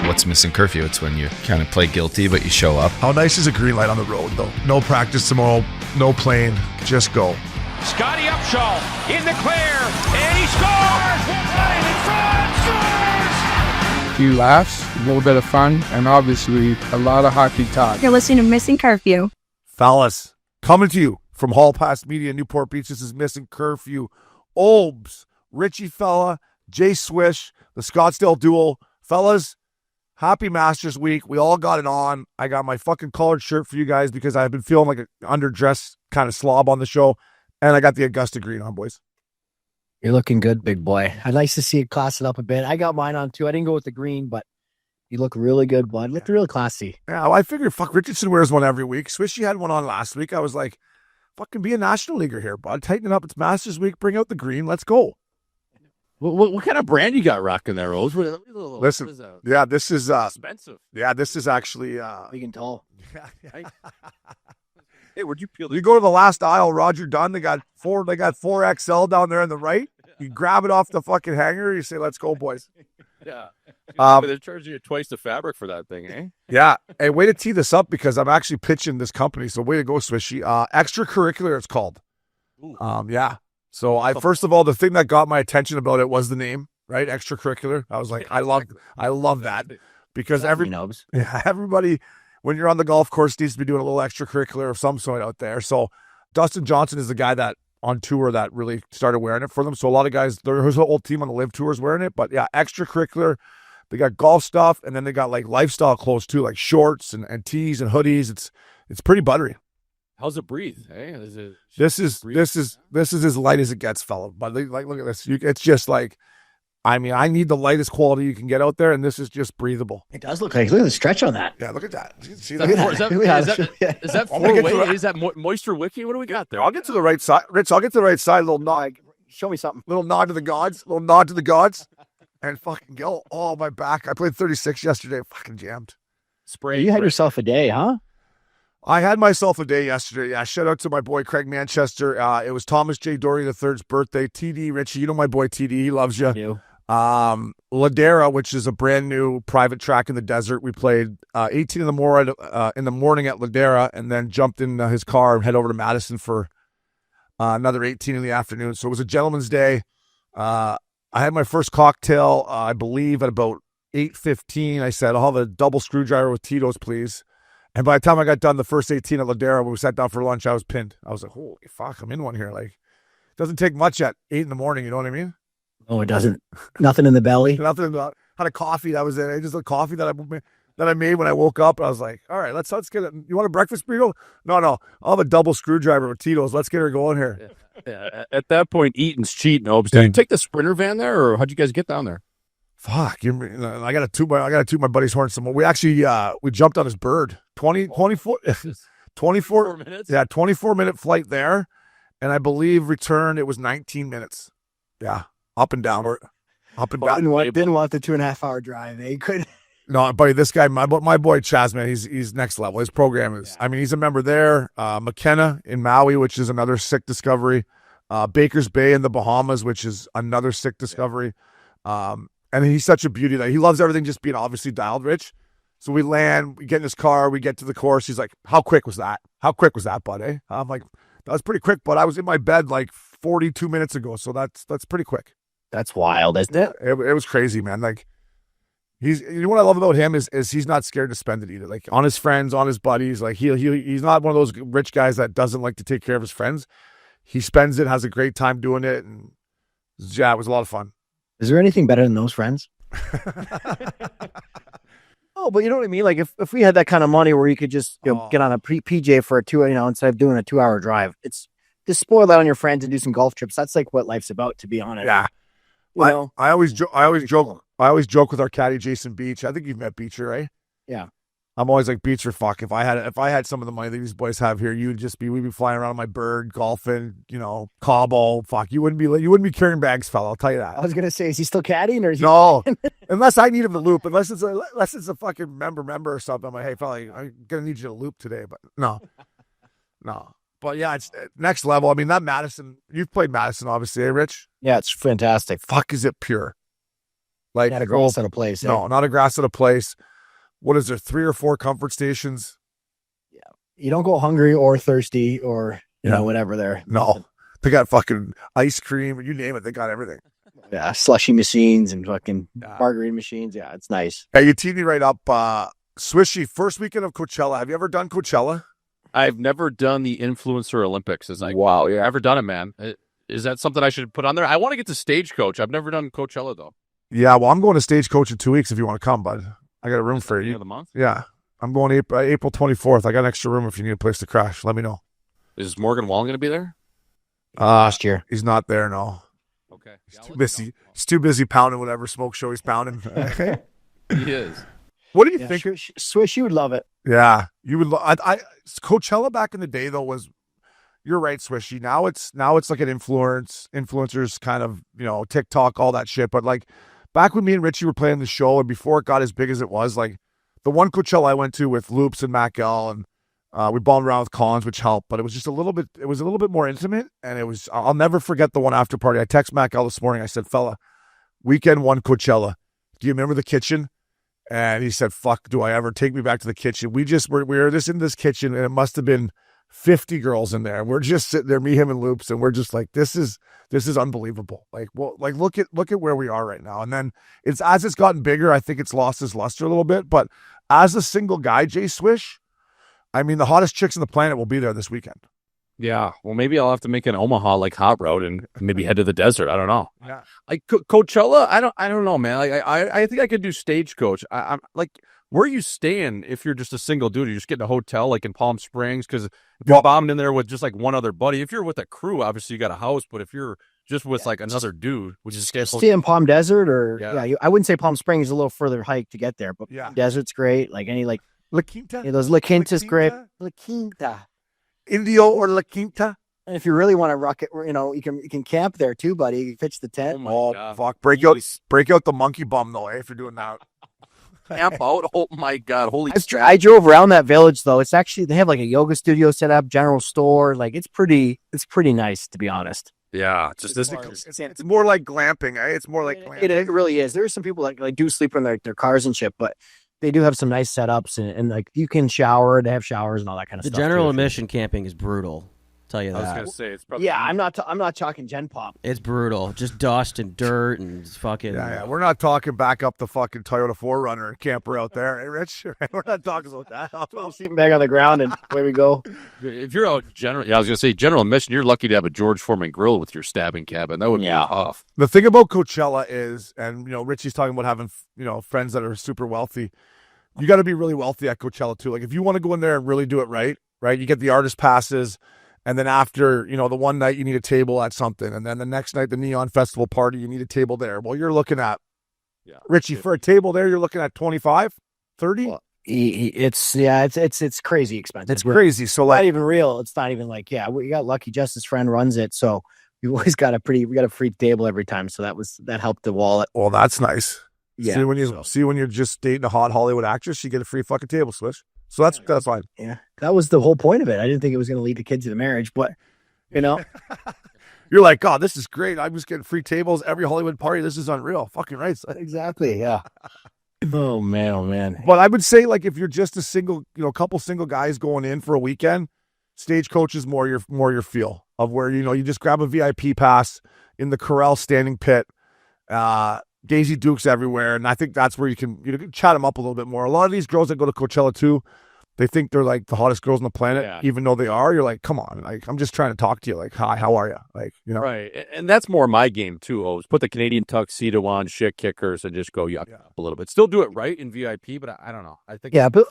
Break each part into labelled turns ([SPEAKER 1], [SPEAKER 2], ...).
[SPEAKER 1] what's Missin Curfew? It's when you kind of play guilty, but you show up.
[SPEAKER 2] How nice is a green light on the road, though? No practice tomorrow, no plane, just go.
[SPEAKER 3] Scotty Upshaw in the clear, and he scores! Right in front, scores!
[SPEAKER 4] A few laughs, a little bit of fun, and obviously a lot of hockey talk.
[SPEAKER 5] You're listening to Missin Curfew.
[SPEAKER 2] Fellas, coming to you from Hall Pass Media, Newport Beach, this is Missin Curfew. Obes, Richie Fella, Jay Swish, the Scottsdale Duel. Fellas, happy Masters Week. We all got it on. I got my fucking collared shirt for you guys because I've been feeling like an underdressed kind of slob on the show. And I got the Augusta green on, boys.
[SPEAKER 6] You're looking good, big boy. I'd like to see it class it up a bit. I got mine on too. I didn't go with the green, but you look really good, bud. Looked really classy.
[SPEAKER 2] Yeah, well, I figured, Richardson wears one every week. Swishy had one on last week. I was like, fucking be a National Leaguer here, bud. Tighten it up. It's Masters Week. Bring out the green. Let's go.
[SPEAKER 7] What kind of brand you got rocking there, Rose?
[SPEAKER 2] Listen, this is
[SPEAKER 7] expensive.
[SPEAKER 2] Yeah, this is actually
[SPEAKER 6] Big and tall.
[SPEAKER 7] Hey, where'd you peel?
[SPEAKER 2] You go to the last aisle, Roger Dunn. They got 4XL down there on the right. You grab it off the fucking hanger. You say, "Let's go, boys."
[SPEAKER 7] Yeah. But they're charging you twice the fabric for that thing, eh?
[SPEAKER 2] Yeah. Hey, way to tee this up because I'm actually pitching this company. So way to go, Swishy. Extracurricular, it's called. Yeah. So first of all, the thing that got my attention about it was the name, right? Extracurricular. I was like, I love that because everybody, when you're on the golf course, needs to be doing a little extracurricular of some sort out there. So Dustin Johnson is the guy that on tour that really started wearing it for them. So a lot of guys, there's a whole team on the live tours wearing it, but yeah, extracurricular. They got golf stuff and then they got like lifestyle clothes too, like shorts and tees and hoodies. It's pretty buttery.
[SPEAKER 7] How's it breathe? Hey,
[SPEAKER 2] this is as light as it gets, fella. But like, look at this. It's just like, I mean, I need the lightest quality you can get out there, and this is just breathable.
[SPEAKER 6] It does look like. Look at the stretch on that.
[SPEAKER 2] Yeah, look at that. See
[SPEAKER 7] is that four-way? Is that moisture wiki? What do we got there?
[SPEAKER 2] I'll get to the right side, Rich. I'll get to the right side. Little nod.
[SPEAKER 6] Show me something.
[SPEAKER 2] Little nod to the gods. Little nod to the gods. And fucking go. Oh, my back. I played 36 yesterday. Fucking jammed.
[SPEAKER 6] Spray. You had yourself a day, huh?
[SPEAKER 2] I had myself a day yesterday. Yeah, shout out to my boy Craig Manchester. It was Thomas J. Dory III's birthday. TD, Richie, you know my boy TD. He loves you. Ladera, which is a brand new private track in the desert. We played 18 in the morning at Ladera, and then jumped in his car and head over to Madison for another 18 in the afternoon. So it was a gentleman's day. I had my first cocktail, I believe, at about 8:15. I said, I'll have a double screwdriver with Tito's, please. And by the time I got done the first 18 at Ladera, when we sat down for lunch, I was pinned. I was like, holy fuck, I'm in one here. Like, it doesn't take much at 8 in the morning, you know what I mean?
[SPEAKER 6] Oh, it doesn't. Nothing in the belly.
[SPEAKER 2] Nothing. Had a coffee. That was it. Just a coffee that I made when I woke up. I was like, all right, let's get it. You want a breakfast burrito? No. I'll have a double screwdriver with Tito's. Let's get her going here.
[SPEAKER 7] Yeah. At that point, eating's cheating. Did you take the Sprinter van there, or how'd you guys get down there?
[SPEAKER 2] Fuck, I got to toot my buddy's horn some more. We actually we jumped on his bird. 24
[SPEAKER 7] minutes.
[SPEAKER 2] Yeah, 24-minute flight there, and I believe return it was 19 minutes. Yeah, up and down.
[SPEAKER 6] Didn't want the 2.5 hour drive. They could.
[SPEAKER 2] No, buddy, this guy, my boy Chaz, man, he's next level. His program is, I mean, he's a member there. McKenna in Maui, which is another sick discovery. Baker's Bay in the Bahamas, which is another sick discovery. And he's such a beauty that he loves everything just being obviously dialed, Rich. So we land, we get in his car, we get to the course. He's like, how quick was that? How quick was that, bud? Eh? I'm like, that was pretty quick, but I was in my bed like 42 minutes ago. So that's pretty quick.
[SPEAKER 6] That's wild, isn't it?
[SPEAKER 2] It was crazy, man. Like, you know what I love about him is he's not scared to spend it either. Like on his friends, on his buddies. Like he's not one of those rich guys that doesn't like to take care of his friends. He spends it, has a great time doing it. And yeah, it was a lot of fun.
[SPEAKER 6] Is there anything better than those friends? Oh, but you know what I mean? Like if we had that kind of money where you could just get on a PJ for a 2, instead of doing a 2-hour drive, it's just spoil that on your friends and do some golf trips. That's like what life's about, to be honest.
[SPEAKER 2] Yeah. I always joke with our caddy Jason Beach. I think you've met Beecher, right?
[SPEAKER 6] Yeah.
[SPEAKER 2] I'm always like, Beecher, fuck. If I had some of the money that these boys have here, we'd be flying around on my bird, golfing, Cabo. Fuck, you wouldn't be carrying bags, fella. I'll tell you that.
[SPEAKER 6] I was gonna say, is he still caddying or is he?
[SPEAKER 2] No, unless I need him to loop. Unless it's a fucking member or something. I'm like, hey, fella, I'm gonna need you to loop today. But no. But yeah, it's next level. I mean, that Madison. You've played Madison, obviously, eh, Rich?
[SPEAKER 6] Yeah, it's fantastic.
[SPEAKER 2] Fuck, is it pure? Like,
[SPEAKER 6] Not a grass at a place.
[SPEAKER 2] no, not a grass at a place. What is there, 3 or 4 comfort stations?
[SPEAKER 6] You don't go hungry or thirsty or, you
[SPEAKER 2] Yeah.
[SPEAKER 6] know, whatever there.
[SPEAKER 2] No. They got fucking ice cream, you name it, they got everything.
[SPEAKER 6] Yeah, slushy machines and fucking
[SPEAKER 2] Yeah.
[SPEAKER 6] margarita machines. Yeah, it's nice.
[SPEAKER 2] Hey, you teed me right up. Swishy, first weekend of Coachella. Have you ever done Coachella?
[SPEAKER 7] I've never done the Influencer Olympics. Is like,
[SPEAKER 6] Wow, yeah.
[SPEAKER 7] Ever done it, man? Is that something I should put on there? I want to get to Stagecoach. I've never done Coachella, though.
[SPEAKER 2] Yeah, well, I'm going to Stagecoach in 2 weeks if you want to come, bud. I got a room for
[SPEAKER 7] End
[SPEAKER 2] you.
[SPEAKER 7] of the month?
[SPEAKER 2] Yeah. I'm going April 24th. I got an extra room if you need a place to crash. Let me know.
[SPEAKER 7] Is Morgan Wallen going to be there?
[SPEAKER 6] Last year.
[SPEAKER 2] He's not there, no.
[SPEAKER 7] Okay.
[SPEAKER 2] He's too busy. He's too busy pounding whatever smoke show he's pounding.
[SPEAKER 7] He is.
[SPEAKER 2] What do you
[SPEAKER 6] Yeah,
[SPEAKER 2] think?
[SPEAKER 6] Swish, you would love it.
[SPEAKER 2] Yeah, you would. Coachella back in the day though was. You're right, Swishy. Now it's like an influencers kind of, you know, TikTok, all that shit. But like back when me and Richie were playing the show and before it got as big as it was, like the one Coachella I went to with Loops and Matt Gell and we bombed around with Collins, which helped, but it was just a little bit more intimate. And I'll never forget the one after party. I texted Matt Gell this morning. I said, fella, weekend 1 Coachella. Do you remember the kitchen? And he said, fuck, do I ever? Take me back to the kitchen. We were just in this kitchen and it must have been 50 girls in there. We're just sitting there, me, him, and Loops, and we're just like, this is unbelievable. Like, well, like look at where we are right now. And then as it's gotten bigger, I think it's lost its luster a little bit. But as a single guy, Jay Swish, I mean, the hottest chicks on the planet will be there this weekend.
[SPEAKER 7] Yeah. Well, maybe I'll have to make an Omaha like hot road and maybe head to the desert. I don't know.
[SPEAKER 2] Yeah.
[SPEAKER 7] Like Coachella, I don't know, man. Like I think I could do Stagecoach. I'm like, where are you staying if you're just a single dude? You just get in a hotel like in Palm Springs because if you're bombed in there with just like one other buddy. If you're with a crew, obviously you got a house. But if you're just with like another dude, which is
[SPEAKER 6] Stay in Palm Desert or
[SPEAKER 7] Yeah.
[SPEAKER 6] I wouldn't say Palm Springs is a little further hike to get there, but
[SPEAKER 2] Yeah.
[SPEAKER 6] Palm Desert's great. Like any like
[SPEAKER 2] La Quinta,
[SPEAKER 6] those La Quinta's
[SPEAKER 2] La
[SPEAKER 6] great.
[SPEAKER 2] Quinta?
[SPEAKER 6] La Quinta.
[SPEAKER 2] Indio or La Quinta.
[SPEAKER 6] And if you really want to rock it, you know, you can camp there too, buddy. You can pitch the tent.
[SPEAKER 2] Oh,
[SPEAKER 7] God.
[SPEAKER 2] fuck. Break out the monkey bum though, if you're doing that.
[SPEAKER 7] camp out. Oh my God. Holy
[SPEAKER 6] I drove around that village though. It's actually they have like a yoga studio set up, general store. Like it's pretty nice to be honest.
[SPEAKER 7] Yeah. Just this.
[SPEAKER 2] It's more like glamping, eh? It's more like glamping.
[SPEAKER 6] It really is. There are some people like do sleep in their cars and shit, but they do have some nice setups and like you can shower. They have showers and all that kind of
[SPEAKER 5] The
[SPEAKER 6] stuff.
[SPEAKER 5] general
[SPEAKER 6] too.
[SPEAKER 5] admission camping is brutal. Tell you
[SPEAKER 7] I was
[SPEAKER 5] that.
[SPEAKER 7] gonna say it's probably
[SPEAKER 6] Yeah, I'm not talking Gen Pop.
[SPEAKER 5] It's brutal. Just dust and dirt and fucking.
[SPEAKER 2] Yeah, we're not talking back up the fucking Toyota 4Runner camper out there, eh, Rich? We're not talking about that.
[SPEAKER 6] Sleeping bag on the ground and away we go.
[SPEAKER 7] If you're out general, yeah, I was gonna say general admission. You're lucky to have a George Foreman grill with your stabbing cabin. That would be tough.
[SPEAKER 2] The thing about Coachella is, and you know, Richie's talking about having friends that are super wealthy. You got to be really wealthy at Coachella too. Like if you want to go in there and really do it right, you get the artist passes. And then after, the one night you need a table at something. And then the next night, the Neon Festival party, you need a table there. Well, you're looking at, Richie, for a table there, you're looking at 25, 30?
[SPEAKER 6] Well, it's crazy expensive.
[SPEAKER 2] It's crazy. So
[SPEAKER 6] Not
[SPEAKER 2] like,
[SPEAKER 6] even real. It's not even like, we got lucky. Justin's friend runs it. So we always got we got a free table every time. So that helped the wallet.
[SPEAKER 2] well, that's nice.
[SPEAKER 6] Yeah.
[SPEAKER 2] See when you're just dating a hot Hollywood actress, you get a free fucking table switch. So that's fine.
[SPEAKER 6] Yeah. That was the whole point of it. I didn't think it was going to lead the kids to the marriage, but
[SPEAKER 2] You're like, God, this is great. I'm just getting free tables every Hollywood party. This is unreal. Fucking right.
[SPEAKER 6] exactly. Yeah. Oh man.
[SPEAKER 2] But I would say, like, if you're just a single, couple single guys going in for a weekend, Stagecoach is more your feel of where, you just grab a VIP pass in the Corral standing pit, Daisy Dukes everywhere. And I think that's where you can chat them up a little bit more. A lot of these girls that go to Coachella too, they think they're like the hottest girls on the planet, even though they are. You're like, come on. Like, I'm just trying to talk to you. Like, hi, how are you? Like,
[SPEAKER 7] Right. And that's more my game too. Always put the Canadian tuxedo on, shit kickers, and just go yuck up a little bit. Still do it right in VIP, but I don't know. I think
[SPEAKER 6] but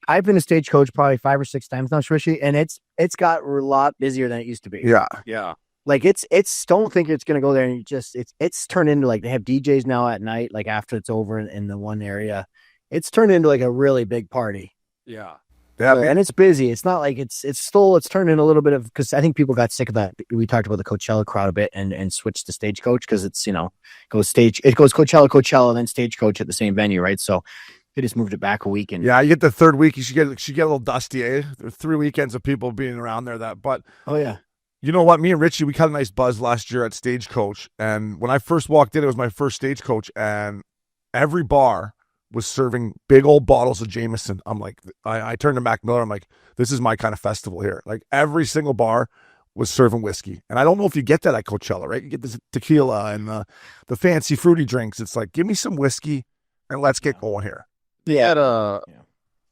[SPEAKER 6] I've been a Stagecoach probably 5 or 6 times now, Swishy, and it's got a lot busier than it used to be.
[SPEAKER 2] Yeah.
[SPEAKER 7] Yeah.
[SPEAKER 6] Like it's don't think it's gonna go there and it's turned into like they have DJs now at night, like after it's over in the one area. It's turned into like a really big party.
[SPEAKER 7] Yeah.
[SPEAKER 2] Yeah.
[SPEAKER 6] And it's busy. It's not like it's turned in a little bit of because I think people got sick of that. We talked about the Coachella crowd a bit and switched to Stagecoach because it's it goes Coachella, and then Stagecoach at the same venue, right? So they just moved it back a week and
[SPEAKER 2] yeah, you get the third week, you should get a little dusty, eh? There are 3 weekends of people being around there but
[SPEAKER 6] oh yeah.
[SPEAKER 2] you know what? Me and Richie, we got a nice buzz last year at Stagecoach. And when I first walked in, it was my first Stagecoach. And every bar was serving big old bottles of Jameson. I'm like, I turned to Mac Miller. I'm like, this is my kind of festival here. Like every single bar was serving whiskey. And I don't know if you get that at Coachella, right? You get this tequila and the fancy fruity drinks. It's like, give me some whiskey and let's get going here.
[SPEAKER 6] Yeah.
[SPEAKER 7] Had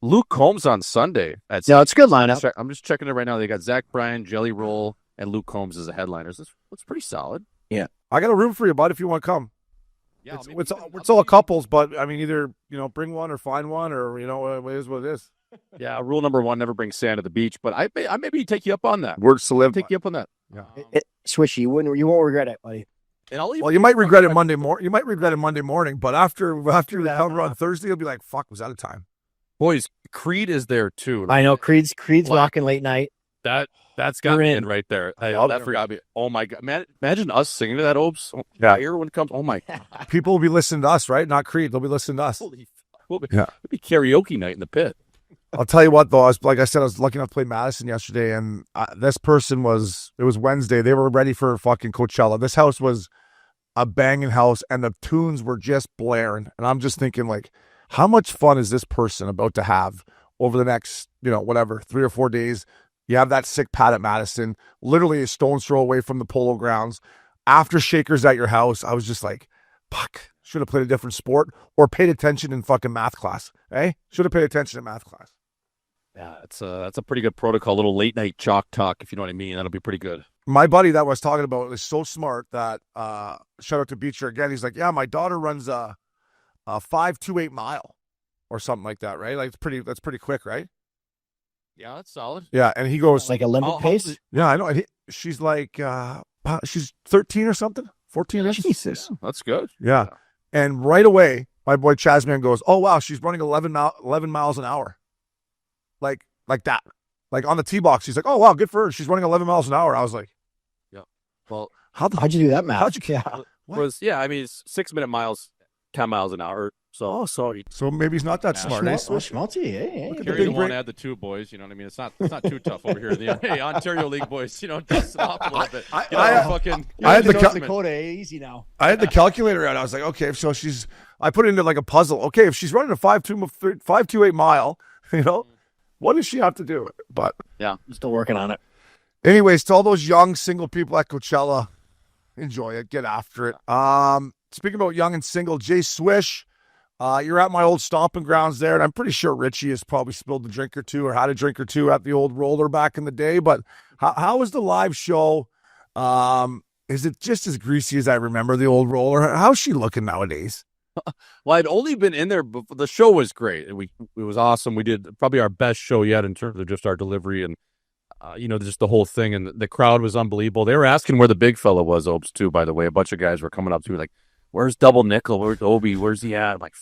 [SPEAKER 7] Luke Combs on Sunday.
[SPEAKER 6] It's a good lineup.
[SPEAKER 7] I'm just checking it right now. They got Zach Bryan, Jelly Roll, and Luke Combs as the headliners. That's pretty solid.
[SPEAKER 6] Yeah.
[SPEAKER 2] I got a room for you, bud, if you want to come.
[SPEAKER 7] Yeah,
[SPEAKER 2] it's all couples, but I mean, either, bring one or find one, or, it is what it is.
[SPEAKER 7] Yeah, rule number 1, never bring sand to the beach, but I maybe take you up on that.
[SPEAKER 2] Words to live.
[SPEAKER 7] Take you up on that.
[SPEAKER 2] Yeah.
[SPEAKER 6] Swishy, you won't regret it, buddy.
[SPEAKER 7] And I'll
[SPEAKER 2] Well, you might regret it Monday morning. You might regret it Monday morning, but after the cover on Thursday, you'll be like, "Fuck, was out of time."
[SPEAKER 7] Boys, Creed is there too.
[SPEAKER 6] I know Creed's rocking late night.
[SPEAKER 7] That's got me in right there. That forgot me. Oh my god, man! Imagine us singing to that, Opes.
[SPEAKER 2] Yeah.
[SPEAKER 7] Here when it comes. Oh my.
[SPEAKER 2] People will be listening to us, right? Not Creed. They'll be listening to us.
[SPEAKER 7] It'll be karaoke night in the pit.
[SPEAKER 2] I'll tell you what, though. Like I said, I was lucky enough to play Madison yesterday, and this person it was Wednesday. They were ready for fucking Coachella. This house was a banging house, and the tunes were just blaring. And I'm just thinking, like, how much fun is this person about to have over the next, 3 or 4 days? You have that sick pad at Madison, literally a stone's throw away from the Polo Grounds. After Shakers at your house, I was just like, fuck, should have played a different sport or paid attention in fucking math class. Eh? Should have paid attention in math class.
[SPEAKER 7] Yeah, that's a pretty good protocol. A little late night chalk talk, if you know what I mean. That'll be pretty good.
[SPEAKER 2] My buddy that I was talking about is so smart that shout out to Beecher again. He's like, yeah, my daughter runs a 5.28 mile or something like that, right? Like that's pretty quick, right?
[SPEAKER 7] Yeah, that's solid.
[SPEAKER 2] Yeah, and he goes
[SPEAKER 6] Like Olympic pace.
[SPEAKER 2] Yeah, I know. And she's like she's 13 or something, 14.
[SPEAKER 6] Jesus.
[SPEAKER 7] That's good.
[SPEAKER 2] Yeah, and right away, my boy Chazman goes, "Oh wow, she's running 11 miles an hour." Like that. Like on the tee box, he's like, "Oh wow, good for her. She's running 11 miles an hour." I was like,
[SPEAKER 7] "Yeah, well,
[SPEAKER 6] how'd you do that, Matt?
[SPEAKER 2] How'd you?
[SPEAKER 7] Yeah, I mean, it's 6-minute miles, 10 miles an hour. So, sorry.
[SPEAKER 2] So maybe he's not that smart.
[SPEAKER 6] Schmaltzy, hey.
[SPEAKER 7] Carry the one, add the 2, boys. You know what I mean? It's not too tough over here. Hey, Ontario League boys, dust it off a little bit.
[SPEAKER 2] I had
[SPEAKER 6] North Dakota, easy now.
[SPEAKER 2] I had the calculator out. I was like, okay, so I put it into like a puzzle. Okay, if she's running a 5.28 mile, what does she have to do? But
[SPEAKER 6] yeah, I'm still working on it.
[SPEAKER 2] Anyways, to all those young single people at Coachella, enjoy it. Get after it. Speaking about young and single, Jay Swish, you're at my old stomping grounds there, and I'm pretty sure Richie has probably spilled a drink or two or had a drink or two at the old roller back in the day. But how was the live show? Is it just as greasy as I remember the old roller? How's she looking nowadays?
[SPEAKER 7] Well, I'd only been in there, but the show was great. It was awesome. We did probably our best show yet in terms of just our delivery and, just the whole thing. And the crowd was unbelievable. They were asking where the big fella was, Opes, too, by the way. A bunch of guys were coming up to me like, where's Double Nickel? Where's Obi? Where's he at? I'm like,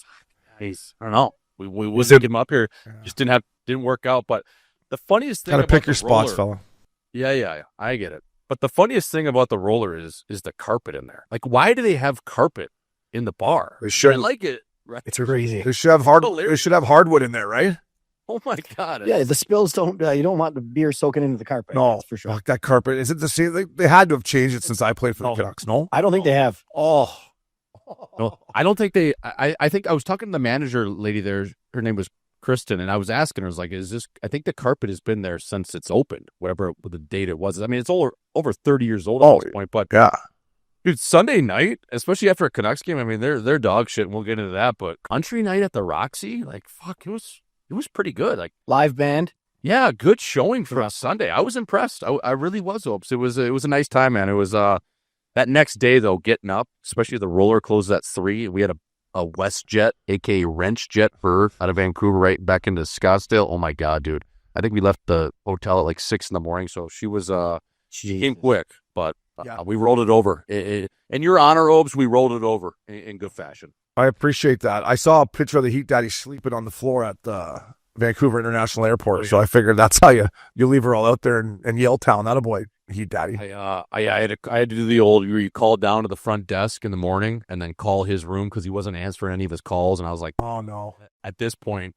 [SPEAKER 7] guys, I don't know. We wouldn't get him up here. Just didn't work out. But the funniest thing
[SPEAKER 2] gotta
[SPEAKER 7] about
[SPEAKER 2] pick your
[SPEAKER 7] the
[SPEAKER 2] spots,
[SPEAKER 7] roller,
[SPEAKER 2] fella.
[SPEAKER 7] Yeah, I get it. But the funniest thing about the roller is the carpet in there. Like, why do they have carpet in the bar?
[SPEAKER 2] They should.
[SPEAKER 7] I like it. Right?
[SPEAKER 6] It's crazy.
[SPEAKER 2] They should have hardwood in there, right?
[SPEAKER 7] Oh my god!
[SPEAKER 6] Yeah, the spills don't. You don't want the beer soaking into the carpet.
[SPEAKER 2] No,
[SPEAKER 6] that's for sure.
[SPEAKER 2] Fuck, that carpet. Is it the same? They had to have changed it since I played for the Canucks. No,
[SPEAKER 6] I don't think they have.
[SPEAKER 2] Oh,
[SPEAKER 7] no, I don't think they. I think I was talking to the manager lady there. Her name was Kristen, and I was asking her, I was like, "Is this?" I think the carpet has been there since it's opened, whatever the date it was. I mean, it's over 30 years old at this point. But
[SPEAKER 2] yeah.
[SPEAKER 7] Dude, Sunday night, especially after a Canucks game, I mean, they're dog shit, and we'll get into that. But country night at the Roxy, like, fuck, it was pretty good. Like,
[SPEAKER 6] live band,
[SPEAKER 7] yeah, good showing for a Sunday. I was impressed. I really was, Opes. It was a nice time, man. It was that next day though, getting up, especially the roller closed at 3. We had a WestJet, aka Wrench Jet bird out of Vancouver right back into Scottsdale. Oh my god, dude! I think we left the hotel at like 6 a.m. So she was she came quick, but. Yeah. We rolled it over. In your honor, Opes, we rolled it over in good fashion.
[SPEAKER 2] I appreciate that. I saw a picture of the Heat Daddy sleeping on the floor at the Vancouver International Airport, so I figured that's how you leave her all out there in Yaletown. That a boy, Heat Daddy.
[SPEAKER 7] I had to do the old where you call down to the front desk in the morning and then call his room because he wasn't answering any of his calls, and I was like,
[SPEAKER 2] oh no.
[SPEAKER 7] At this point,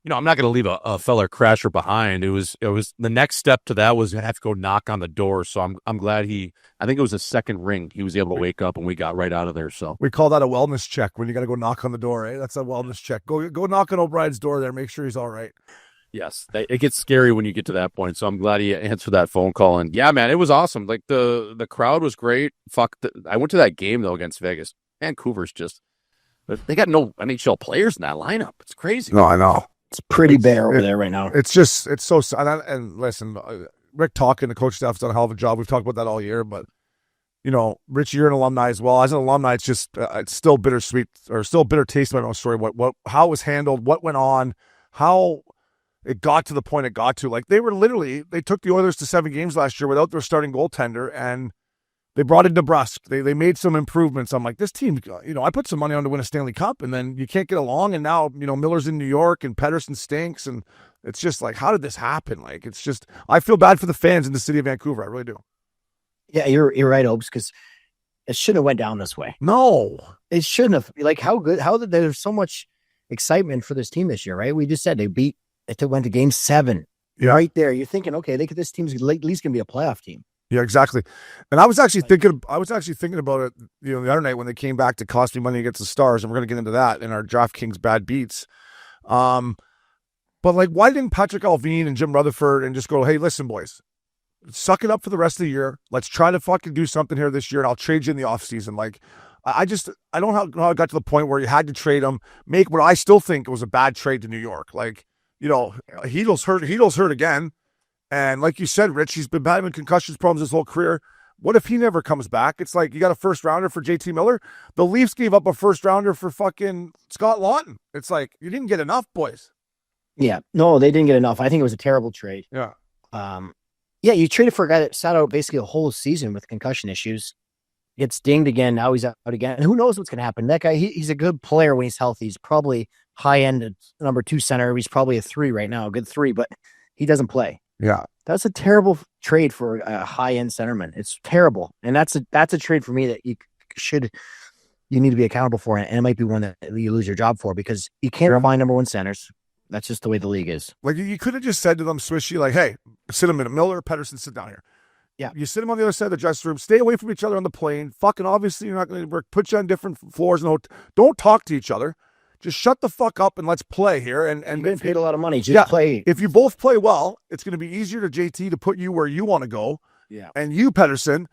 [SPEAKER 7] I'm not going to leave a feller crasher behind. It was the next step to that was to have to go knock on the door. So I'm glad I think it was a second ring. He was able to wake up and we got right out of there. So
[SPEAKER 2] we call that a wellness check when you got to go knock on the door. Eh? That's a wellness check. Go knock on O'Brien's door there. Make sure he's all right.
[SPEAKER 7] yes, it gets scary when you get to that point. So I'm glad he answered that phone call. And yeah, man, it was awesome. Like the crowd was great. I went to that game though against Vegas. Vancouver's just, they got no NHL players in that lineup. It's crazy.
[SPEAKER 2] No, I know.
[SPEAKER 6] It's pretty bare over there right now.
[SPEAKER 2] It's so, and listen, Rick Talkin, the coach staff's done a hell of a job. We've talked about that all year, but Rich, you're an alumni as well. As an alumni, it's just, it's still bittersweet or still bitter taste in my own story. How it was handled, what went on, how it got to the point it got to. Like they took the Oilers to 7 games last year without their starting goaltender, and they brought in DeBrusk. They made some improvements. I'm like, this team, I put some money on to win a Stanley Cup, and then you can't get along. And now, Miller's in New York and Pettersson stinks. And it's just like, how did this happen? Like, it's just, I feel bad for the fans in the city of Vancouver. I really do.
[SPEAKER 6] Yeah, you're right, Obes, because it shouldn't have went down this way.
[SPEAKER 2] No.
[SPEAKER 6] It shouldn't have. Like, how did there's so much excitement for this team this year, right? We just said they went to game 7.
[SPEAKER 2] Yeah.
[SPEAKER 6] Right there. You're thinking, okay, this team's at least going to be a playoff team.
[SPEAKER 2] Yeah, exactly. And I was actually thinking about it, the other night when they came back to cost me money against the Stars, and we're going to get into that in our DraftKings bad beats. But like, why didn't Patrick Alvin and Jim Rutherford and just go, hey, listen, boys, suck it up for the rest of the year. Let's try to fucking do something here this year, and I'll trade you in the offseason. Like, I don't know how it got to the point where you had to trade him, make what I still think was a bad trade to New York. Like, Heedle's hurt again. And like you said, Rich, he's been having concussions problems his whole career. What if he never comes back? It's like, you got a first rounder for JT Miller. The Leafs gave up a first rounder for fucking Scott Lawton. It's like, you didn't get enough, boys.
[SPEAKER 6] Yeah, no, they didn't get enough. I think it was a terrible trade.
[SPEAKER 2] Yeah.
[SPEAKER 6] Yeah, you traded for a guy that sat out basically a whole season with concussion issues. Gets dinged again. Now he's out again. And who knows what's going to happen? That guy, he's a good player when he's healthy. He's probably high-end number 2 center. He's probably a 3 right now, a good 3, but he doesn't play.
[SPEAKER 2] Yeah.
[SPEAKER 6] That's a terrible trade for a high-end centerman. It's terrible. And that's a trade for me that you need to be accountable for. And it might be one that you lose your job for because you can't find number 1 centers. That's just the way the league is.
[SPEAKER 2] Like, you could have just said to them, Swishy, like, hey, sit him in. Miller, Pettersson, sit down here.
[SPEAKER 6] Yeah.
[SPEAKER 2] You sit them on the other side of the dressing room. Stay away from each other on the plane. Fucking obviously you're not going to work. Put you on different floors. Don't talk to each other. Just shut the fuck up and let's play here. And
[SPEAKER 6] you've been paid a lot of money. Just play.
[SPEAKER 2] If you both play well, it's going to be easier to JT to put you where you want to go.
[SPEAKER 6] Yeah.
[SPEAKER 2] And you, Pettersson,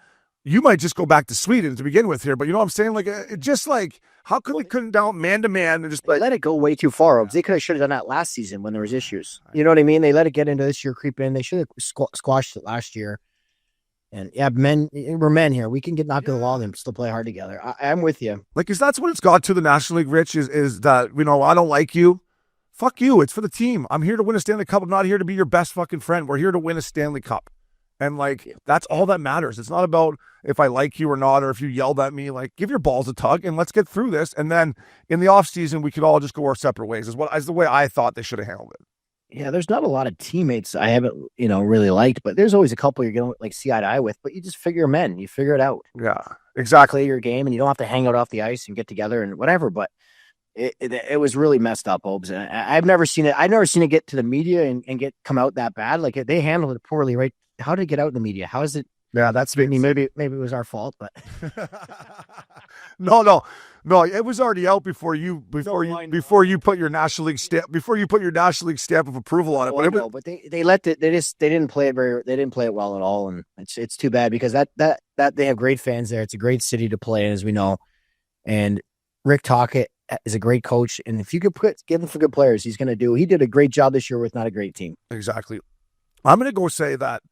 [SPEAKER 2] you might just go back to Sweden to begin with here. But you know what I'm saying? Like, it just like, how come we couldn't down man to man and just
[SPEAKER 6] they let it go way too far. They should have done that last season when there was issues. You know what I mean? They let it get into this year, creep in. They should have squashed it last year. And yeah, we're men here. We can get knocked to the wall and still play hard together. I'm with you.
[SPEAKER 2] Like, is that's what it's got to the National League, Rich, is that, I don't like you. Fuck you. It's for the team. I'm here to win a Stanley Cup. I'm not here to be your best fucking friend. We're here to win a Stanley Cup. And like, that's all that matters. It's not about if I like you or not, or if you yelled at me. Like, give your balls a tug and let's get through this. And then in the off season, we could all just go our separate ways. Is the way I thought they should have handled it.
[SPEAKER 6] Yeah, there's not a lot of teammates I haven't, really liked, but there's always a couple you're going to like see eye to eye with, but you just figure men, you figure it out.
[SPEAKER 2] Yeah, exactly.
[SPEAKER 6] Play your game and you don't have to hang out off the ice and get together and whatever, but it was really messed up, Obes. And I've never seen it get to the media and come out that bad. Like they handled it poorly, right? How did it get out in the media? How is it?
[SPEAKER 2] Yeah, that's
[SPEAKER 6] maybe it was our fault, but
[SPEAKER 2] no, it was already out before you put your National League stamp of approval on it.
[SPEAKER 6] But they didn't play it well at all, and it's too bad because that they have great fans there. It's a great city to play in, as we know, and Rick Tocchet is a great coach, and if you could give him for good players, he did a great job this year with not a great team.
[SPEAKER 2] Exactly. I'm going to go say that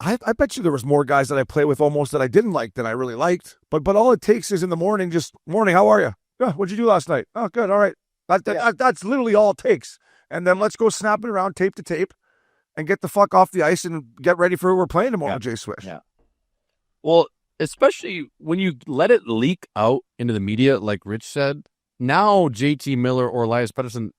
[SPEAKER 2] I bet you there was more guys that I play with almost that I didn't like than I really liked. But all it takes is in the morning, just morning, how are you? Yeah, what'd you do last night? Oh, good. All right. That's literally all it takes. And then let's go snapping around tape to tape and get the fuck off the ice and get ready for who we're playing tomorrow, Jay Swish.
[SPEAKER 6] Yeah.
[SPEAKER 7] Well, especially when you let it leak out into the media, like Rich said, now JT Miller or Elias Pettersson,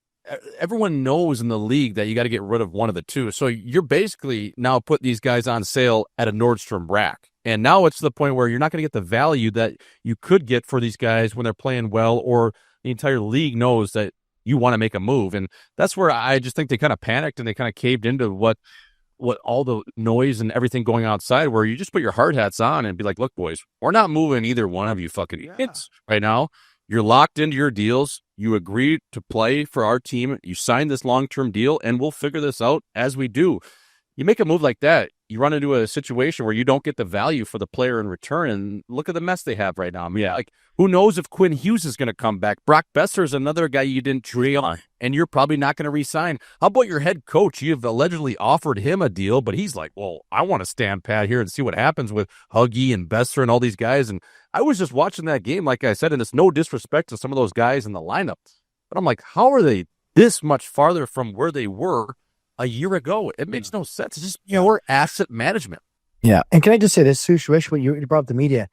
[SPEAKER 7] everyone knows in the league that you got to get rid of one of the two. So you're basically now put these guys on sale at a Nordstrom rack. And now it's to the point where you're not going to get the value that you could get for these guys when they're playing well, or the entire league knows that you want to make a move. And that's where I just think they kind of panicked and they kind of caved into what all the noise and everything going outside, where you just put your hard hats on and be like, look, boys, we're not moving either one of you fucking idiots right now. You're locked into your deals. You agreed to play for our team. You signed this long-term deal, and we'll figure this out as we do. You make a move like that, you run into a situation where you don't get the value for the player in return, and look at the mess they have right now. I mean, like, who knows if Quinn Hughes is going to come back? Brock Besser is another guy you didn't trade on, and you're probably not going to re-sign. How about your head coach? You've allegedly offered him a deal, but he's like, well, I want to stand pat here and see what happens with Huggy and Besser and all these guys. And I was just watching that game, like I said, and it's no disrespect to some of those guys in the lineup, but I'm like, how are they this much farther from where they were a year ago? It makes no sense. It's just we're asset management.
[SPEAKER 6] Yeah. And can I just say this, Sush, when you brought up the media,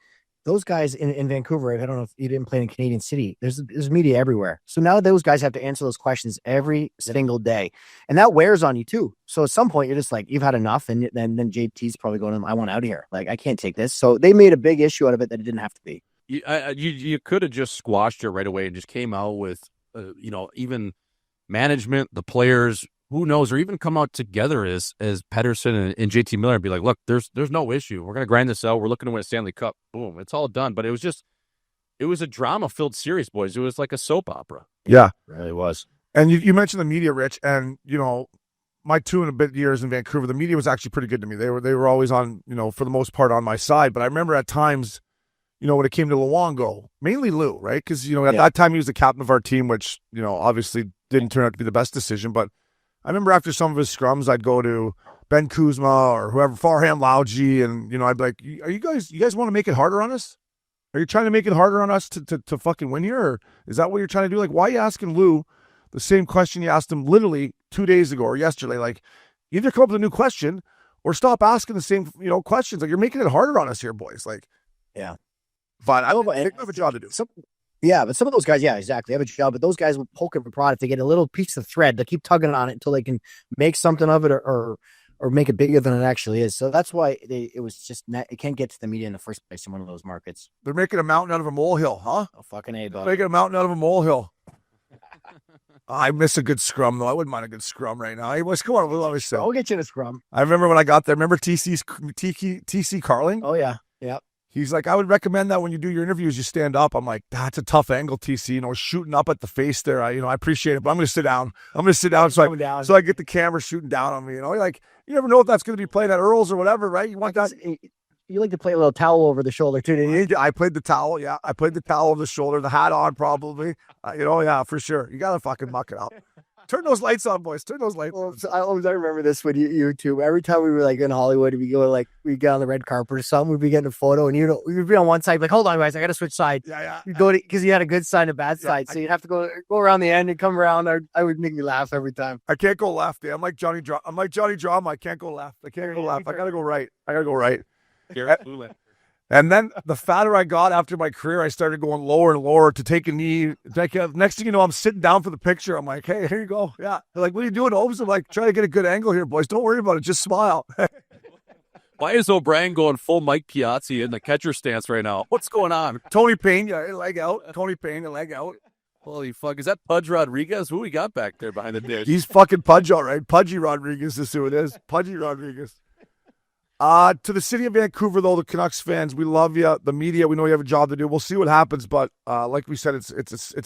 [SPEAKER 6] those guys in Vancouver, I don't know if you didn't play in Canadian City, there's media everywhere. So now those guys have to answer those questions every single day. And that wears on you too. So at some point you're just like, you've had enough. And then JT's probably going, I want out of here. Like, I can't take this. So they made a big issue out of it that it didn't have to be.
[SPEAKER 7] You could have just squashed it right away and just came out with, even management, the players, who knows, or even come out together as Pettersson and JT Miller and be like, look, there's no issue. We're going to grind this out. We're looking to win a Stanley Cup. Boom. It's all done. But it was a drama-filled series, boys. It was like a soap opera.
[SPEAKER 2] Yeah.
[SPEAKER 6] It really was.
[SPEAKER 2] And you mentioned the media, Rich, and, my 2 and a bit years in Vancouver, the media was actually pretty good to me. They were always on, for the most part on my side. But I remember at times, when it came to Luongo, mainly Lou, right? Because, at that time he was the captain of our team, which, obviously didn't turn out to be the best decision. But I remember after some of his scrums, I'd go to Ben Kuzma or whoever, Farham Lauji, and, I'd be like, you guys want to make it harder on us? Are you trying to make it harder on us to fucking win here? Or is that what you're trying to do? Like, why are you asking Lou the same question you asked him literally 2 days ago or yesterday? Like, either come up with a new question or stop asking the same, questions. Like, you're making it harder on us here, boys. Like,
[SPEAKER 6] yeah.
[SPEAKER 2] Fine. I have a job to do.
[SPEAKER 6] But some of those guys, yeah, exactly, have a job. But those guys will poke at the product. They get a little piece of thread. They keep tugging on it until they can make something of it or make it bigger than it actually is. So that's why it can't get to the media in the first place in one of those markets.
[SPEAKER 2] They're making a mountain out of a molehill, huh?
[SPEAKER 6] Oh, fucking A, dog.
[SPEAKER 2] Making a mountain out of a molehill. I miss a good scrum, though. I wouldn't mind a good scrum right now. Hey, boys, come on. We'll always say.
[SPEAKER 6] I'll get you in a scrum.
[SPEAKER 2] I remember when I got there. Remember TC Carling?
[SPEAKER 6] Oh, yeah. Yeah.
[SPEAKER 2] He's like, I would recommend that when you do your interviews, you stand up. I'm like, that's a tough angle, TC. Shooting up at the face there. I appreciate it, but I'm going to sit down. So I get the camera shooting down on me. Like, you never know if that's going to be played at Earl's or whatever, right? You want that.
[SPEAKER 6] You like to play a little towel over the shoulder too, didn't you?
[SPEAKER 2] I played the towel. Yeah, I played the towel over the shoulder, the hat on probably. Yeah, for sure. You got to fucking muck it up. Turn those lights on, boys. Turn those lights on.
[SPEAKER 6] I remember this when you too. Every time we were like in Hollywood, we get on the red carpet or something, we'd be getting a photo, and we would be on one side, like, hold on, guys, I got to switch sides.
[SPEAKER 2] Yeah.
[SPEAKER 6] You go to because you had a good side and a bad side, so you'd have to go around the end and come around. I would make me laugh every time.
[SPEAKER 2] I can't go left. I'm like Johnny Drama. I can't go left. I can't go left. I gotta go right. And then the fatter I got after my career, I started going lower and lower to take a knee. Next thing you know, I'm sitting down for the picture. I'm like, hey, here you go. Yeah. They're like, what are you doing, Holmes? I'm like, trying to get a good angle here, boys. Don't worry about it. Just smile.
[SPEAKER 7] Why is O'Brien going full Mike Piazzi in the catcher stance right now? What's going on?
[SPEAKER 2] Tony Payne, leg out. Tony Payne, leg out.
[SPEAKER 7] Holy fuck. Is that Pudge Rodriguez? Who we got back there behind the dish?
[SPEAKER 2] He's fucking Pudge, all right. Pudgy Rodriguez is who it is. Pudgy Rodriguez. To the city of Vancouver, though, the Canucks fans, we love you. The media, we know you have a job to do. We'll see what happens, but like we said, it's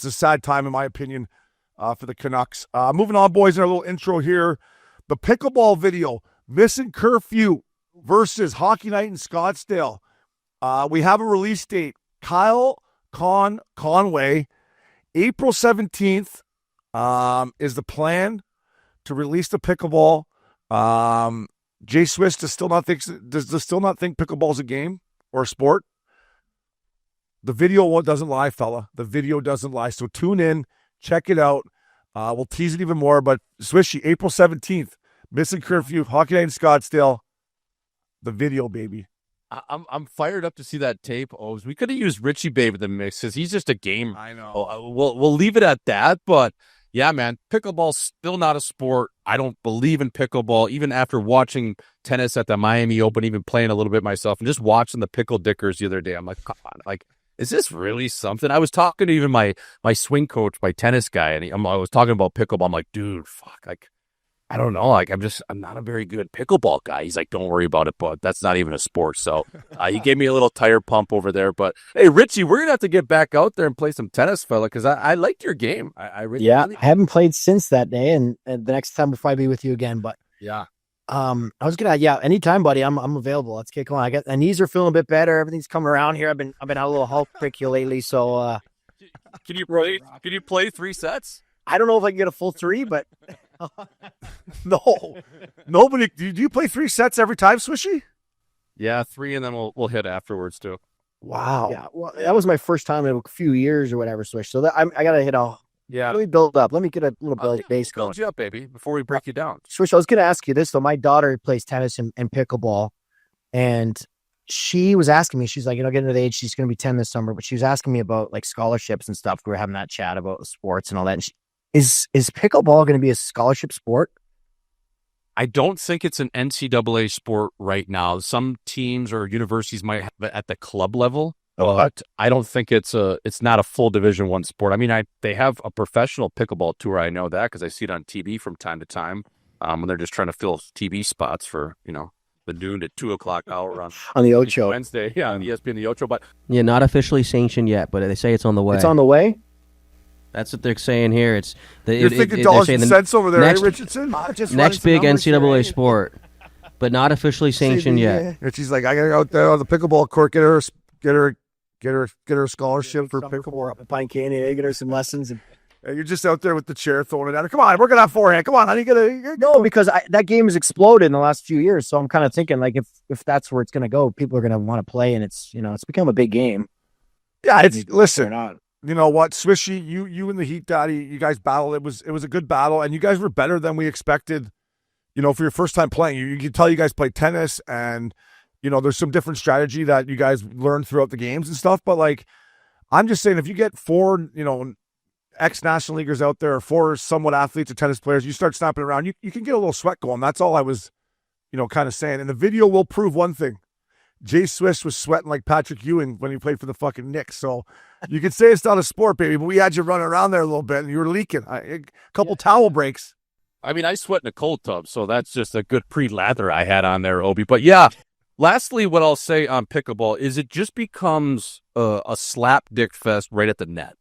[SPEAKER 2] a sad time, in my opinion, for the Canucks. Moving on, boys, in our little intro here. The pickleball video, Missin Curfew versus Hockey Night in Scottsdale. We have a release date. Kyle Conway, April 17th is the plan to release the pickleball. Jay Swiss does still not think pickleball's a game or a sport. The video doesn't lie, fella. The video doesn't lie. So tune in, check it out. We'll tease it even more. But Swishy, April 17th, Missin Curfew, Hockey Night in Scottsdale. The video, baby.
[SPEAKER 7] I'm fired up to see that tape. We could have used Richie Babe in the mix because he's just a gamer.
[SPEAKER 2] I know.
[SPEAKER 7] We'll leave it at that. But yeah, man, pickleball's still not a sport. I don't believe in pickleball, even after watching tennis at the Miami Open, even playing a little bit myself, and just watching the pickle dickers the other day. I'm like, come on, like, is this really something? I was talking to even my swing coach, my tennis guy, and I was talking about pickleball. I'm like, dude, fuck, like, I don't know. Like, I'm not a very good pickleball guy. He's like, don't worry about it, but that's not even a sport. So he gave me a little tire pump over there. But hey, Richie, we're going to have to get back out there and play some tennis, fella, because I liked your game. I really.
[SPEAKER 6] I haven't played since that day, and the next time we'll probably be with you again. But
[SPEAKER 7] yeah.
[SPEAKER 6] I was anytime, buddy. I'm available. Let's get going. My knees are feeling a bit better. Everything's coming around here. I've been out a little Hulk prick you lately. So
[SPEAKER 7] Can you play 3 sets?
[SPEAKER 6] I don't know if I can get a full 3, but
[SPEAKER 2] No. Nobody. Do you play 3 sets every time, Swishy?
[SPEAKER 7] Yeah, 3, and then we'll hit afterwards too.
[SPEAKER 2] Wow.
[SPEAKER 6] yeah. Well, that was my first time in a few years or whatever. Switch. So I gotta hit a.
[SPEAKER 7] Yeah.
[SPEAKER 6] Let me build up. Let me get a little base going.
[SPEAKER 7] Build you up, baby, before we break you down.
[SPEAKER 6] Swish, I was going to ask you this, though. My daughter plays tennis and pickleball, and she was asking me, she's like, getting to the age, she's going to be 10 this summer, but she was asking me about like scholarships and stuff. We were having that chat about sports and all that. And is pickleball going to be a scholarship sport?
[SPEAKER 7] I don't think it's an NCAA sport right now. Some teams or universities might have it at the club level. But I don't think it's not a full Division I sport. I mean, they have a professional pickleball tour. I know that because I see it on TV from time to time when they're just trying to fill TV spots for, the noon to 2 o'clock hour
[SPEAKER 6] on the Ocho
[SPEAKER 7] Wednesday. Yeah, on ESPN the Ocho. But
[SPEAKER 5] Yeah, not officially sanctioned yet, but they say it's on the way.
[SPEAKER 6] It's on the way?
[SPEAKER 5] That's what they're saying here. It's
[SPEAKER 2] You're thinking dollars and cents over there,
[SPEAKER 5] next,
[SPEAKER 2] eh, Richardson?
[SPEAKER 5] Next big NCAA sport, but not officially sanctioned yet.
[SPEAKER 2] And she's like, I gotta go out there on the pickleball court, get her a scholarship for pickleball.
[SPEAKER 6] Up at Pine Canyon, get her some lessons. And
[SPEAKER 2] you're just out there with the chair throwing it at her. Come on, we're gonna have forehand. Come on, honey,
[SPEAKER 6] no, because that game has exploded in the last few years. So I'm kind of thinking, like, if that's where it's gonna go, people are gonna want to play, and it's it's become a big game.
[SPEAKER 2] Yeah, listen. You know what, Swishy, you and the Heat Daddy, you guys battled. It was a good battle, and you guys were better than we expected. For your first time playing, you can tell you guys played tennis, and there's some different strategy that you guys learned throughout the games and stuff. But like, I'm just saying, if you get 4, ex-national leaguers out there, or 4 somewhat athletes or tennis players, you start snapping around, you can get a little sweat going. That's all I was, kind of saying. And the video will prove one thing. Jay Swish was sweating like Patrick Ewing when he played for the fucking Knicks. So you can say it's not a sport, baby, but we had you running around there a little bit, and you were leaking. A couple towel breaks.
[SPEAKER 7] I mean, I sweat in a cold tub, so that's just a good pre-lather I had on there, Obi. But yeah, lastly, what I'll say on pickleball is it just becomes a slap dick fest right at the net.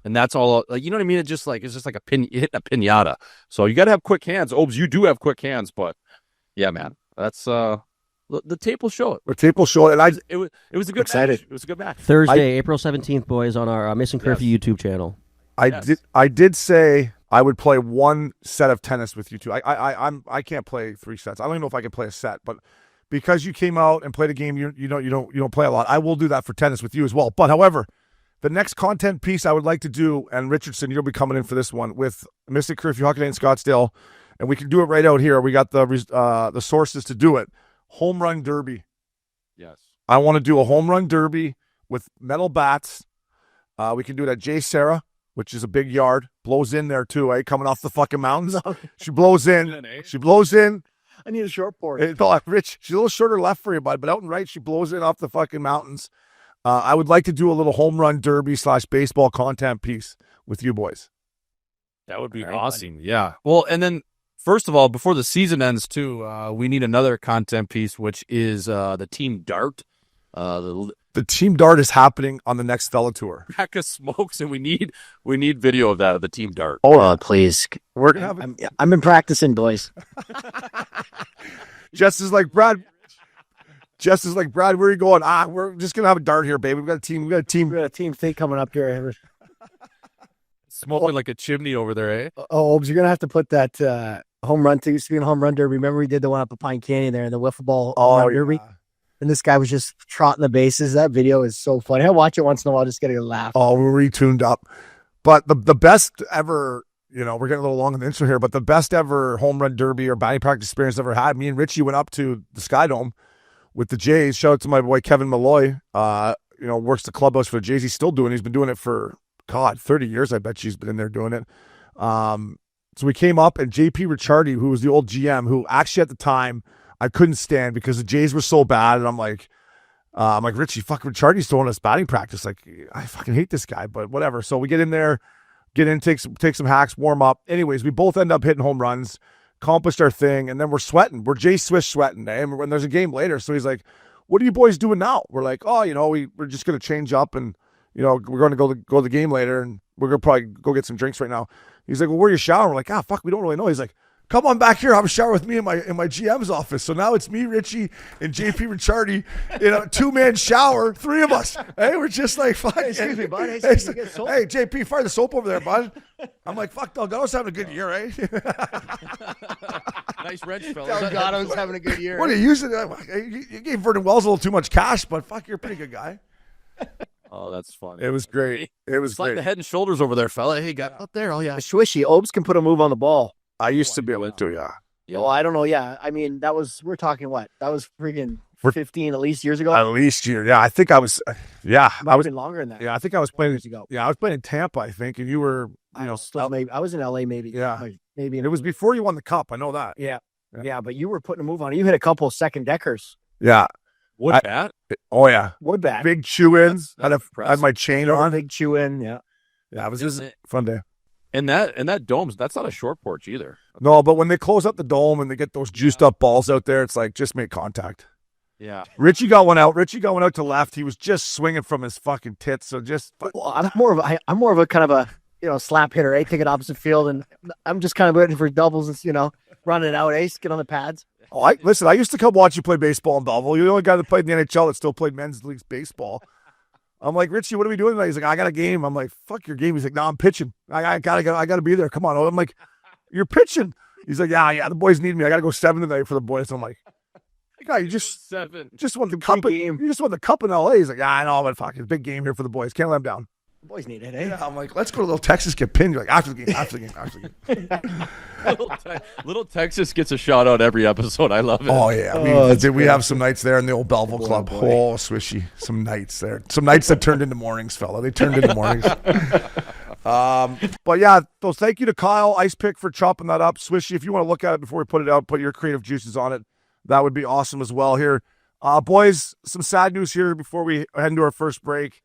[SPEAKER 7] And that's all, like, you know what I mean? It's just like hitting a pinata. So you got to have quick hands. Obes, you do have quick hands, but yeah, man, that's the tape will show it.
[SPEAKER 2] The tape will show it. And
[SPEAKER 7] it was a good match. It was a good match.
[SPEAKER 5] Thursday, April 17th, boys, on our Missin Curfew YouTube channel.
[SPEAKER 2] I did say I would play 1 set of tennis with you two. I can't play 3 sets. I don't even know if I can play a set, but because you came out and played a game, you don't play a lot. I will do that for tennis with you as well. But however, the next content piece I would like to do, and Richardson, you'll be coming in for this one with Missin Curfew, Hockey Night in Scottsdale, and we can do it right out here. We got the sources to do it. Home run derby.
[SPEAKER 7] Yes.
[SPEAKER 2] I want to do a home run derby with metal bats. We can do it at J. Sarah, which is a big yard. Blows in there too, coming off the fucking mountains. She blows in. She blows in.
[SPEAKER 6] I need a short board.
[SPEAKER 2] Rich, she's a little shorter left for you, bud, but out and right, she blows in off the fucking mountains. I would like to do a little home run derby / baseball content piece with you boys.
[SPEAKER 7] That would be awesome. Yeah. Well, and then first of all, before the season ends too, we need another content piece, which is the team dart.
[SPEAKER 2] The team dart is happening on the next Fella tour.
[SPEAKER 7] Pack of smokes, and we need video of that, of the team dart.
[SPEAKER 6] Hold on, please.
[SPEAKER 2] We're gonna have
[SPEAKER 6] I've been practicing, boys.
[SPEAKER 2] Jess is like, Brad, where are you going? We're just gonna have a dart here, baby. We got a team
[SPEAKER 6] thing coming up here.
[SPEAKER 7] Smoking like a chimney over there, eh?
[SPEAKER 6] Oh, you're gonna have to put that home run. Used to be in home run derby. Remember we did the one up at Pine Canyon there, and the wiffle ball home run derby. And this guy was just trotting the bases. That video is so funny. I watch it once in a while, just getting a laugh.
[SPEAKER 2] Oh, we're retuned up. But the best ever, we're getting a little long on the intro here, but the best ever home run derby or batting practice experience I've ever had. Me and Richie went up to the Sky Dome with the Jays. Shout out to my boy Kevin Malloy. Works the clubhouse for the Jays. He's still doing it. He's been doing it for 30 years. I bet she's been in there doing it. So we came up, and JP Ricciardi, who was the old GM, who actually at the time I couldn't stand because the Jays were so bad, and I'm like, I'm like, Richie, fucking Ricciardi's throwing us batting practice. Like, I fucking hate this guy, but whatever. So we get in there, take some hacks, warm up. Anyways, we both end up hitting home runs, accomplished our thing, and then we're sweating. We're Jay Swish sweating, eh? And when there's a game later, so he's like, what are you boys doing now? We're like, oh, we're just going to change up and, we're going to go to the game later, and we're going to probably go get some drinks right now. He's like, well, where are you showering? We're like, fuck, we don't really know. He's like, come on back here. Have a shower with me in my GM's office. So now it's me, Richie, and JP Ricciardi in a 2-man shower. 3 of us. Hey, we're just like, fuck.
[SPEAKER 6] Hey, excuse me, bud. Hey,
[SPEAKER 2] JP, fire the soap over there, bud. I'm like, fuck, Delgado's having a good year, eh?
[SPEAKER 7] Nice wrench, fella.
[SPEAKER 6] Delgado's having a good year.
[SPEAKER 2] What are you using? You gave Vernon Wells a little too much cash, but fuck, you're a pretty good guy.
[SPEAKER 7] Oh, that's funny.
[SPEAKER 2] It was great. It was
[SPEAKER 7] like
[SPEAKER 2] great.
[SPEAKER 7] the head and shoulders over there, fella. Hey, got up there. Oh, yeah.
[SPEAKER 6] Swishy. Obes can put a move on the ball.
[SPEAKER 2] I used to be able to, yeah.
[SPEAKER 6] Well, I don't know. Yeah. I mean, we're talking what? That was freaking 15 at least years ago.
[SPEAKER 2] At least year. Yeah. I think I was, yeah.
[SPEAKER 6] I was been longer than that.
[SPEAKER 2] Yeah. I think I was playing
[SPEAKER 6] years ago.
[SPEAKER 2] Yeah. I was playing in Tampa, I think. And you were,
[SPEAKER 6] maybe I was in LA, maybe.
[SPEAKER 2] Yeah.
[SPEAKER 6] Maybe.
[SPEAKER 2] And it was before you won the cup. I know that.
[SPEAKER 6] Yeah. Yeah. But you were putting a move on it. You hit a couple of second deckers.
[SPEAKER 2] Yeah.
[SPEAKER 7] Wood bat?
[SPEAKER 2] Oh, yeah.
[SPEAKER 6] Wood bat.
[SPEAKER 2] Big chew-ins. I had my chain on.
[SPEAKER 6] Big chew-in. Yeah.
[SPEAKER 2] Yeah. It was a fun day.
[SPEAKER 7] And that dome's, that's not a short porch either.
[SPEAKER 2] No, but when they close up the dome and they get those juiced up balls out there, it's like, just make contact.
[SPEAKER 7] Yeah.
[SPEAKER 2] Richie got one out to left. He was just swinging from his fucking tits. So just.
[SPEAKER 6] Well, I'm more of a kind of a, slap hitter, take it opposite field. And I'm just kind of waiting for doubles and, run it out, get on the pads.
[SPEAKER 2] Oh, listen, I used to come watch you play baseball in Belleville. You're the only guy that played in the NHL that still played men's league baseball. I'm like, Richie, what are we doing tonight? He's like, I got a game. I'm like, fuck your game. He's like, no, I'm pitching. I gotta be there. Come on. I'm like, you're pitching. He's like, yeah, the boys need me. I gotta go 7 tonight for the boys. I'm like, hey, guy, you just won the cup. You just won the cup in LA. He's like, yeah, I know, but fuck, it's a big game here for the boys. Can't let them down.
[SPEAKER 6] The boys need it, eh?
[SPEAKER 2] Yeah, I'm like, let's go to Little Texas, get pinned. You're like, after the game.
[SPEAKER 7] Little Texas gets a shout out every episode. I love it.
[SPEAKER 2] Oh, yeah. We have some nights there in the old Belleville Club. Oh, swishy. Some nights there. Some nights that turned into mornings, fella. They turned into mornings. But yeah, so thank you to Kyle Ice Pick for chopping that up. Swishy, if you want to look at it before we put it out, put your creative juices on it. That would be awesome as well here. Boys, some sad news here before we head into our first break.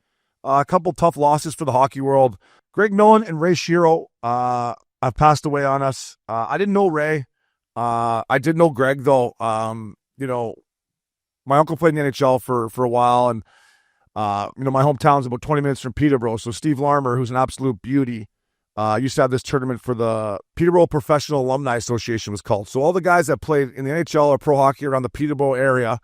[SPEAKER 2] A couple tough losses for the hockey world. Greg Millen and Ray Shero have passed away on us. I didn't know Ray. I did know Greg, though. My uncle played in the NHL for a while, and my hometown's about 20 minutes from Peterborough. So Steve Larmer, who's an absolute beauty, used to have this tournament for the Peterborough Professional Alumni Association, was called. So all the guys that played in the NHL or pro hockey around the Peterborough area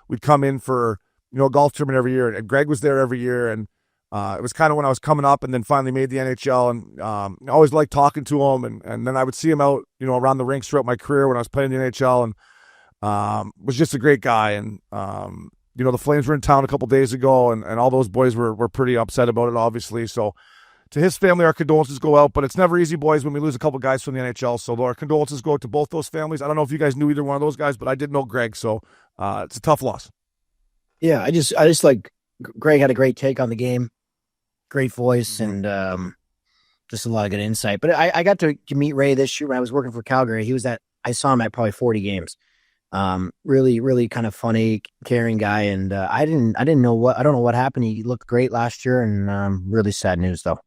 [SPEAKER 2] would come in for a golf tournament every year, and Greg was there every year, and it was kind of when I was coming up and then finally made the NHL, and I always liked talking to him, and then I would see him out, around the rinks throughout my career when I was playing in the NHL, and was just a great guy. And, the Flames were in town a couple days ago, and all those boys were pretty upset about it, obviously. So to his family, our condolences go out, but it's never easy, boys, when we lose a couple guys from the NHL. So our condolences go out to both those families. I don't know if you guys knew either one of those guys, but I did know Greg. So it's a tough loss.
[SPEAKER 6] Yeah, I just like Greg had a great take on the game. Great voice and just a lot of good insight. But I got to meet Ray this year when I was working for Calgary. I saw him at probably 40 games. Really, really kind of funny, caring guy. And I don't know what happened. He looked great last year, and really sad news though.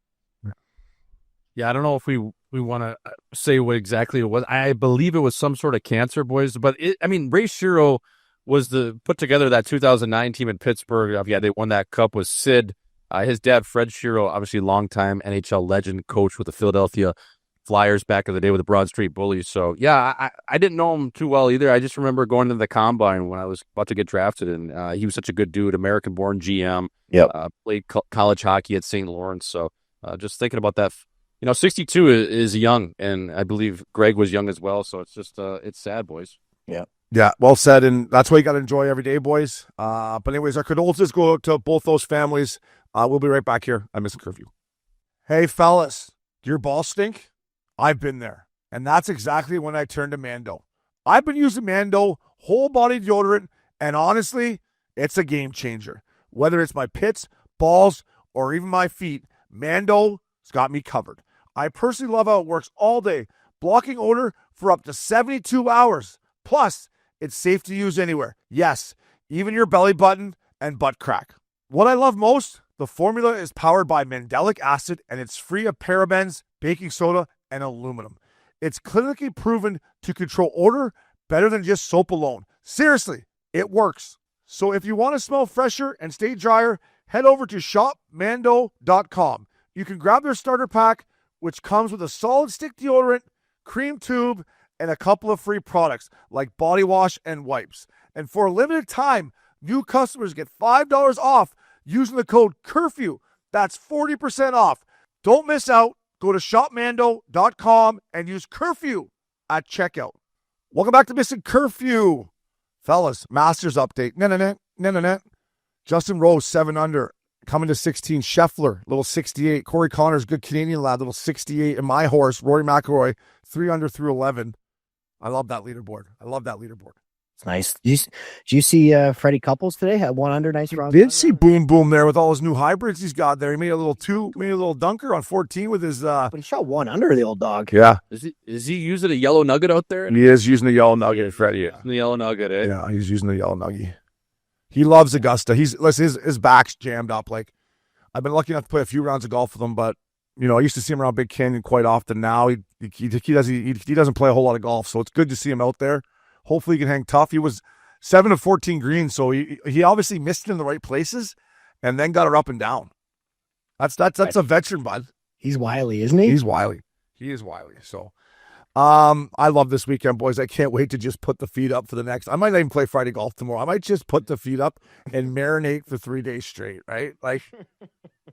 [SPEAKER 7] Yeah, I don't know if we want to say what exactly it was. I believe it was some sort of cancer, boys. But Ray Shero was put together that 2009 team in Pittsburgh. Yeah, they won that cup with Sid. His dad, Fred Shero, obviously longtime NHL legend, coach with the Philadelphia Flyers back in the day with the Broad Street Bullies. So, yeah, I didn't know him too well either. I just remember going to the Combine when I was about to get drafted, and he was such a good dude, American-born GM.
[SPEAKER 6] Yep.
[SPEAKER 7] Played college hockey at St. Lawrence. So, just thinking about that. 62 is young, and I believe Greg was young as well. So, it's just it's sad, boys.
[SPEAKER 6] Yeah.
[SPEAKER 2] Yeah, well said, and that's what you got to enjoy every day, boys. But anyways, our condolences go to both those families. We'll be right back here on Missin Curfew. Hey, fellas, do your balls stink? I've been there, and that's exactly when I turned to Mando. I've been using Mando whole body deodorant, and honestly, it's a game changer. Whether it's my pits, balls, or even my feet, Mando's got me covered. I personally love how it works all day, blocking odor for up to 72 hours. Plus, it's safe to use anywhere. Yes, even your belly button and butt crack. What I love most, the formula is powered by mandelic acid and it's free of parabens, baking soda, and aluminum. It's clinically proven to control odor better than just soap alone. Seriously, it works. So if you want to smell fresher and stay drier, head over to shopmando.com. You can grab their starter pack, which comes with a solid stick deodorant, cream tube, and a couple of free products like body wash and wipes. And for a limited time, new customers get $5 off using the code CURFEW. That's 40% off. Don't miss out. Go to shopmando.com and use curfew at checkout. Welcome back to Missin Curfew. Fellas, Masters update. No. Justin Rose, 7 under, coming to 16. Scheffler, little 68. Corey Connors, good Canadian lad, little 68. And my horse, Rory McIlroy, 3 under through 11. I love that leaderboard.
[SPEAKER 6] It's nice. Did you see Freddie Couples today? Had 1 under, nice round.
[SPEAKER 2] Did see Boom Boom there with all his new hybrids he's got there. He made a little dunker on 14 with his.
[SPEAKER 6] But he shot 1 under, the old dog.
[SPEAKER 2] Yeah.
[SPEAKER 7] Is he using a yellow nugget out there?
[SPEAKER 2] He is using the yellow nugget, Freddie. Yeah.
[SPEAKER 7] The yellow nugget, eh?
[SPEAKER 2] Yeah, he's using the yellow nugget. He loves Augusta. His back's jammed up. Like, I've been lucky enough to play a few rounds of golf with him, but I used to see him around Big Canyon quite often. Now he doesn't play a whole lot of golf, so it's good to see him out there. Hopefully he can hang tough. He was 7 of 14 greens, so he obviously missed it in the right places, and then got her up and down. That's a veteran, bud.
[SPEAKER 6] He's wily, isn't he?
[SPEAKER 2] He's wily. He is wily. So, I love this weekend, boys. I can't wait to just put the feet up for the next. I might not even play Friday golf tomorrow. I might just put the feet up and marinate for 3 days straight. Right? Like,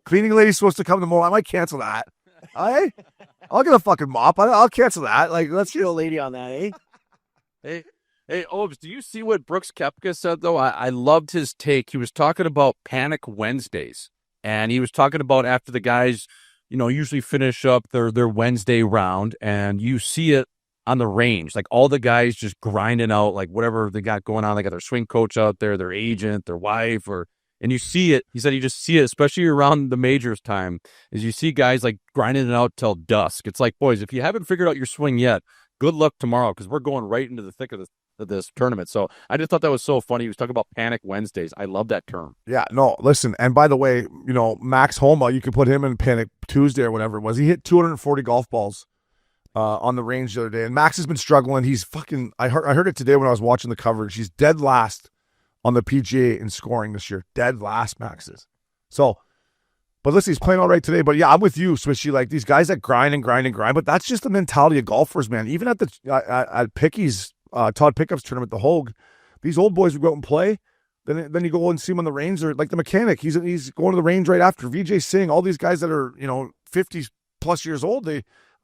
[SPEAKER 2] cleaning lady's supposed to come tomorrow. I might cancel that. I'll get a fucking mop. I'll cancel that. Like, let's
[SPEAKER 6] get a lady on that, eh?
[SPEAKER 7] Hey, Obes, do you see what Brooks Koepka said, though? I loved his take. He was talking about Panic Wednesdays, and he was talking about after the guys, usually finish up their Wednesday round, and you see it on the range, like all the guys just grinding out, like whatever they got going on. They got their swing coach out there, their agent, their wife, and you see it. He said you just see it, especially around the majors time, is you see guys like grinding it out till dusk. It's like, boys, if you haven't figured out your swing yet, good luck tomorrow, because we're going right into the thick of this tournament. So I just thought that was so funny. He was talking about Panic Wednesdays. I love that term.
[SPEAKER 2] Yeah, no, listen. And by the way, Max Homa, you could put him in Panic Tuesday or whatever it was. He hit 240 golf balls on the range the other day. And Max has been struggling. He's fucking, I heard it today when I was watching the coverage. He's dead last on the PGA in scoring this year. Dead last, Max is. So, but listen, he's playing all right today. But yeah, I'm with you, Swishy. Like, these guys that grind. But that's just the mentality of golfers, man. Even at at Picky's, Todd Pickup's tournament, the Hogue, these old boys would go out and play. Then you go and see him on the range. Or like the mechanic, he's going to the range right after. Vijay Singh, all these guys that are 50 plus years old. I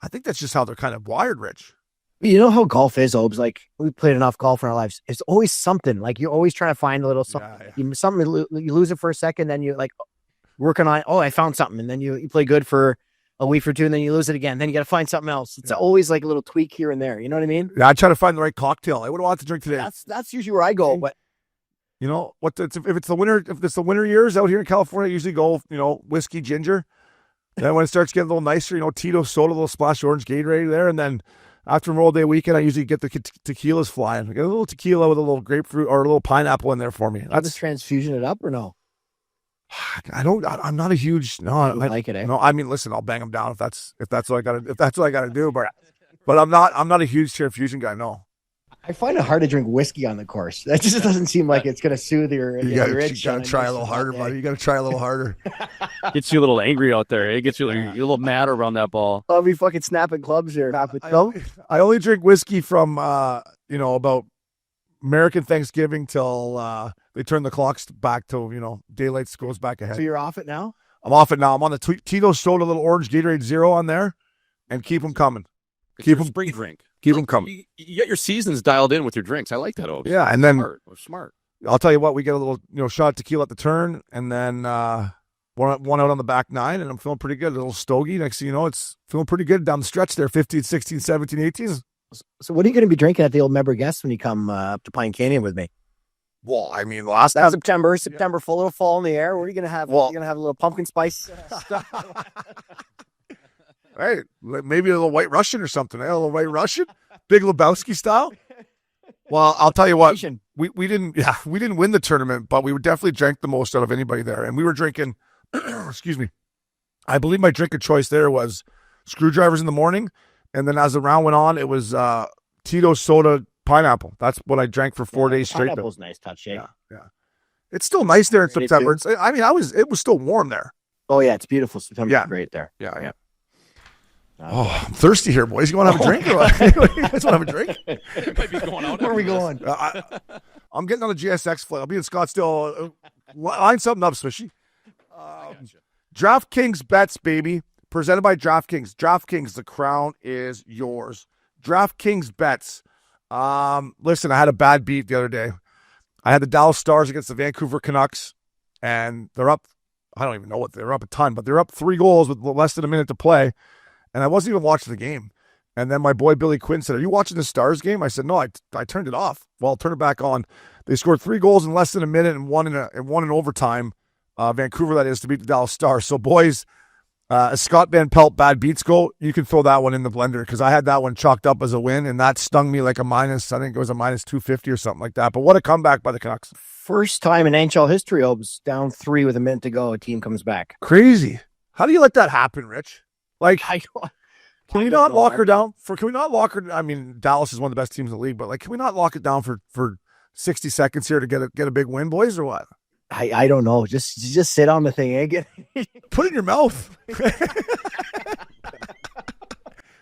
[SPEAKER 2] think that's just how they're kind of wired, Rich.
[SPEAKER 6] You know how golf is, Obes. Like, we played enough golf in our lives. It's always something. Like, you're always trying to find a little something. Yeah. You lose it for a second, then you like working on. Oh, I found something, and then you play good for a week or two, and then you lose it again. Then you got to find something else. It's always like a little tweak here and there. You know what I mean?
[SPEAKER 2] Yeah, I try to find the right cocktail. What do I want to drink today?
[SPEAKER 6] That's usually where I go. But
[SPEAKER 2] if it's the winter years out here in California, I usually go whiskey ginger. Then when it starts getting a little nicer, Tito soda, a little splash orange Gatorade there, and then after Memorial Day weekend, I usually get the tequilas flying. I get a little tequila with a little grapefruit or a little pineapple in there for me.
[SPEAKER 6] That's transfusion it up or no?
[SPEAKER 2] I'm not a huge I
[SPEAKER 6] like it. Eh?
[SPEAKER 2] No, I mean, listen, I'll bang them down if that's what I gotta do. But I'm not a huge transfusion guy. No.
[SPEAKER 6] I find it hard to drink whiskey on the course. That just doesn't seem like it's going to soothe your itch.
[SPEAKER 2] You got to try a little harder, buddy. You got to try a little harder.
[SPEAKER 7] Gets you a little angry out there. It gets you you're a little mad around that ball.
[SPEAKER 6] I'll be fucking snapping clubs here.
[SPEAKER 2] I only drink whiskey from, about American Thanksgiving till they turn the clocks back till, daylight goes back ahead.
[SPEAKER 6] So you're off it now?
[SPEAKER 2] I'm off it now. I'm on the Tito soda, little orange Gatorade Zero on there, and keep them coming.
[SPEAKER 7] Keep them spring drink.
[SPEAKER 2] Keep them coming.
[SPEAKER 7] You get your seasons dialed in with your drinks. I like that.
[SPEAKER 2] Yeah, and then
[SPEAKER 7] smart.
[SPEAKER 2] I'll tell you what, we get a little shot of tequila at the turn, and then one out on the back nine, and I'm feeling pretty good. A little stogie. Next thing you know, it's feeling pretty good down the stretch there. 15, 16, 17, 18.
[SPEAKER 6] So what are you going to be drinking at the old member guest when you come up to Pine Canyon with me?
[SPEAKER 2] Well, I mean,
[SPEAKER 6] September, full little fall in the air. What are you going to have? You're going to have a little pumpkin spice.
[SPEAKER 2] Hey, maybe a little White Russian or something. A little White Russian, Big Lebowski style. Well, I'll tell you what, we didn't win the tournament, but we definitely drank the most out of anybody there. And we were drinking, excuse me, I believe my drink of choice there was screwdrivers in the morning. And then as the round went on, it was Tito's soda pineapple. That's what I drank for 4 days straight.
[SPEAKER 6] Pineapple's nice touch, eh?
[SPEAKER 2] Yeah. It's still nice there in September. I mean, it was still warm there.
[SPEAKER 6] Oh, yeah, it's beautiful. September's great there.
[SPEAKER 2] Yeah. Oh, I'm thirsty here, boys. You want to have a drink or what? You guys want to have a drink?
[SPEAKER 7] Might be going out.
[SPEAKER 6] Where are we going?
[SPEAKER 2] I'm getting on the GSX flight. I'll be in Scottsdale. Line something up, Swishy. DraftKings bets, baby. Presented by DraftKings. DraftKings, the crown is yours. DraftKings bets. Listen, I had a bad beat the other day. I had the Dallas Stars against the Vancouver Canucks, and they're up. I don't even know what they're up a ton, but they're up 3 goals with less than a minute to play. And I wasn't even watching the game. And then my boy Billy Quinn said, "Are you watching the Stars game?" I said, "No, I turned it off." Well, I'll turn it back on. They scored 3 goals in less than a minute and one in overtime. Vancouver, that is, to beat the Dallas Stars. So, boys, as Scott Van Pelt bad beats go, you can throw that one in the blender because I had that one chalked up as a win, and that stung me like a minus. I think it was a minus 250 or something like that. But what a comeback by the Canucks.
[SPEAKER 6] First time in NHL history, Obes, down 3 with a minute to go, a team comes back.
[SPEAKER 2] Crazy. How do you let that happen, Rich? Like, can we not lock her down? I mean, Dallas is one of the best teams in the league, but like, can we not lock it down for 60 seconds here to get a big win, boys, or what?
[SPEAKER 6] I don't know. Just sit on the thing, eh?
[SPEAKER 2] Put it in your mouth.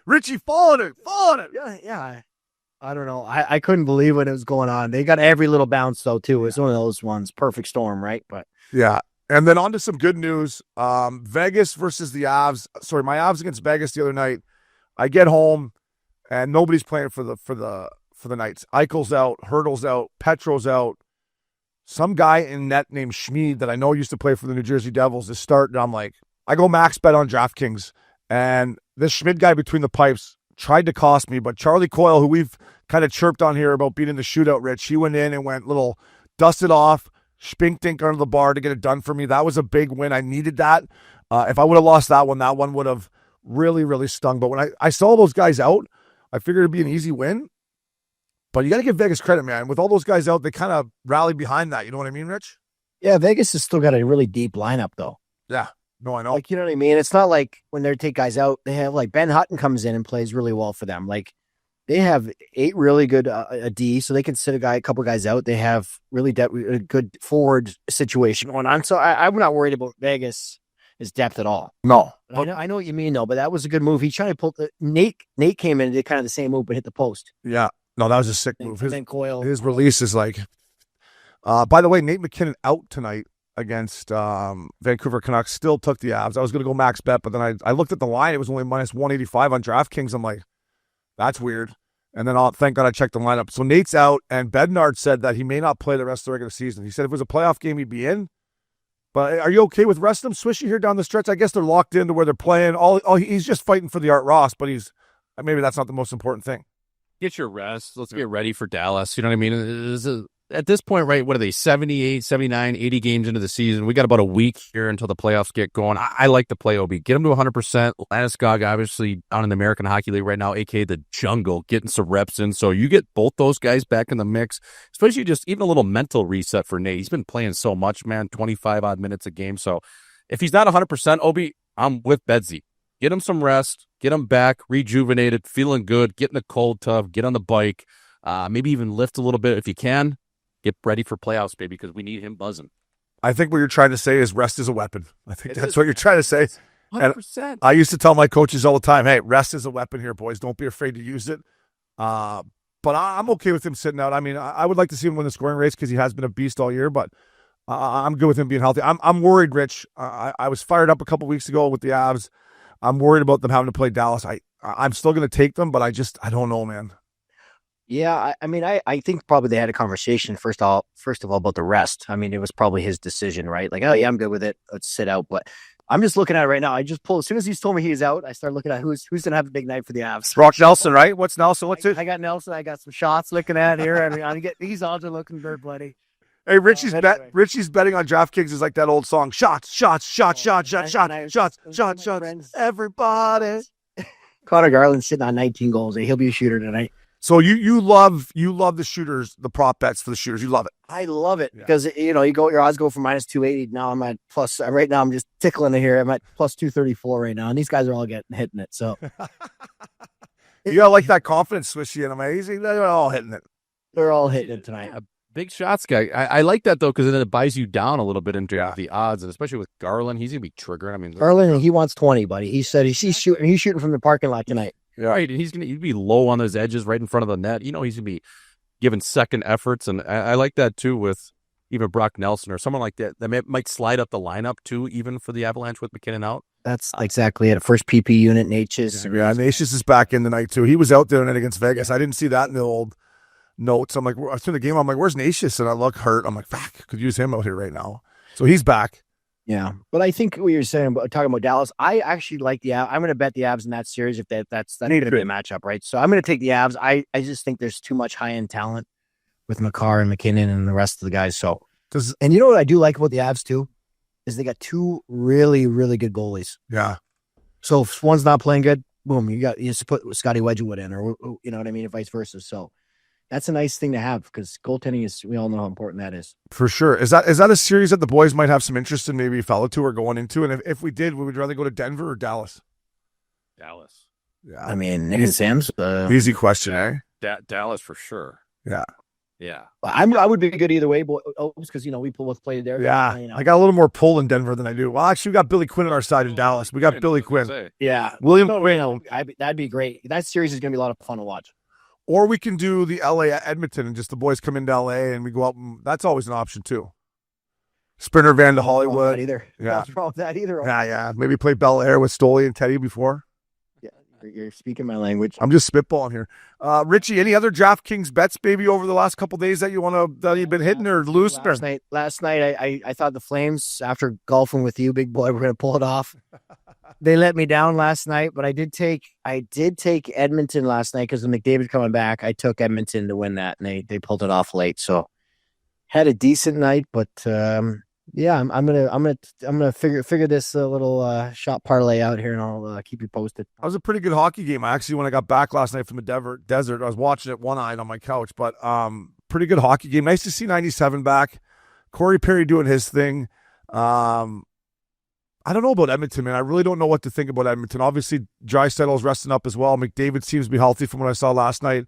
[SPEAKER 2] Richie, fall on it.
[SPEAKER 6] Yeah. I don't know. I couldn't believe when it was going on. They got every little bounce though too. It's one of those ones, perfect storm, right? But
[SPEAKER 2] yeah. And then on to some good news. Vegas versus the Avs. Sorry, my Avs against Vegas the other night. I get home and nobody's playing for the Knights. Eichel's out, Hurdle's out, Petro's out. Some guy in net named Schmid that I know used to play for the New Jersey Devils is starting. I'm like, I go max bet on DraftKings. And this Schmid guy between the pipes tried to cost me, but Charlie Coyle, who we've kind of chirped on here about beating the shootout, Rich, he went in and went little dusted off, spink-dink under the bar to get it done for me. That was a big win. I needed that. If I would have lost that one would have really, really stung. But when I saw those guys out, I figured it'd be an easy win. But you got to give Vegas credit, man. With all those guys out, they kind of rallied behind that. You know what I mean, Rich?
[SPEAKER 6] yeah, Vegas has still got a really deep lineup though.
[SPEAKER 2] Yeah. No, I know.
[SPEAKER 6] Like, you know what I mean? It's not like when they take guys out, they have like Ben Hutton comes in and plays really well for them. Like they have 8 really good a D, so they can sit a couple guys out. They have really a good forward situation going on. So I'm not worried about Vegas' depth at all.
[SPEAKER 2] No.
[SPEAKER 6] I know what you mean though, but that was a good move. He tried to pull Nate came in and did kind of the same move, but hit the post.
[SPEAKER 2] Yeah. No, that was a sick move.
[SPEAKER 6] His
[SPEAKER 2] release is like, by the way, Nate McKinnon out tonight against Vancouver Canucks, still took the Avs. I was going to go max bet, but then I looked at the line. It was only minus 185 on DraftKings. I'm like, that's weird. And then thank God I checked the lineup. So Nate's out, and Bednard said that he may not play the rest of the regular season. He said if it was a playoff game, he'd be in. But are you okay with resting them? Swishy here down the stretch. I guess they're locked into where they're playing. He's just fighting for the Art Ross, but maybe that's not the most important thing.
[SPEAKER 7] Get your rest. Let's get ready for Dallas. You know what I mean? At this point, right, what are they, 78, 79, 80 games into the season? We got about a week here until the playoffs get going. I like to play OB. Get them to 100%. Landeskog, obviously, on in the American Hockey League right now, a.k.a. the jungle, getting some reps in. So you get both those guys back in the mix, especially just even a little mental reset for Nate. He's been playing so much, man, 25-odd minutes a game. So if he's not 100%, OB, I'm with Bedsy. Get him some rest. Get him back, rejuvenated, feeling good, get in the cold tub, get on the bike, maybe even lift a little bit if you can. Get ready for playoffs, baby, because we need him buzzing.
[SPEAKER 2] I think what you're trying to say is rest is a weapon. I think that's what you're trying to say.
[SPEAKER 7] 100%.
[SPEAKER 2] And I used to tell my coaches all the time, hey, rest is a weapon here, boys. Don't be afraid to use it. But I'm okay with him sitting out. I mean, I would like to see him win the scoring race because he has been a beast all year, but I'm good with him being healthy. I'm worried, Rich. I was fired up a couple weeks ago with the Avs. I'm worried about them having to play Dallas. I'm still going to take them, but I don't know, man.
[SPEAKER 6] Yeah, I mean, I think probably they had a conversation first of all about the rest. I mean, it was probably his decision, right? Like, oh yeah, I'm good with it. Let's sit out. But I'm just looking at it right now. I just pulled as soon as he's told me he's out. I started looking at who's going to have a big night for the Avs.
[SPEAKER 2] Brock Nelson, right? What's Nelson? What's it?
[SPEAKER 6] I got Nelson. I got some shots looking at here. I mean, these odds are looking very bloody.
[SPEAKER 2] Hey, Richie's betting on DraftKings is like that old song. Shots. Everybody.
[SPEAKER 6] Connor Garland's sitting on 19 goals. He'll be a shooter tonight.
[SPEAKER 2] So you love the shooters, the prop bets for the shooters. You love it.
[SPEAKER 6] I love it because your odds go from minus 280. Now I'm at plus. Right now I'm just tickling it here. I'm at plus 234 right now, and these guys are all hitting it. So
[SPEAKER 2] you gotta like that confidence, Swishy and Amazing. They're all hitting it.
[SPEAKER 6] They're all hitting it tonight.
[SPEAKER 7] Big shots guy. I like that though, because then it buys you down a little bit into the odds, and especially with Garland, he's gonna be triggering. I mean,
[SPEAKER 6] Garland, he wants 20, buddy. He said he's shooting. He's shooting from the parking lot tonight.
[SPEAKER 7] Right, and he'd be low on those edges, right in front of the net. He's gonna be giving second efforts, and I like that too with even Brock Nelson or someone like that might slide up the lineup too, even for the Avalanche with McKinnon out.
[SPEAKER 6] That's exactly it. First PP unit, Natchez.
[SPEAKER 2] Yeah, Natchez is back in tonight too. He was out there tonight against Vegas. I didn't see that in the old notes. I'm like, after the game, I'm like, where's Natchez? And I look hurt. I'm like, fuck, could use him out here right now. So he's back.
[SPEAKER 6] Yeah, but I think what you're saying about talking about Dallas, I actually like the Avs. I'm going to bet the Avs in that series if that's going to be a matchup, right? So I'm going to take the Avs. I just think there's too much high end talent with Makar and McKinnon and the rest of the guys. So, and you know what I do like about the Avs too is they got two really, really good goalies.
[SPEAKER 2] Yeah.
[SPEAKER 6] So if one's not playing good, boom, you just put Scotty Wedgwood in, or you know what I mean, and vice versa. So that's a nice thing to have because goaltending we all know how important that is.
[SPEAKER 2] For sure. Is that a series that the boys might have some interest in, maybe follow to or going into? And if we did, we would rather go to Denver or Dallas?
[SPEAKER 7] Dallas.
[SPEAKER 2] Yeah.
[SPEAKER 6] I mean, Nick and Sam's
[SPEAKER 2] easy question, eh?
[SPEAKER 7] Dallas for sure.
[SPEAKER 2] Yeah.
[SPEAKER 7] Yeah.
[SPEAKER 6] I would be good either way, because we both played there.
[SPEAKER 2] Yeah. I got a little more pull in Denver than I do. Well, actually, we got Billy Quinn on our side in Dallas. We got Billy Quinn.
[SPEAKER 6] Yeah. That'd be great. That series is going to be a lot of fun to watch.
[SPEAKER 2] Or we can do the LA at Edmonton and just the boys come into LA and we go out. That's always an option too. Sprinter Van to Hollywood.
[SPEAKER 6] Either.
[SPEAKER 2] Yeah.
[SPEAKER 6] What's wrong with that either?
[SPEAKER 2] Yeah. Maybe play Bel Air with Stoley and Teddy before.
[SPEAKER 6] Yeah. You're speaking my language.
[SPEAKER 2] I'm just spitballing here. Richie, any other DraftKings bets maybe over the last couple of days that you've been hitting or losing?
[SPEAKER 6] Last night I thought the Flames, after golfing with you, big boy, were going to pull it off. They let me down last night, but I did take Edmonton last night because of McDavid coming back. I took Edmonton to win that, and they pulled it off late. So had a decent night, but I'm gonna figure this little shot parlay out here, and I'll keep you posted.
[SPEAKER 2] That was a pretty good hockey game. Actually, when I got back last night from the desert, I was watching it one-eyed on my couch, but pretty good hockey game. Nice to see 97 back. Corey Perry doing his thing. I don't know about Edmonton, man. I really don't know what to think about Edmonton. Obviously, Draisaitl's resting up as well. McDavid seems to be healthy from what I saw last night.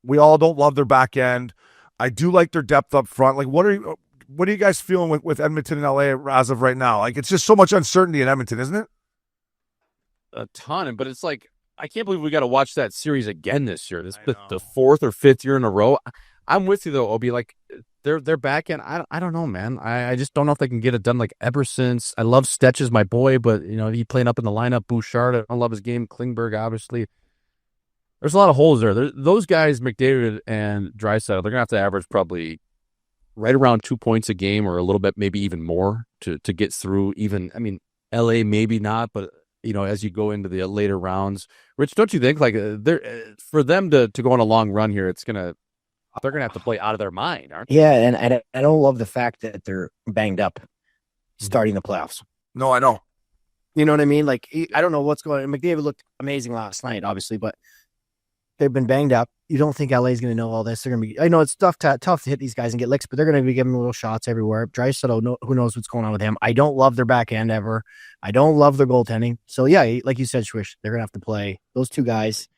[SPEAKER 2] We all don't love their back end. I do like their depth up front. Like, what are you guys feeling with Edmonton and LA as of right now? Like, it's just so much uncertainty in Edmonton, isn't it?
[SPEAKER 7] A ton, but it's like, I can't believe we got to watch that series again this year. This is the fourth or fifth year in a row. I'm with you though, Obi. Like their back end, I don't know, man. I just don't know if they can get it done. Like ever since I love Stetch is my boy, but he playing up in the lineup. Bouchard, I love his game. Klingberg, obviously. There's a lot of holes there. Those guys, McDavid and Draisaitl, they're gonna have to average probably right around 2 points a game, or a little bit, maybe even more, to get through. Even, I mean, LA maybe not, but as you go into the later rounds, Rich, don't you think like for them to go on a long run here, they're gonna have to play out of their mind, aren't they?
[SPEAKER 6] Yeah, and I don't love the fact that they're banged up starting the playoffs.
[SPEAKER 2] No, I know.
[SPEAKER 6] You know what I mean? Like, I don't know what's going on. McDavid looked amazing last night, obviously, but they've been banged up. You don't think LA is going to know all this? They're going to be. I know it's tough to hit these guys and get licks, but they're going to be giving little shots everywhere. Draisaitl, who knows what's going on with him? I don't love their back end ever. I don't love their goaltending. So yeah, like you said, Swish, they're going to have to play those two guys.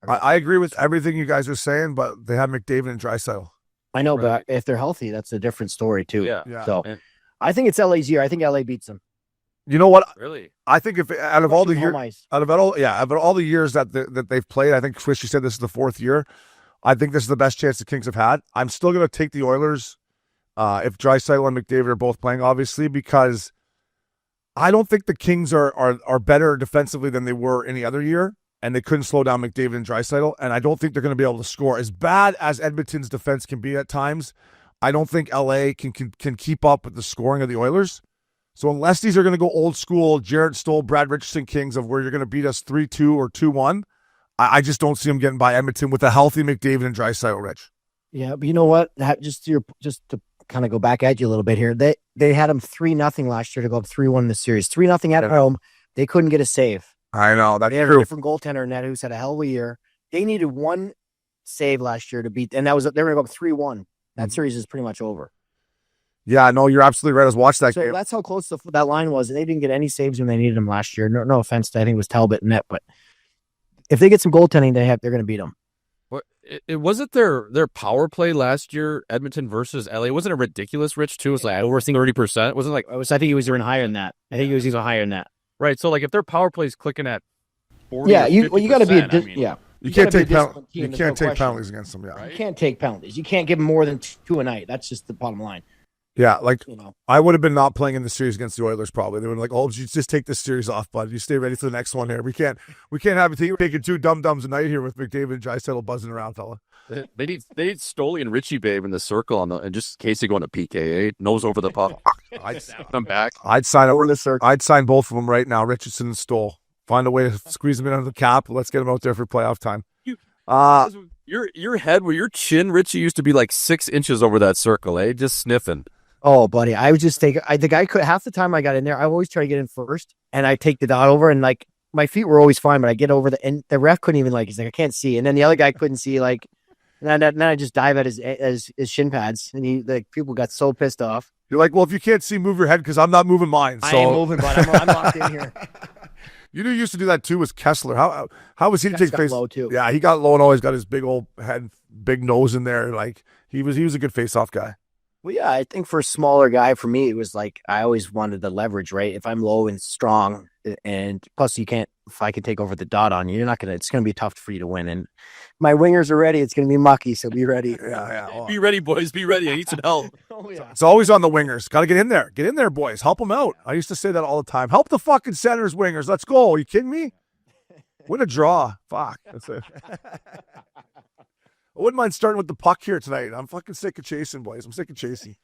[SPEAKER 2] I agree with everything you guys are saying, but they have McDavid and Draisaitl.
[SPEAKER 6] I know, but if they're healthy, that's a different story too.
[SPEAKER 7] Yeah.
[SPEAKER 6] So I think it's LA's year. I think LA beats them.
[SPEAKER 2] You know what?
[SPEAKER 7] Really?
[SPEAKER 2] I think if out of all the years that they've played, I think Swish, you said this is the fourth year. I think this is the best chance the Kings have had. I'm still going to take the Oilers if Draisaitl and McDavid are both playing, obviously, because I don't think the Kings are better defensively than they were any other year, and they couldn't slow down McDavid and Draisaitl, and I don't think they're going to be able to score. As bad as Edmonton's defense can be at times, I don't think LA can keep up with the scoring of the Oilers. So unless these are going to go old school, Jarrett Stoll, Brad Richardson Kings of where you're going to beat us 3-2 or 2-1, I just don't see them getting by Edmonton with a healthy McDavid and Draisaitl, Rich.
[SPEAKER 6] Yeah, but you know what? Just to kind of go back at you a little bit here, they had them 3-0 last year to go up 3-1 in the series. 3-0 at home. They couldn't get a save.
[SPEAKER 2] I know, that's
[SPEAKER 6] they had
[SPEAKER 2] true.
[SPEAKER 6] a different goaltender in that who's had a hell of a year. They needed one save last year to beat, and they were going to go up 3-1. That series is pretty much over.
[SPEAKER 2] Yeah, no, you're absolutely right. I was watching that
[SPEAKER 6] So
[SPEAKER 2] game.
[SPEAKER 6] that's how close that line was, and they didn't get any saves when they needed them last year. No offense to, I think it was Talbot and net, but if they get some goaltending, they're going to beat them.
[SPEAKER 7] It wasn't their power play last year, Edmonton versus LA. Wasn't it ridiculous, Rich, too? It was like over 30%. Wasn't like,
[SPEAKER 6] I think he was even higher than that. I think he was even higher than that.
[SPEAKER 7] right. So like if their power play is clicking at 40,
[SPEAKER 6] Yeah, you got to be
[SPEAKER 2] You can't take
[SPEAKER 6] penalties.
[SPEAKER 2] you can't take penalties against them. Yeah,
[SPEAKER 6] You can't take penalties. You can't give them more than 2 a night. That's just the bottom line.
[SPEAKER 2] yeah. Like
[SPEAKER 6] You know,
[SPEAKER 2] I would have been not playing in the series against the Oilers. Probably they would like, oh, you just take this series off, bud. You stay ready for the next one here. We can't have you taking 2 dum-dums a night here with McDavid and Draisaitl buzzing around, fella.
[SPEAKER 7] They need Stoley and Richie Babe in the circle and just in case they go into PK, nose over the puck.
[SPEAKER 2] I'd
[SPEAKER 7] them back.
[SPEAKER 2] sign over the circle. I'd sign both of them right now, Richardson and Stoll. Find a way to squeeze them in under the cap. Let's get them out there for playoff time.
[SPEAKER 7] Your head, where your chin, Richie, used to be like 6 inches over that circle, eh? Just sniffing.
[SPEAKER 6] oh, buddy, I would just take. The guy could half the time I got in there. I always try to get in first, and I take the dot over, and like my feet were always fine, but I get over and the ref couldn't even he's like I can't see, and then the other guy couldn't see and then I just dive at his shin pads, and people got so pissed off.
[SPEAKER 2] You're like, well, if you can't see, move your head because I'm not moving mine. So.
[SPEAKER 6] I ain't moving, but I'm locked in here.
[SPEAKER 2] You knew you used to do that too with Kessler. How was he to take
[SPEAKER 6] got
[SPEAKER 2] face?
[SPEAKER 6] low, too.
[SPEAKER 2] Yeah, he got low and always got his big old head, big nose in there. Like he was a good face-off guy.
[SPEAKER 6] Well, yeah, I think for a smaller guy, for me, it was like I always wanted the leverage, right? If I'm low and strong, and plus you can't, if I can take over the dot on you, it's going to be tough for you to win. And my wingers are ready. It's going to be mucky, so be ready.
[SPEAKER 2] Yeah.
[SPEAKER 7] Be ready, boys. Be ready. I need some help.
[SPEAKER 6] Oh, yeah.
[SPEAKER 2] It's always on the wingers. Got to get in there. Get in there, boys. Help them out. I used to say that all the time. Help the fucking centers, wingers. Let's go. Are you kidding me? Win a draw. Fuck. That's it. I wouldn't mind starting with the puck here tonight. I'm fucking sick of chasing, boys. I'm sick of chasing.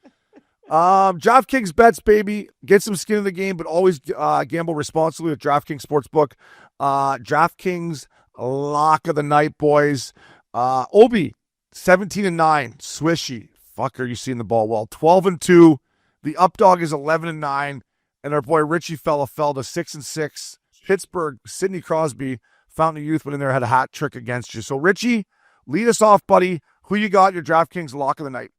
[SPEAKER 2] DraftKings bets, baby. Get some skin in the game, but always gamble responsibly with DraftKings Sportsbook. DraftKings lock of the night, boys. Obi, 17-9. Swishy. Fuck, are you seeing the ball well? 12-2. The up dog is 11-9. And our boy Richie fell to 6-6. Pittsburgh, Sidney Crosby, Fountain of Youth went in there, had a hat trick against you. So, Richie, lead us off, buddy. Who you got your DraftKings lock of the night?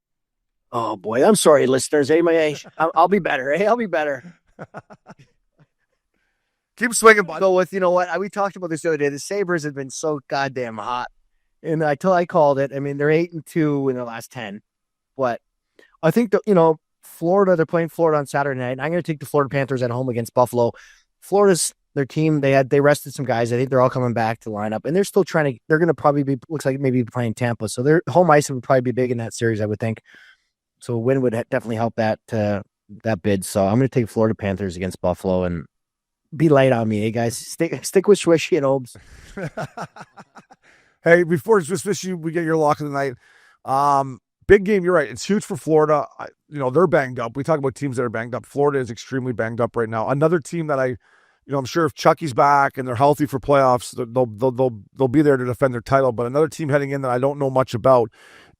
[SPEAKER 6] Oh, boy. I'm sorry, listeners. Hey, I'll be better. Hey, I'll be better.
[SPEAKER 2] Keep swinging, bud.
[SPEAKER 6] Go with, you know what? We talked about this the other day. The Sabres have been so goddamn hot. And until I called it, I mean, they're 8-2 in their last 10. But I think that, Florida, they're playing Florida on Saturday night. And I'm going to take the Florida Panthers at home against Buffalo. Florida's their team. They rested some guys. I think they're all coming back to line up. And they're still they're going to probably looks like maybe playing Tampa. So their home ice would probably be big in that series, I would think. So a win would definitely help that bid. So I'm going to take Florida Panthers against Buffalo and be light on me, guys. Stick with Swishy and Obes.
[SPEAKER 2] Hey, before Swishy, we get your lock of the night. Big game, you're right. It's huge for Florida. They're banged up. We talk about teams that are banged up. Florida is extremely banged up right now. Another team that I'm sure if Chucky's back and they're healthy for playoffs, they'll be there to defend their title. But another team heading in that I don't know much about.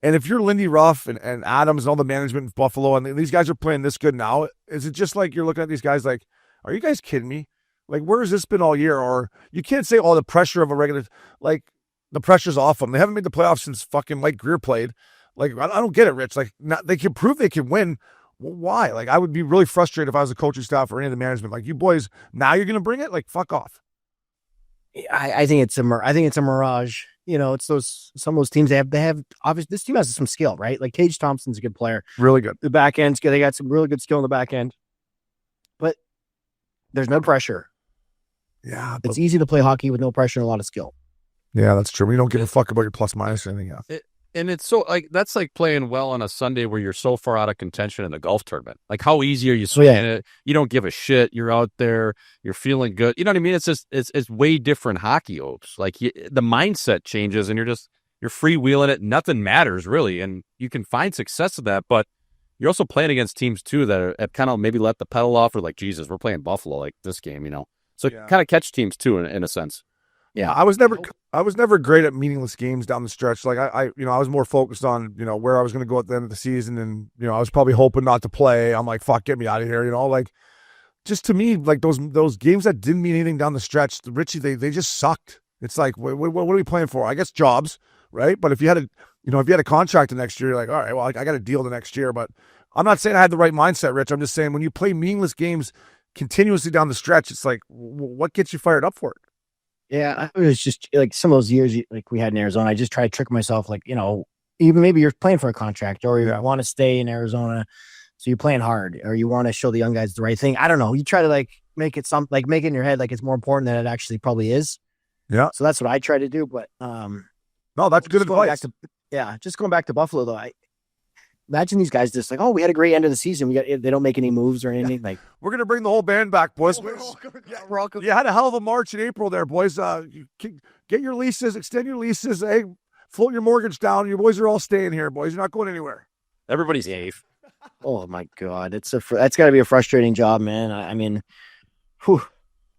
[SPEAKER 2] And if you're Lindy Ruff and Adams and all the management in Buffalo, and these guys are playing this good now, is it just like you're looking at these guys like, are you guys kidding me? Like, where has this been all year? Or you can't say, the pressure of a regular, like, the pressure's off them. They haven't made the playoffs since fucking Mike Greer played. Like, I don't get it, Rich. Like, they can prove they can win. Well, why? Like, I would be really frustrated if I was a coaching staff or any of the management. Like, you boys, now you're going to bring it? Like, fuck off.
[SPEAKER 6] I think it's a mirage. It's some of those teams they have obviously this team has some skill, right? Like Tage Thompson's a good player.
[SPEAKER 2] Really good.
[SPEAKER 6] The back end's good. They got some really good skill in the back end. But there's no pressure.
[SPEAKER 2] Yeah.
[SPEAKER 6] It's easy to play hockey with no pressure and a lot of skill.
[SPEAKER 2] Yeah, that's true. We don't give a fuck about your plus minus or anything else.
[SPEAKER 7] And it's so that's like playing well on a Sunday where you're so far out of contention in the golf tournament. Like, how easy are you swinging it? You don't give a shit. You're out there. You're feeling good. You know what I mean? It's just it's way different hockey, Opes. Like the mindset changes, and you're freewheeling it. Nothing matters really, and you can find success with that. But you're also playing against teams too that have kind of maybe let the pedal off, or like, Jesus, we're playing Buffalo like this game, So kind of catch teams too in a sense.
[SPEAKER 2] Yeah, I was never great at meaningless games down the stretch. Like I was more focused on, where I was going to go at the end of the season, and I was probably hoping not to play. I'm like, fuck, get me out of here, like just to me, like those games that didn't mean anything down the stretch, Richie, they just sucked. It's like, what are we playing for? I guess jobs, right? But if you had a contract the next year, you're like, all right, well, I got a deal the next year. But I'm not saying I had the right mindset, Rich. I'm just saying when you play meaningless games continuously down the stretch, it's like, what gets you fired up for it?
[SPEAKER 6] Yeah, it was just like some of those years like we had in Arizona. I just try to trick myself, like, even maybe you're playing for a contract or you want to stay in Arizona, so you're playing hard, or you want to show the young guys the right thing. I don't know. You try to like make it make it in your head like it's more important than it actually probably is. Yeah. So that's what I try to do. But
[SPEAKER 2] no, that's good advice.
[SPEAKER 6] Just going back to Buffalo though, I imagine these guys just like, oh, we had a great end of the season. They don't make any moves or anything. Like,
[SPEAKER 2] we're gonna bring the whole band back, boys.
[SPEAKER 6] We're all
[SPEAKER 2] you had a hell of a March and April there, boys. Get your leases, extend your leases, hey, float your mortgage down. Your boys are all staying here, boys. You're not going anywhere.
[SPEAKER 7] Everybody's safe.
[SPEAKER 6] Oh my God, that's got to be a frustrating job, man. I mean, whew.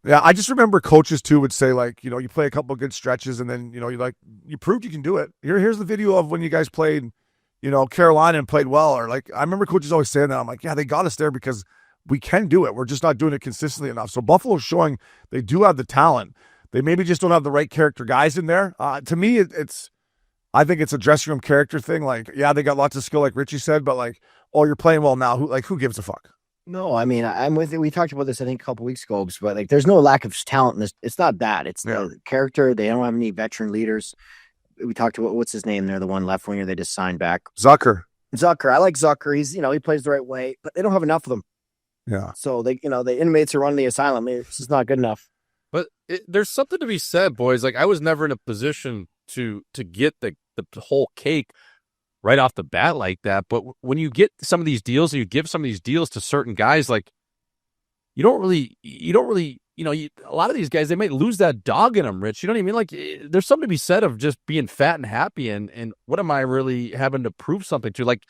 [SPEAKER 2] Yeah, I just remember coaches too would say like, you play a couple of good stretches and then you proved you can do it. Here's the video of when you guys played, Carolina and played well. Or like, I remember coaches always saying that. I'm like, yeah, they got us there because we can do it. We're just not doing it consistently enough. So Buffalo's showing they do have the talent. They maybe just don't have the right character guys in there. To me, I think it's a dressing room character thing. Like, yeah, they got lots of skill, like Richie said, but like, oh, you're playing well now. Who gives a fuck?
[SPEAKER 6] No, I mean, I'm with you. We talked about this, I think, a couple weeks ago, but like, there's no lack of talent in this. It's not that. It's the character. They don't have any veteran leaders. We talked about what's his name there, the one left winger they just signed back.
[SPEAKER 2] Zucker.
[SPEAKER 6] I like Zucker. He's, he plays the right way, but they don't have enough of them.
[SPEAKER 2] Yeah.
[SPEAKER 6] So they, the inmates are running the asylum. It's just not good enough.
[SPEAKER 7] But there's something to be said, boys. Like, I was never in a position to get the whole cake right off the bat like that. But when you get some of these deals and you give some of these deals to certain guys, like, you don't really, a lot of these guys, they might lose that dog in them, Rich. You know what I mean? Like, there's something to be said of just being fat and happy. And what am I really having to prove something to? Like,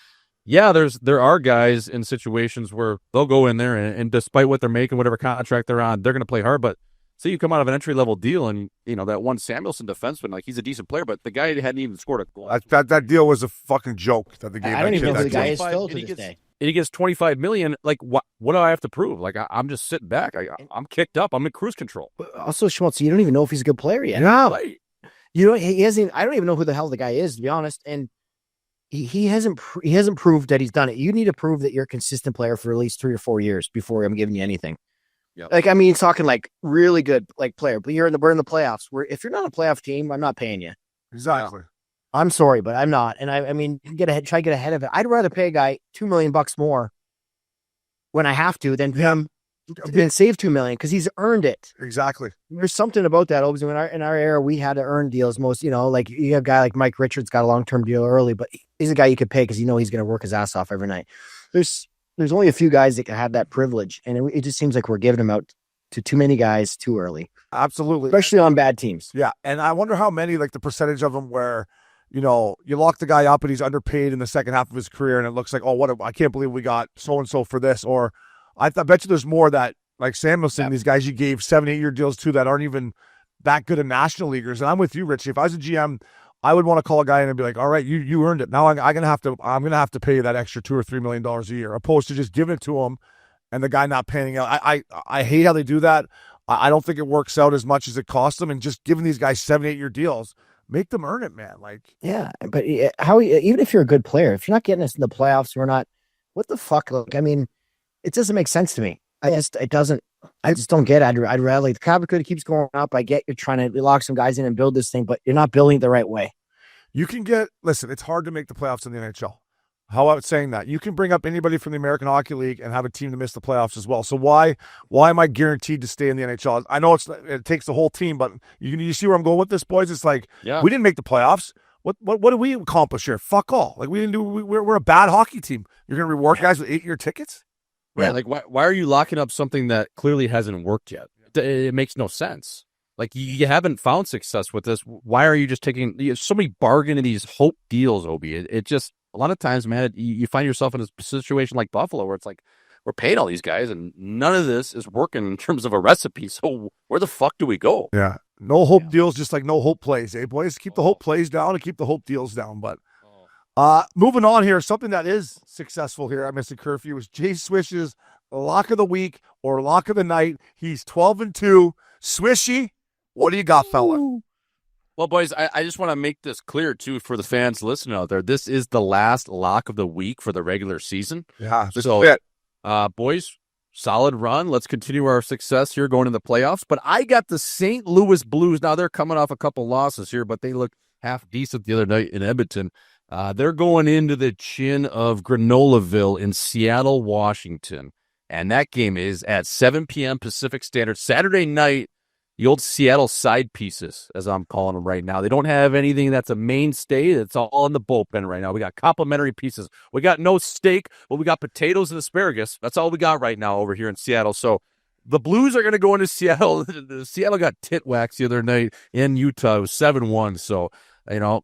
[SPEAKER 7] yeah, there are guys in situations where they'll go in there and despite what they're making, whatever contract they're on, they're going to play hard. But say you come out of an entry-level deal and, that one Samuelson defenseman, like, he's a decent player, but the guy hadn't even scored a goal.
[SPEAKER 2] That deal was a fucking joke that they gave.
[SPEAKER 6] I don't even know who the guy is still to this day.
[SPEAKER 7] And he gets $25 million. Like, what do I have to prove? Like, I'm just sitting back. I'm kicked up. I'm in cruise control.
[SPEAKER 6] But also, Schmaltz, you don't even know if he's a good player yet.
[SPEAKER 2] Yeah. Like,
[SPEAKER 6] he hasn't. I don't even know who the hell the guy is, to be honest. And he hasn't proved that he's done it. You need to prove that you're a consistent player for at least 3 or 4 years before I'm giving you anything. Yep. Like, I mean, talking like really good like player, but we're in the playoffs. If you're not a playoff team, I'm not paying you.
[SPEAKER 2] Exactly.
[SPEAKER 6] I'm sorry, but I'm not. And I mean, try to get ahead of it. I'd rather pay a guy $2 million more when I have to than save $2 million because he's earned it.
[SPEAKER 2] Exactly.
[SPEAKER 6] There's something about that. Always in our era, we had to earn deals. Most, like you have a guy like Mike Richards got a long-term deal early, but he's a guy you could pay because he's going to work his ass off every night. There's only a few guys that can have that privilege, and it just seems like we're giving them out to too many guys too early.
[SPEAKER 2] Absolutely,
[SPEAKER 6] especially on bad teams.
[SPEAKER 2] Yeah, and I wonder how many, like the percentage of them where, you lock the guy up and he's underpaid in the second half of his career, and it looks like, I can't believe we got so and so for this. Or I bet you there's more that like Samuelson, these guys you gave 7-8 year deals to that aren't even that good of national leaguers. And I'm with you, Richie. If I was a GM, I would want to call a guy in and be like, all right, you earned it. Now I'm gonna have to pay you that extra $2 or $3 million a year, opposed to just giving it to him and the guy not paying out. I hate how they do that. I don't think it works out as much as it costs them. And just giving these guys 7-8 year deals, make them earn it, man. Like,
[SPEAKER 6] yeah, but even if you're a good player, if you're not getting us in the playoffs, we're not. What the fuck? Look, I mean, it doesn't make sense to me. I just don't get it. I'd rather, like, the cap keeps going up. I get you're trying to lock some guys in and build this thing, but you're not building it the right way.
[SPEAKER 2] You can listen, it's hard to make the playoffs in the NHL. How about saying that? You can bring up anybody from the American Hockey League and have a team to miss the playoffs as well. So why am I guaranteed to stay in the NHL? I know it takes the whole team, but you see where I'm going with this, boys? It's like, we didn't make the playoffs. What did we accomplish here? Fuck all. Like, we're a bad hockey team. You're going to reward guys with 8-year tickets?
[SPEAKER 7] Right. Yeah. Like, why are you locking up something that clearly hasn't worked yet? It makes no sense. Like, you haven't found success with this. Why are you just taking so many bargain in these hope deals, Obi? It just, a lot of times, man, you find yourself in a situation like Buffalo where it's like, we're paying all these guys and none of this is working in terms of a recipe. So where the fuck do we go?
[SPEAKER 2] Yeah. No hope deals, just like no hope plays, boys? Keep the hope plays down and keep the hope deals down. But moving on here, something that is successful here at Missin Curfew is Jay Swish's lock of the week or lock of the night. He's 12-2. Swishy, what do you got, fella?
[SPEAKER 7] Well, boys, I just want to make this clear, too, for the fans listening out there. This is the last lock of the week for the regular season.
[SPEAKER 2] Yeah,
[SPEAKER 7] So,
[SPEAKER 2] it.
[SPEAKER 7] boys, solid run. Let's continue our success here going into the playoffs. But I got the St. Louis Blues. Now, they're coming off a couple losses here, but they look half decent the other night in Edmonton. They're going into the chin of Granolaville in Seattle, Washington. And that game is at 7 p.m. Pacific Standard Saturday night. The old Seattle side pieces, as I'm calling them right now. They don't have anything that's a mainstay. It's all in the bullpen right now. We got complimentary pieces. We got no steak, but we got potatoes and asparagus. That's all we got right now over here in Seattle. So the Blues are going to go into Seattle. Seattle got tit waxed the other night in Utah. It was 7-1. So,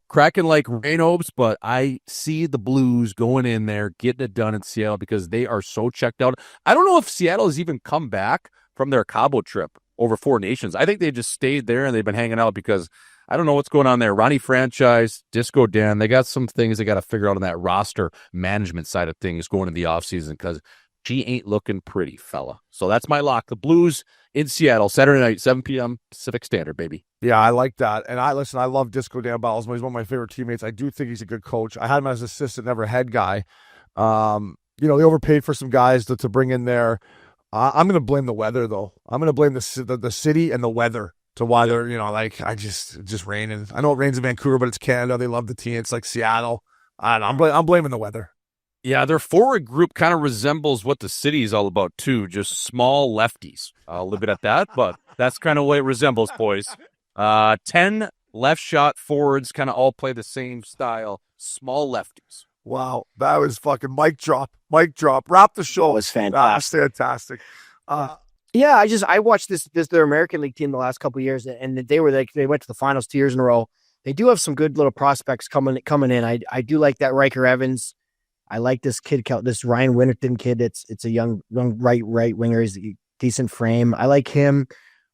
[SPEAKER 7] Kraken like Rainobes, but I see the Blues going in there, getting it done in Seattle because they are so checked out. I don't know if Seattle has even come back from their Cabo trip over 4 nations. I think they just stayed there and they've been hanging out because I don't know what's going on there. Ronnie Franchise, Disco Dan, they got some things they got to figure out on that roster management side of things going into the offseason because she ain't looking pretty, fella. So that's my lock. The Blues in Seattle, Saturday night, 7 p.m. Pacific Standard, baby.
[SPEAKER 2] Yeah, I like that. And I love Disco Dan Balsamo. He's one of my favorite teammates. I do think he's a good coach. I had him as assistant, never head guy. They overpaid for some guys to bring in there. I'm going to blame the weather, though. I'm going to blame the city and the weather to why they're, just raining. I know it rains in Vancouver, but it's Canada. They love the team. It's like Seattle. I don't know. I'm blaming the weather.
[SPEAKER 7] Yeah, their forward group kind of resembles what the city is all about, too. Just small lefties. I'll leave it at that, but that's kind of what it resembles, boys. 10 left shot forwards kind of all play the same style. Small lefties.
[SPEAKER 2] Wow, that was fucking mic drop. Mic drop. Wrap the show.
[SPEAKER 6] It was fantastic.
[SPEAKER 2] Fantastic.
[SPEAKER 6] Yeah, I watched their American League team the last couple of years, and they went to the finals 2 years in a row. They do have some good little prospects coming in. I do like that Riker Evans. I like this kid, this Ryan Winterton kid. It's a young right winger. He's a decent frame. I like him.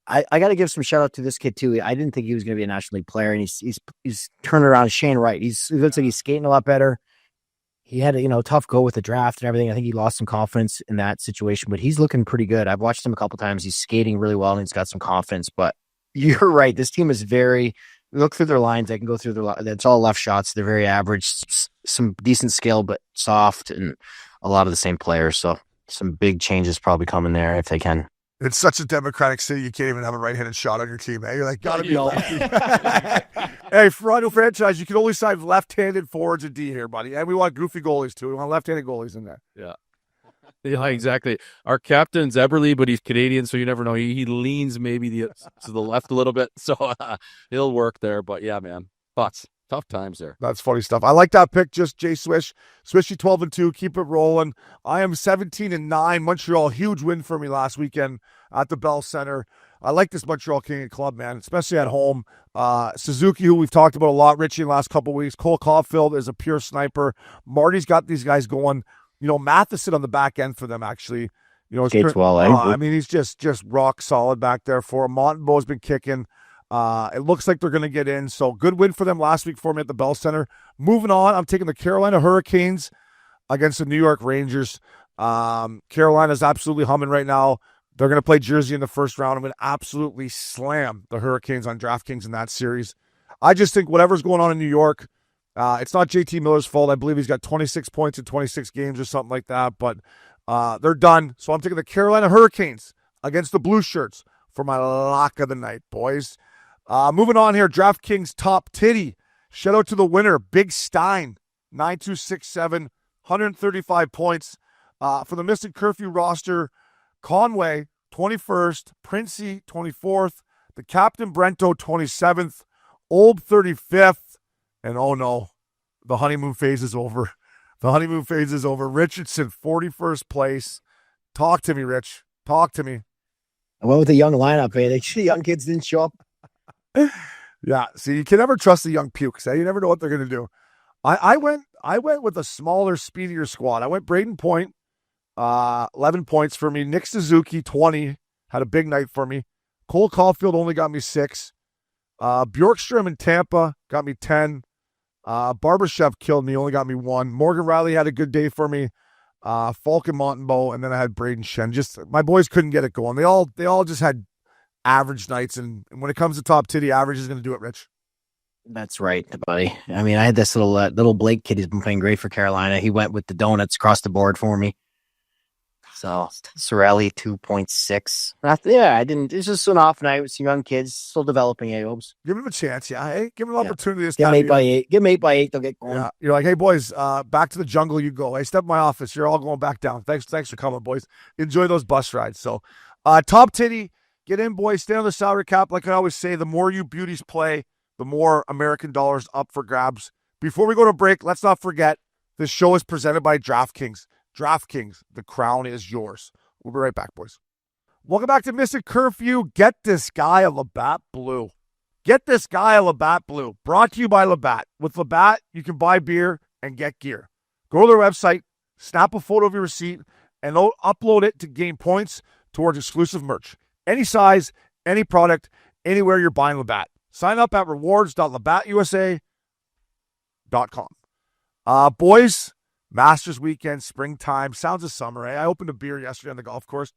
[SPEAKER 6] I got to give some shout out to this kid too. I didn't think he was going to be a National League player, and he's turning around. Shane Wright. He looks like he's skating a lot better. He had a tough go with the draft and everything. I think he lost some confidence in that situation, but he's looking pretty good. I've watched him a couple times. He's skating really well and he's got some confidence. But you're right. This team is look through their lines. I can go through it's all left shots. They're very average, some decent skill, but soft, and a lot of the same players. So some big changes probably coming there if they can.
[SPEAKER 2] It's such a democratic city. You can't even have a right-handed shot on your team. Eh? You're like, gotta be lucky. Hey, for our new franchise, you can only sign left-handed forwards and D here, buddy. And we want goofy goalies too. We want left-handed goalies in there.
[SPEAKER 7] Yeah, exactly. Our captain's Eberle, but he's Canadian, so you never know. He leans maybe to the left a little bit, so he'll work there. But yeah, man, tough times there.
[SPEAKER 2] That's funny stuff. I like that pick. Just Jay Swish. Swishy 12-2. Keep it rolling. I am 17-9. Montreal, huge win for me last weekend at the Bell Center. I like this Montreal Canadian club, man, especially at home. Suzuki, who we've talked about a lot, Richie, in the last couple of weeks. Cole Caulfield is a pure sniper. Marty's got these guys going. Matheson on the back end for them, actually.
[SPEAKER 6] Skates well,
[SPEAKER 2] I mean, he's just rock solid back there for him. Montembeault's been kicking. It looks like they're going to get in. So good win for them last week for me at the Bell Center. Moving on, I'm taking the Carolina Hurricanes against the New York Rangers. Carolina's absolutely humming right now. They're going to play Jersey in the first round. I'm going to absolutely slam the Hurricanes on DraftKings in that series. I just think whatever's going on in New York, it's not JT Miller's fault. I believe he's got 26 points in 26 games or something like that, but they're done. So I'm taking the Carolina Hurricanes against the Blue Shirts for my lock of the night, boys. Moving on here, DraftKings top titty. Shout out to the winner, Big Stein, 9267, 135 points. For the Missin Curfew roster, Conway, 21st, Princey, 24th, the Captain Brento, 27th, Olb, 35th, and oh no, the honeymoon phase is over. The honeymoon phase is over. Richardson, 41st place. Talk to me, Rich. Talk to me.
[SPEAKER 6] I went with a young lineup, man. The young kids didn't show up.
[SPEAKER 2] Yeah, see, you can never trust the young pukes. You never know what they're going to do. I went with a smaller, speedier squad. I went Braden Point, 11 points for me. Nick Suzuki, 20, had a big night for me. Cole Caulfield only got me 6. Bjorkstrom in Tampa got me 10. Barbashev killed me, only got me 1. Morgan Riley had a good day for me. Falk and Montembeault, and then I had Braden Shen. Just my boys couldn't get it going. They all just had average nights, and when it comes to top titty, average is going to do it, Rich.
[SPEAKER 6] That's right, buddy. I mean, I had this little Blake kid who's been playing great for Carolina. He went with the donuts across the board for me. So Sorelli 2.6. Yeah, I didn't. It's just an off night with some young kids still developing. Hopes.
[SPEAKER 2] Give him a chance, yeah. Hey, give him an opportunity. This
[SPEAKER 6] Give
[SPEAKER 2] time
[SPEAKER 6] them 8x8. Give them 8x8. They'll get going.
[SPEAKER 2] Yeah, you're like, hey boys, back to the jungle you go. Hey, step in my office. You're all going back down. Thanks for coming, boys. Enjoy those bus rides. So, top titty, get in, boys. Stay on the salary cap. Like I always say, the more you beauties play, the more American dollars up for grabs. Before we go to break, let's not forget this show is presented by DraftKings. DraftKings, the crown is yours. We'll be right back, boys. Welcome back to Missin Curfew. Get this guy a Labatt Blue. Get this guy a Labatt Blue. Brought to you by Labatt. With Labatt, you can buy beer and get gear. Go to their website, snap a photo of your receipt, and upload it to gain points towards exclusive merch. Any size, any product, anywhere you're buying Labatt. Sign up at rewards.labattusa.com. Boys, Masters weekend, springtime. Sounds of summer, eh? I opened a beer yesterday on the golf course.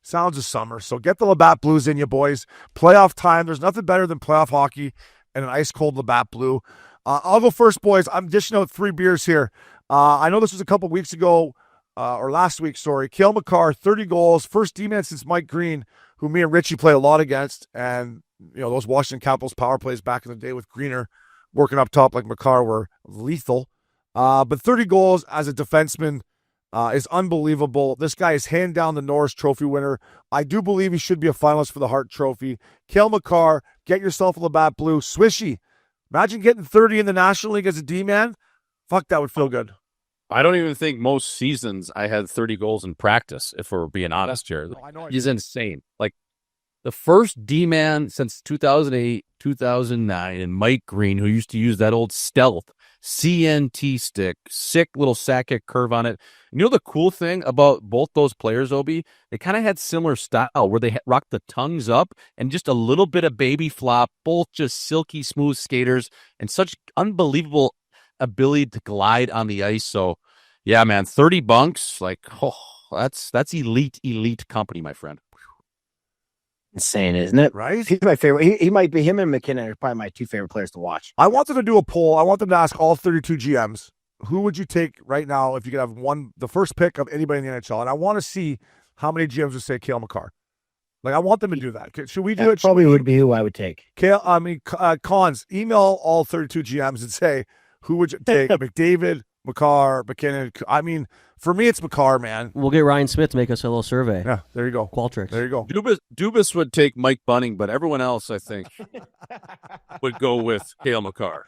[SPEAKER 2] Sounds of summer. So get the Labatt Blues in you, boys. Playoff time. There's nothing better than playoff hockey and an ice-cold Labatt Blue. I'll go first, boys. I'm dishing out 3 beers here. I know this was a couple weeks ago, or last week, sorry. Cale Makar, 30 goals. First D-man since Mike Green, who me and Richie play a lot against. And, those Washington Capitals power plays back in the day with Greener working up top like Makar were lethal. But 30 goals as a defenseman is unbelievable. This guy is hand down the Norris Trophy winner. I do believe he should be a finalist for the Hart Trophy. Cale Makar, get yourself a Labatt Blue. Swishy, imagine getting 30 in the National League as a D-man. Fuck, that would feel good.
[SPEAKER 7] I don't even think most seasons I had 30 goals in practice, if we're being honest here.
[SPEAKER 2] No, I know
[SPEAKER 7] He's insane. Like, the first D-man since 2008, 2009, and Mike Green, who used to use that old Stealth CNT stick, sick little sack kick curve on it. You know the cool thing about both those players, Obi? They kind of had similar style where they rocked the tongues up and just a little bit of baby flop, both just silky smooth skaters and such unbelievable ability to glide on the ice. So, yeah, man, 30 bunks, like, that's elite company, my friend.
[SPEAKER 6] Insane, isn't it?
[SPEAKER 2] Right?
[SPEAKER 6] He's my favorite. He might be, him and McKinnon are probably my 2 favorite players to watch.
[SPEAKER 2] I want them to do a poll. I want them to ask all 32 GMs, who would you take right now if you could have the first pick of anybody in the NHL? And I want to see how many GMs would say Cale Makar. Like, I want them to do that. Should we do it?
[SPEAKER 6] Probably would be who I would take.
[SPEAKER 2] Cons, email all 32 GMs and say, who would you take? McDavid, Makar, McKinnon. I mean, for me, it's Makar, man.
[SPEAKER 5] We'll get Ryan Smith to make us a little survey.
[SPEAKER 2] Yeah, there you go.
[SPEAKER 5] Qualtrics.
[SPEAKER 2] There you go.
[SPEAKER 7] Dubas would take Mike Bunting, but everyone else, I think, would go with Cale Makar.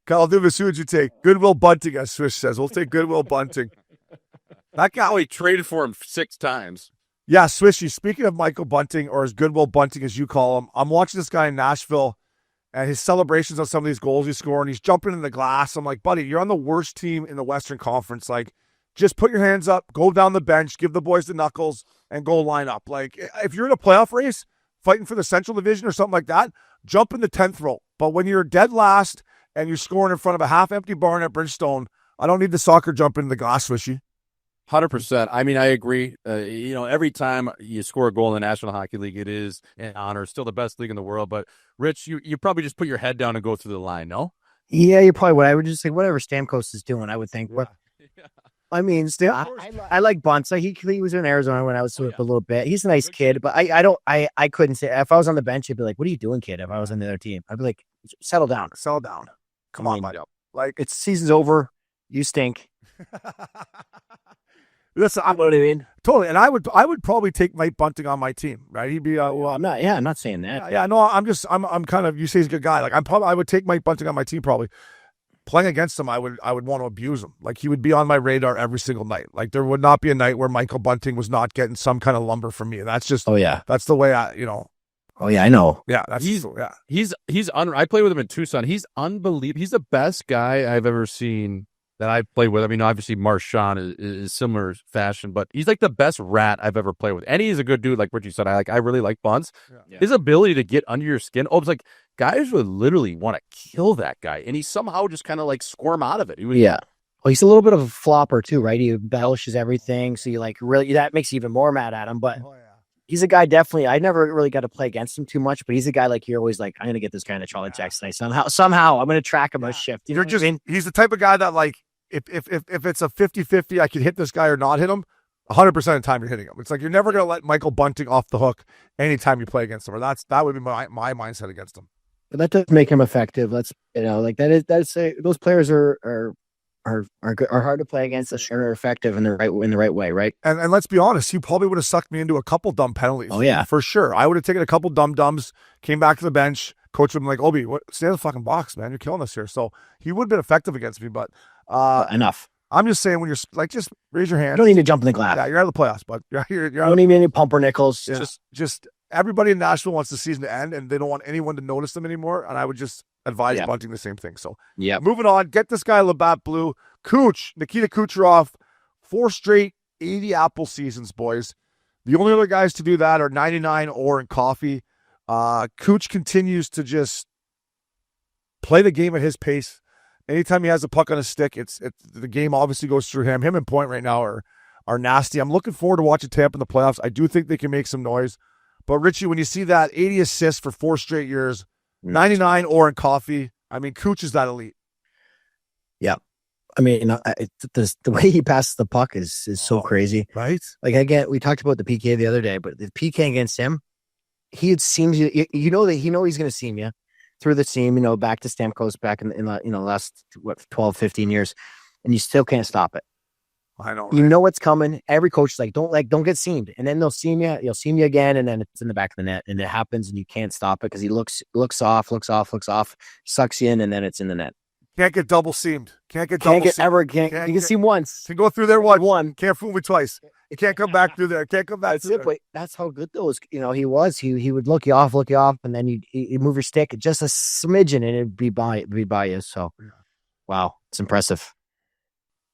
[SPEAKER 2] Kyle Dubas, who would you take? Goodwill Bunting, as Swish says. We'll take Goodwill Bunting. That guy.
[SPEAKER 7] Oh, he traded for him 6 times.
[SPEAKER 2] Yeah, Swishy, speaking of Michael Bunting, or as Goodwill Bunting as you call him, I'm watching this guy in Nashville and his celebrations on some of these goals he's scoring. He's jumping in the glass. I'm like, buddy, you're on the worst team in the Western Conference. Like, just put your hands up, go down the bench, give the boys the knuckles, and go line up. Like, if you're in a playoff race, fighting for the Central Division or something like that, jump in the 10th row. But when you're dead last and you're scoring in front of a half-empty barn at Bridgestone, I don't need the soccer jump in the glass, Swishy.
[SPEAKER 7] 100%. I mean, I agree. Every time you score a goal in the National Hockey League, it is an honor. Still the best league in the world. But, Rich, you probably just put your head down and go through the line, no?
[SPEAKER 6] Yeah, you're probably what I would just say. Whatever Stamkos is doing, I would think.
[SPEAKER 2] Yeah.
[SPEAKER 6] I mean, still, I like Bunts. Like he was in Arizona when I was with a little bit. He's a nice kid, but I couldn't say, if I was on the bench, I'd be like, "What are you doing, kid?" If I was on the other team, I'd be like, "Settle down,
[SPEAKER 2] Settle down. Come on, buddy. Like,
[SPEAKER 6] it's season's over. You stink."
[SPEAKER 2] Listen,
[SPEAKER 6] You know what I mean?
[SPEAKER 2] totally. And I would probably take Mike Bunting on my team, right? He'd be
[SPEAKER 6] I'm not saying that.
[SPEAKER 2] yeah. No, I'm kind of. You say he's a good guy. Like, I would take Mike Bunting on my team probably. Playing against him, I would want to abuse him. Like, he would be on my radar every single night. Like, there would not be a night where Michael Bunting was not getting some kind of lumber from me. And that's just, that's the way
[SPEAKER 6] Oh yeah, I know.
[SPEAKER 2] Yeah,
[SPEAKER 7] he's I play with him in Tucson. He's unbelievable. He's the best guy I've ever seen that I played with. I mean, obviously Marchand is similar fashion, but he's like the best rat I've ever played with. And he's a good dude, like Richie said. I really like Bunts.
[SPEAKER 2] Yeah.
[SPEAKER 7] His ability to get under your skin. Oh, it's like guys would literally want to kill that guy, and he somehow just kind of like squirm out of it.
[SPEAKER 6] Well, he's a little bit of a flopper too, right? He embellishes everything, so you like really that makes you even more mad at him. But He's a guy definitely. I never really got to play against him too much, but he's a guy like you're always like, I'm gonna get this guy in a Charlie Checks tonight. Somehow I'm gonna track him a shift. You know what I mean?
[SPEAKER 2] He's the type of guy that like if it's a 50-50, I can hit this guy or not hit him. 100% of the time you're hitting him. It's like you're never gonna let Michael Bunting off the hook anytime you play against him. Or that would be my mindset against him.
[SPEAKER 6] But that does make him effective. Let's like that's those players are hard to play against. Are effective in the right way, right?
[SPEAKER 2] And let's be honest, he probably would have sucked me into a couple dumb penalties.
[SPEAKER 6] Oh yeah,
[SPEAKER 2] for sure. I would have taken a couple dumb-dumbs, came back to the bench. Coach would have been like, Obi, stay in the fucking box, man. You're killing us here. So he would have been effective against me, but
[SPEAKER 6] enough.
[SPEAKER 2] I'm just saying when you're like, just raise your hand.
[SPEAKER 6] You don't need to jump in the glass.
[SPEAKER 2] Yeah, you're out of the playoffs, but you're
[SPEAKER 6] don't need any pumpernickels.
[SPEAKER 2] Yeah. Just everybody in Nashville wants the season to end, and they don't want anyone to notice them anymore. And I would just advise Bunting the same thing. So moving on, get this guy Labatt Blue. Nikita Kucherov, 4 straight 80 apple seasons, boys. The only other guys to do that are 99 or in coffee. Kuch continues to just play the game at his pace. Anytime he has a puck on his stick, it's the game obviously goes through him. Him and Point right now are nasty. I'm looking forward to watching Tampa in the playoffs. I do think they can make some noise. But Richie, when you see that 80 assists for 4 straight years, 99 or in coffee, I mean, Kuch is that elite.
[SPEAKER 6] Yeah. I mean, the way he passes the puck is so crazy.
[SPEAKER 2] Right?
[SPEAKER 6] Like, again, we talked about the PK the other day, but the PK against him, he seems you know that he's going to seam you through the seam, back to Stamkos back in the last 12, 15 years, and you still can't stop it.
[SPEAKER 2] I know. Right?
[SPEAKER 6] You know what's coming. Every coach is like, don't get seamed, and then they'll seam you. You'll seam you again, and then it's in the back of the net, and it happens, and you can't stop it because he looks off, sucks you in, and then it's in the net.
[SPEAKER 2] Can't get double seamed. Can't get
[SPEAKER 6] You can seam once.
[SPEAKER 2] Can go through there once.
[SPEAKER 6] One.
[SPEAKER 2] Can't fool me twice. You can't come back through there. Can't come back through there.
[SPEAKER 6] That's how good those. He was. He would look you off, and then you move your stick just a smidgen, and it'd be by you. So, wow, it's impressive.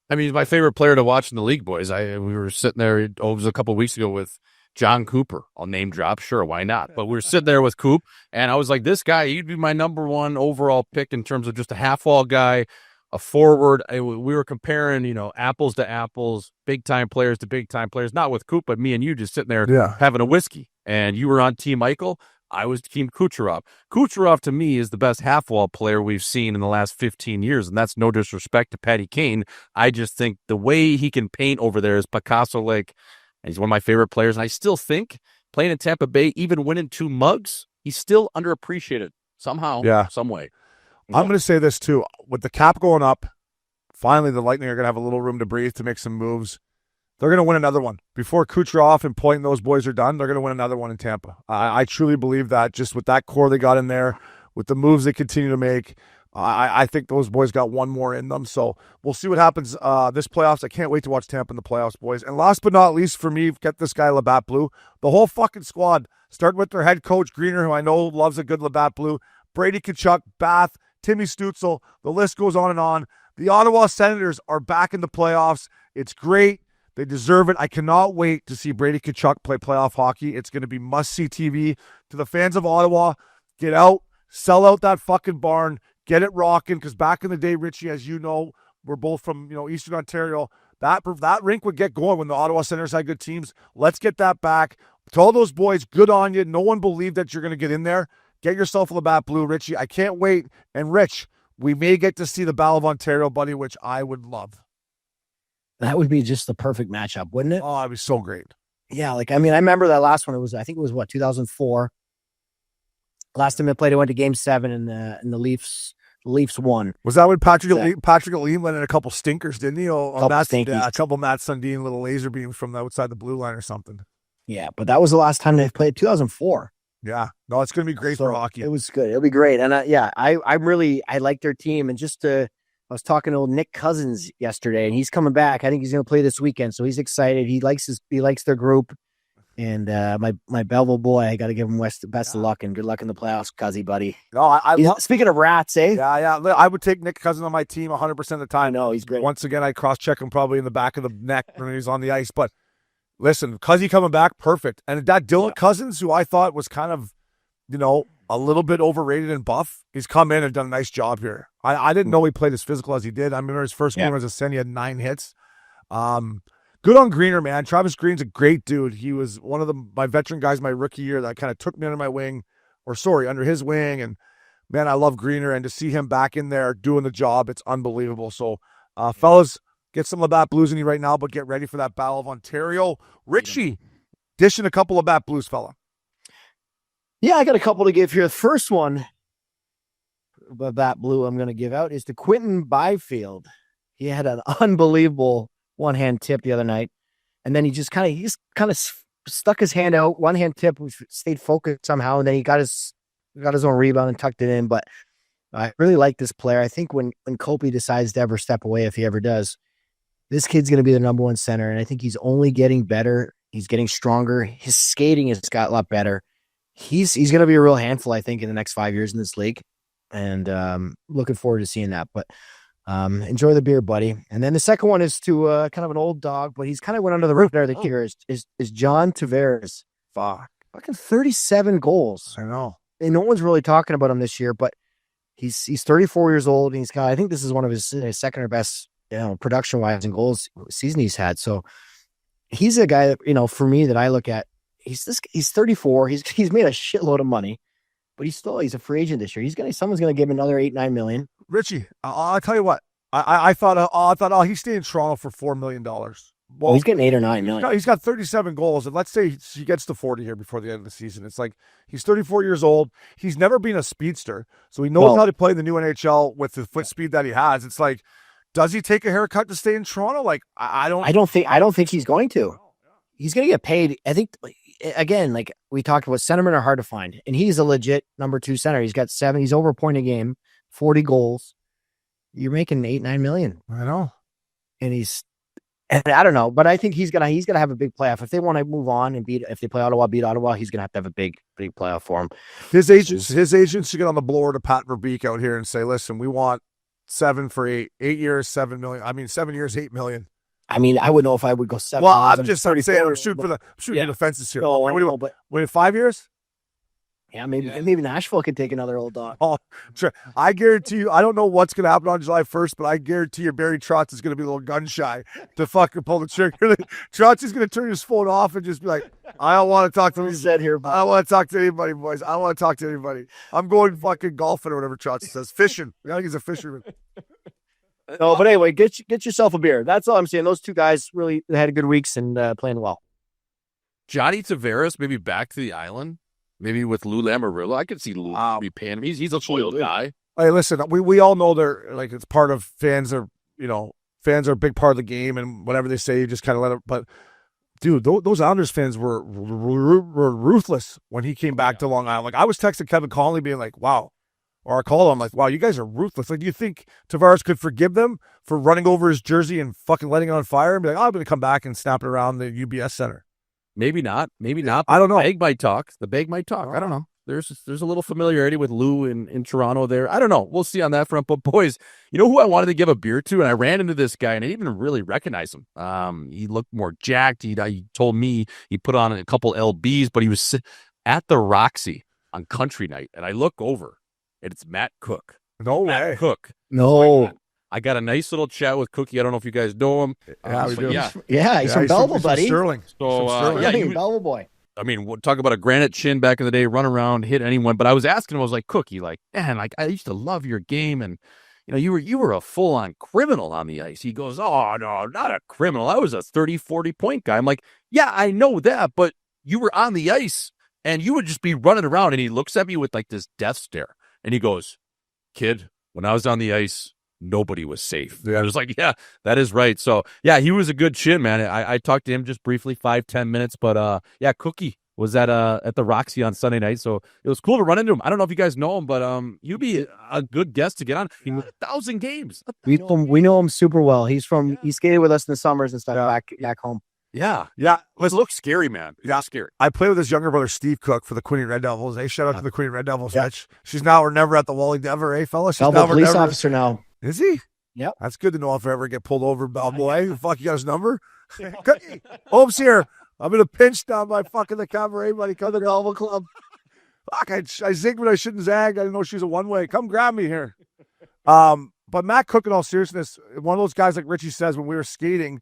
[SPEAKER 7] I mean, he's my favorite player to watch in the league, boys. We were sitting there. It was a couple of weeks ago with John Cooper. I'll name drop, sure, why not? But we were sitting there with Coop, and I was like, this guy, he'd be my number 1 overall pick in terms of just a half-wall guy, a forward. We were comparing, apples to apples, big-time players to big-time players, not with Coop, but me and you just sitting there having a whiskey. And you were on Team Michael. I was Team Kucherov. Kucherov, to me, is the best half-wall player we've seen in the last 15 years, and that's no disrespect to Patty Kane. I just think the way he can paint over there is Picasso-like. And he's one of my favorite players. And I still think playing in Tampa Bay, even winning 2 mugs, he's still underappreciated somehow, some way.
[SPEAKER 2] I'm going to say this too. With the cap going up, finally the Lightning are going to have a little room to breathe to make some moves. They're going to win another one. Before Kucherov and Point and those boys are done, they're going to win another one in Tampa. I truly believe that just with that core they got in there, with the moves they continue to make, I think those boys got one more in them. So we'll see what happens this playoffs. I can't wait to watch Tampa in the playoffs, boys. And last but not least for me, get this guy Labatt Blue. The whole fucking squad, starting with their head coach, Greener, who I know loves a good Labatt Blue, Brady Tkachuk, Bath, Timmy Stützle. The list goes on and on. The Ottawa Senators are back in the playoffs. It's great. They deserve it. I cannot wait to see Brady Tkachuk play playoff hockey. It's going to be must-see TV. To the fans of Ottawa, get out, sell out that fucking barn, get it rocking, because back in the day, Richie, as you know, we're both from Eastern Ontario, that rink would get going when the Ottawa Senators had good teams. Let's get that back. To all those boys, good on you. No one believed that you're going to get in there. Get yourself a Labatt Blue, Richie. I can't wait. And Rich, we may get to see the Battle of Ontario, buddy, which I would love.
[SPEAKER 6] That would be just the perfect matchup, wouldn't it?
[SPEAKER 2] Oh, it'd be so great.
[SPEAKER 6] Yeah, I remember that last one. I think it was 2004. Last time they played, it went to Game 7, and the Leafs won.
[SPEAKER 2] Was that when Patrick Lee went in a couple stinkers, didn't he? A couple Matt Sundin little laser beams from outside the blue line or something.
[SPEAKER 6] Yeah, but that was the last time they played, 2004.
[SPEAKER 2] Yeah, no, it's going to be great for hockey.
[SPEAKER 6] It was good. It'll be great. And I like their team. And I was talking to old Nick Cousins yesterday, and he's coming back. I think he's going to play this weekend, so he's excited. He likes their group. And my Belleville boy, I got to give him best of luck and good luck in the playoffs, Cuzzy, buddy.
[SPEAKER 2] No,
[SPEAKER 6] speaking of rats, eh?
[SPEAKER 2] Yeah. I would take Nick Cousins on my team 100% of the time.
[SPEAKER 6] No, he's great.
[SPEAKER 2] Once again, I cross-check him probably in the back of the neck when he's on the ice. But listen, Cuzzy coming back, perfect. And that Dylan Cousins, who I thought was kind of, a little bit overrated and buff, he's come in and done a nice job here. I didn't know he played as physical as he did. I remember his first game as a Sen, he had 9 hits. good on Greener, man. Travis Green's a great dude. He was one of my veteran guys my rookie year that kind of took me under his wing. And man, I love Greener, and to see him back in there doing the job, it's unbelievable. So, fellas, get some Labatt Blues in you right now, but get ready for that Battle of Ontario. Richie, dishing a couple Labatt Blues, fella.
[SPEAKER 6] Yeah, I got a couple to give here. The first one, Labatt Blue, I'm going to give out is to Quentin Byfield. He had an unbelievable one-hand tip the other night, and then he just kind of stuck his hand out, one-hand tip, stayed focused somehow, and then he got his own rebound and tucked it in. But I really like this player. I think when Kopi decides to ever step away, if he ever does, this kid's going to be the number one center, and I think he's only getting better. He's getting stronger. His skating has got a lot better. He's going to be a real handful, I think, in the next 5 years in this league, and looking forward to seeing that. But enjoy the beer, buddy. And then the second one is to kind of an old dog, but he's kind of went under the roof there. The year is John Tavares. Fucking 37 goals.
[SPEAKER 2] I know.
[SPEAKER 6] And no one's really talking about him this year, but he's 34 years old, and I think this is one of his second or best, production wise in goals season he's had. So he's a guy that, for me, that I look at. He's 34. He's made a shitload of money, but he's a free agent this year. Someone's gonna give him another $8-9 million.
[SPEAKER 2] Richie, I'll tell you what. I thought he's staying in Toronto for $4 million. Well,
[SPEAKER 6] he's getting $8 or $9 million.
[SPEAKER 2] He's got 37 goals, and let's say he gets to 40 here before the end of the season. It's like he's 34 years old. He's never been a speedster, so he knows how to play in the new NHL with the foot speed that he has. It's like, does he take a haircut to stay in Toronto? Like, I don't think he's going to. He's going to get paid. I think, again, like we talked about, centermen are hard to find, and he's a legit number 2 center. He's got 7. He's over a point a game, 40 goals. You're making $8-9 million. I know,
[SPEAKER 6] and I don't know, but I think he's gonna have a big playoff. If they want to move on and if they play Ottawa, beat Ottawa, he's gonna have to have a big playoff for him.
[SPEAKER 2] His agents should get on the blower to Pat Verbeek out here and say, listen, we want 7 for 8 years, $7 million. I mean, 7 years, $8 million.
[SPEAKER 6] I mean, I wouldn't know if I would go 7.
[SPEAKER 2] Well, I'm just saying, I'm shooting the fences here.
[SPEAKER 6] No, I know, but
[SPEAKER 2] wait, 5 years?
[SPEAKER 6] Yeah, maybe Nashville could take another old dog.
[SPEAKER 2] Oh, sure. I guarantee you, I don't know what's going to happen on July 1st, but I guarantee you Barry Trotz is going to be a little gun shy to fucking pull the trigger. Trotz is going to turn his phone off and just be like, I don't want to talk to anybody. I don't want to talk to anybody, boys. I don't want to talk to anybody. I'm going fucking golfing or whatever Trotz says. Fishing. I think he's a fisherman.
[SPEAKER 6] No, but anyway, get yourself a beer. That's all I'm saying. Those two guys really had good weeks and playing well.
[SPEAKER 7] Johnny Tavares, maybe back to the island. Maybe with Lou Lamoriello. I could see Lou repaying him. He's a loyal guy.
[SPEAKER 2] Hey, listen, we all know they're like, it's part of fans are a big part of the game, and whatever they say, you just kind of let it. But dude, those Islanders fans were ruthless when he came back to Long Island. Like, I was texting Kevin Connolly being like, wow. Or I call him like, wow, you guys are ruthless. Like, do you think Tavares could forgive them for running over his jersey and fucking letting it on fire and be like, I'm going to come back and snap it around the UBS Center?
[SPEAKER 7] Maybe not.
[SPEAKER 2] I don't know.
[SPEAKER 7] The bag might talk. I don't know. There's a little familiarity with Lou in Toronto there. I don't know. We'll see on that front. But boys, you know who I wanted to give a beer to? And I ran into this guy and I didn't even really recognize him. He looked more jacked. He told me he put on a couple LBs, but he was at the Roxy on country night. And I look over and it's Matt Cook.
[SPEAKER 2] No way.
[SPEAKER 7] Matt Cook.
[SPEAKER 6] No.
[SPEAKER 7] I got a nice little chat with Cookie. I don't know if you guys know him.
[SPEAKER 2] Yeah, we do.
[SPEAKER 6] Yeah, he's from Belleville, buddy.
[SPEAKER 2] Sterling.
[SPEAKER 7] So,
[SPEAKER 6] yeah, he's a Belleville boy.
[SPEAKER 7] I mean, we'll talk about a granite chin back in the day, run around, hit anyone. But I was asking him, I was like, Cookie, like, man, like, I used to love your game. And, you were a full-on criminal on the ice. He goes, oh, no, not a criminal. I was a 30, 40-point guy. I'm like, yeah, I know that. But you were on the ice, and you would just be running around. And he looks at me with, like, this death stare. And he goes, kid, when I was on the ice, nobody was safe. I was like, yeah, that is right. So, yeah, he was a good chin, man. I talked to him just briefly, 5-10 minutes. But, yeah, Cookie was at the Roxy on Sunday night. So it was cool to run into him. I don't know if you guys know him, but you'd be a good guest to get on. He was 1,000 games.
[SPEAKER 6] We know him super well. He skated with us in the summers and stuff back home.
[SPEAKER 7] Yeah.
[SPEAKER 2] Yeah.
[SPEAKER 7] It looks scary, man.
[SPEAKER 2] Yeah,
[SPEAKER 7] scary.
[SPEAKER 2] I played with his younger brother, Steve Cook, for the Queen Red Devils. Hey, shout out to the Queen Red Devils, Mitch. She's now or never at the Wally Dever, eh, fella? She's
[SPEAKER 6] now a police officer now.
[SPEAKER 2] Is he?
[SPEAKER 6] Yep.
[SPEAKER 2] That's good to know if I ever get pulled over. Boy, fuck, you got his number? Holmes here. I'm in a pinch down by fucking the cabaret, buddy. Come to the Elva Club. Fuck, I zigged when I shouldn't zag. I didn't know she was a one-way. Come grab me here. But Matt Cook, in all seriousness, one of those guys, like Richie says, when we were skating,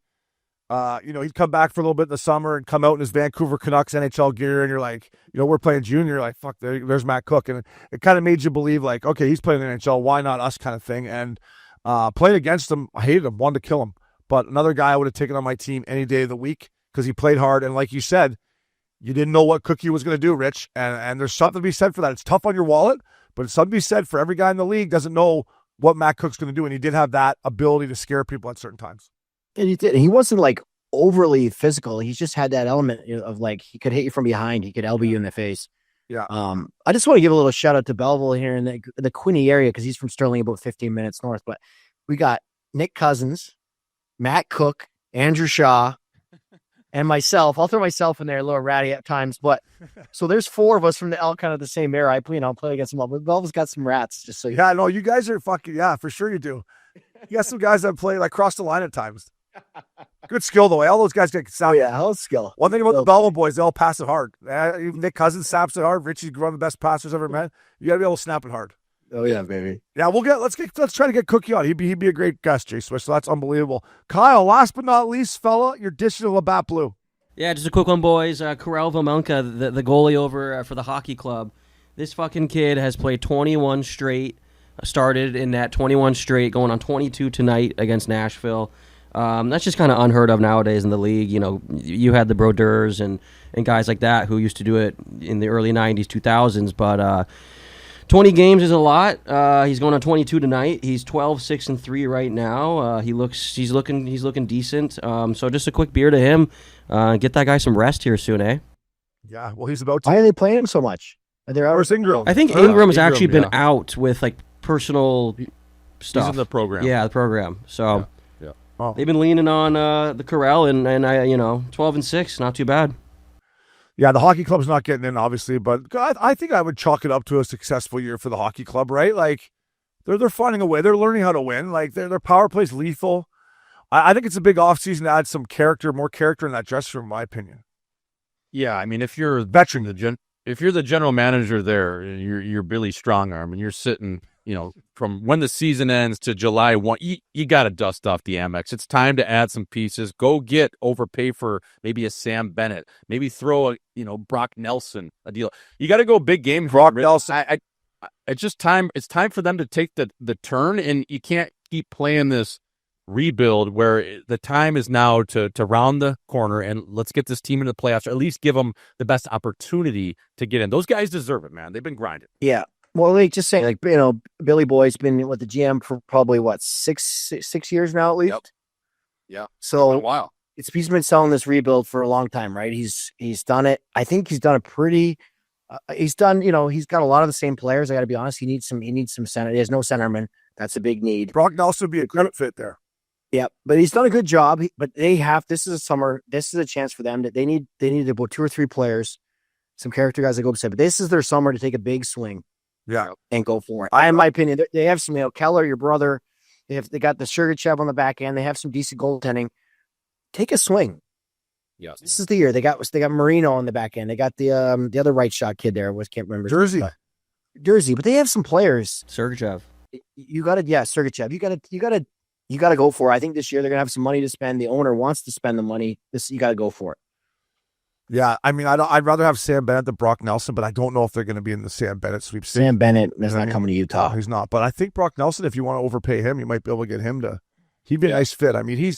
[SPEAKER 2] He'd come back for a little bit in the summer and come out in his Vancouver Canucks NHL gear, and you're like, we're playing junior. You're like, fuck, there's Matt Cook. And it kind of made you believe, like, okay, he's playing in the NHL, why not us kind of thing. And playing against him, I hated him, wanted to kill him. But another guy I would have taken on my team any day of the week because he played hard. And like you said, you didn't know what Cookie was going to do, Rich. And there's something to be said for that. It's tough on your wallet, but it's something to be said for every guy in the league doesn't know what Matt Cook's going to do. And he did have that ability to scare people at certain times.
[SPEAKER 6] And he did. He wasn't like overly physical. He just had that element of like he could hit you from behind. He could elbow you in the face.
[SPEAKER 2] Yeah.
[SPEAKER 6] I just want to give a little shout out to Belleville here in the Quinny area because he's from Sterling, about 15 minutes north. But we got Nick Cousins, Matt Cook, Andrew Shaw, and myself. I'll throw myself in there a little ratty at times. But so there's 4 of us from the L kind of the same area. I play against them all. But Belleville's got some rats. Just so
[SPEAKER 2] yeah, no, you guys are fucking for sure you do. You got some guys that play like cross the line at times. Good skill though. All those guys get sound.
[SPEAKER 6] Oh yeah, hell skill.
[SPEAKER 2] One thing about the Belleville boys, they all pass it hard. Nick Cousins snaps it hard. Richie's one of the best passers I've ever met. You gotta be able to snap it hard.
[SPEAKER 6] Oh yeah, baby.
[SPEAKER 2] Yeah, let's try to get Cookie on. He'd be a great guest, Jay Swish. So that's unbelievable. Kyle, last but not least, fella, your dish to Labatt Blue.
[SPEAKER 5] Yeah, just a quick one, boys. Karel Vamelka, the goalie over for the hockey club. This fucking kid has played 21 straight. Started in that 21 straight, going on 22 tonight against Nashville. That's just kind of unheard of nowadays in the league. You had the Brodeurs and guys like that who used to do it in the early 90s, 2000s. But 20 games is a lot. He's going on 22 tonight. He's 12-6-3 right now. He's looking decent. So just a quick beer to him. Get that guy some rest here soon, eh?
[SPEAKER 2] Yeah, well, he's about to.
[SPEAKER 6] Why are they playing him so much?
[SPEAKER 2] Where's Ingram?
[SPEAKER 5] I think Ingram's actually been out with like personal stuff.
[SPEAKER 7] He's in the program.
[SPEAKER 5] Yeah, the program. So.
[SPEAKER 7] Yeah.
[SPEAKER 2] Oh.
[SPEAKER 5] They've been leaning on the Corral, and 12-6, not too bad.
[SPEAKER 2] Yeah, the hockey club's not getting in, obviously, but I think I would chalk it up to a successful year for the hockey club, right? Like, they're finding a way. They're learning how to win. Like, their power play's lethal. I think it's a big offseason to add some more character in that dressing room, in my opinion.
[SPEAKER 7] Yeah, I mean, if you're
[SPEAKER 2] veteran,
[SPEAKER 7] if you're the general manager there, you're Billy Strongarm, and you're sitting, from when the season ends to July 1, you got to dust off the Amex. It's time to add some pieces. Go overpay for maybe a Sam Bennett. Maybe throw Brock Nelson a deal. You got to go big game.
[SPEAKER 2] Brock Nelson.
[SPEAKER 7] It's just time. It's time for them to take the turn, and you can't keep playing this rebuild where the time is now to round the corner and let's get this team into the playoffs, or at least give them the best opportunity to get in. Those guys deserve it, man. They've been grinding.
[SPEAKER 6] Yeah. Well, like just saying, like, Billy Boy's been with the GM for probably six years now at least.
[SPEAKER 7] Yep. Yeah.
[SPEAKER 6] So
[SPEAKER 7] a while.
[SPEAKER 6] He's been selling this rebuild for a long time, right? He's done it. I think he's done a pretty. He's done. He's got a lot of the same players. I got to be honest. He needs some center. He has no centerman. That's a big need.
[SPEAKER 2] Brock Nelson would be a good fit there.
[SPEAKER 6] Yeah, but he's done a good job. But this is a summer. This is a chance for them that they need about 2 or 3 players, some character guys that go upset. But this is their summer to take a big swing.
[SPEAKER 2] Yeah,
[SPEAKER 6] and go for it. In my opinion, they have some. Keller, your brother. They got the Sergachev on the back end. They have some decent goaltending. Take a swing.
[SPEAKER 7] Yes,
[SPEAKER 6] this is the year. They got Marino on the back end. They got the other right shot kid there. Can't remember
[SPEAKER 2] Jersey,
[SPEAKER 6] but they have some players.
[SPEAKER 5] Sergachev.
[SPEAKER 6] You got to Sergachev. You got to go for it. I think this year they're gonna have some money to spend. The owner wants to spend the money. You got to go for it.
[SPEAKER 2] Yeah, I mean, I'd rather have Sam Bennett than Brock Nelson, but I don't know if they're going to be in the Sam Bennett sweepstakes.
[SPEAKER 6] Sam Bennett is not coming to Utah.
[SPEAKER 2] No, he's not. But I think Brock Nelson, if you want to overpay him, you might be able to get him to. He'd be a nice fit. I mean,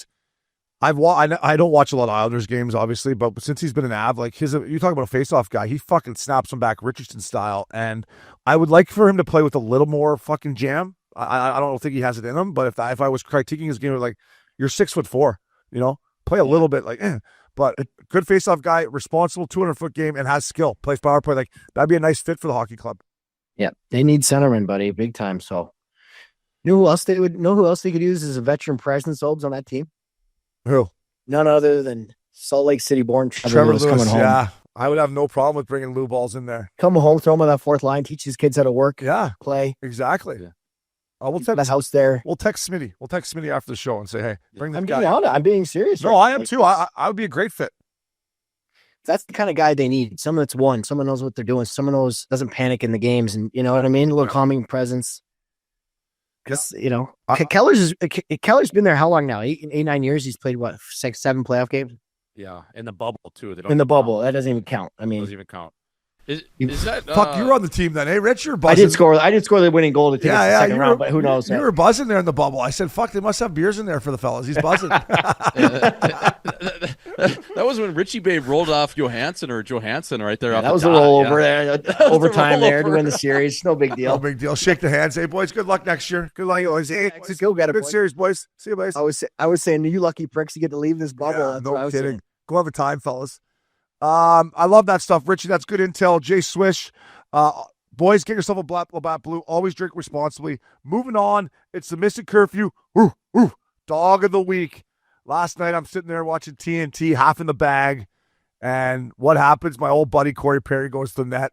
[SPEAKER 2] I don't watch a lot of Islanders games, obviously, but since he's been an Av, like you talk about a face-off guy, he fucking snaps him back Richardson style, and I would like for him to play with a little more fucking jam. I don't think he has it in him, but if I was critiquing his game, like, you're 6'4", play a little bit like. But a good face-off guy, responsible, 200-foot game, and has skill. Plays power play. Like, that'd be a nice fit for the hockey club.
[SPEAKER 6] Yeah, they need centerman, buddy, big time. So, who else they could use as a veteran presence, Obes, on that team?
[SPEAKER 2] Who?
[SPEAKER 6] None other than Salt Lake City-born
[SPEAKER 2] Trevor Lewis
[SPEAKER 6] coming home.
[SPEAKER 2] Yeah, I would have no problem with bringing Lou Balls in there.
[SPEAKER 6] Come home, throw him on that fourth line, teach his kids how to work.
[SPEAKER 2] Yeah,
[SPEAKER 6] play
[SPEAKER 2] exactly. Yeah.
[SPEAKER 6] We'll text the house there.
[SPEAKER 2] We'll text Smitty. We'll text Smitty after the show and say, "Hey, bring this
[SPEAKER 6] guy." I'm being serious.
[SPEAKER 2] No, I am too. I would be a great fit.
[SPEAKER 6] That's the kind of guy they need. Someone that's won. Someone knows what they're doing. Someone knows doesn't panic in the games, and you know what I mean. A little calming presence. 'Cause, you know, Keller's been there how long now? 9 years. He's played what 6, 7 playoff games
[SPEAKER 7] Yeah, in the bubble too. They don't
[SPEAKER 6] in the
[SPEAKER 7] even
[SPEAKER 6] bubble.
[SPEAKER 7] count.
[SPEAKER 6] That doesn't even count. I mean,
[SPEAKER 7] Doesn't even count. Is that
[SPEAKER 2] Fuck, you were on the team then, hey Rich? You're
[SPEAKER 6] I
[SPEAKER 2] buzzing.
[SPEAKER 6] did score the winning goal to take us to the second round, but who knows?
[SPEAKER 2] You were buzzing there in the bubble. I said, fuck, they must have beers in there for the fellas. He's buzzing.
[SPEAKER 7] That was when Richie Babe rolled off Johansson right there.
[SPEAKER 6] Yeah,
[SPEAKER 7] off
[SPEAKER 6] that was
[SPEAKER 7] the
[SPEAKER 6] a
[SPEAKER 7] dot,
[SPEAKER 6] rollover
[SPEAKER 7] yeah.
[SPEAKER 6] there, overtime there to win the series. No big
[SPEAKER 2] No
[SPEAKER 6] deal.
[SPEAKER 2] big deal. Shake the hands. Hey, boys, good luck next year. Good luck. Hey,
[SPEAKER 6] Go get it,
[SPEAKER 2] good
[SPEAKER 6] boys.
[SPEAKER 2] series, boys. See you, boys.
[SPEAKER 6] I was saying, you lucky pricks, you get to leave this bubble.
[SPEAKER 2] Yeah,
[SPEAKER 6] That's what I
[SPEAKER 2] no
[SPEAKER 6] was
[SPEAKER 2] kidding.
[SPEAKER 6] saying.
[SPEAKER 2] Go have a time, fellas. I love that stuff, Richie. That's good intel. Jay Swish. Boys, get yourself a Labatt Blue. Always drink responsibly. Moving on, it's the Missin Curfew. Dog of the week. Last night, I'm sitting there watching TNT, half in the bag. And what happens? My old buddy Corey Perry goes to the net.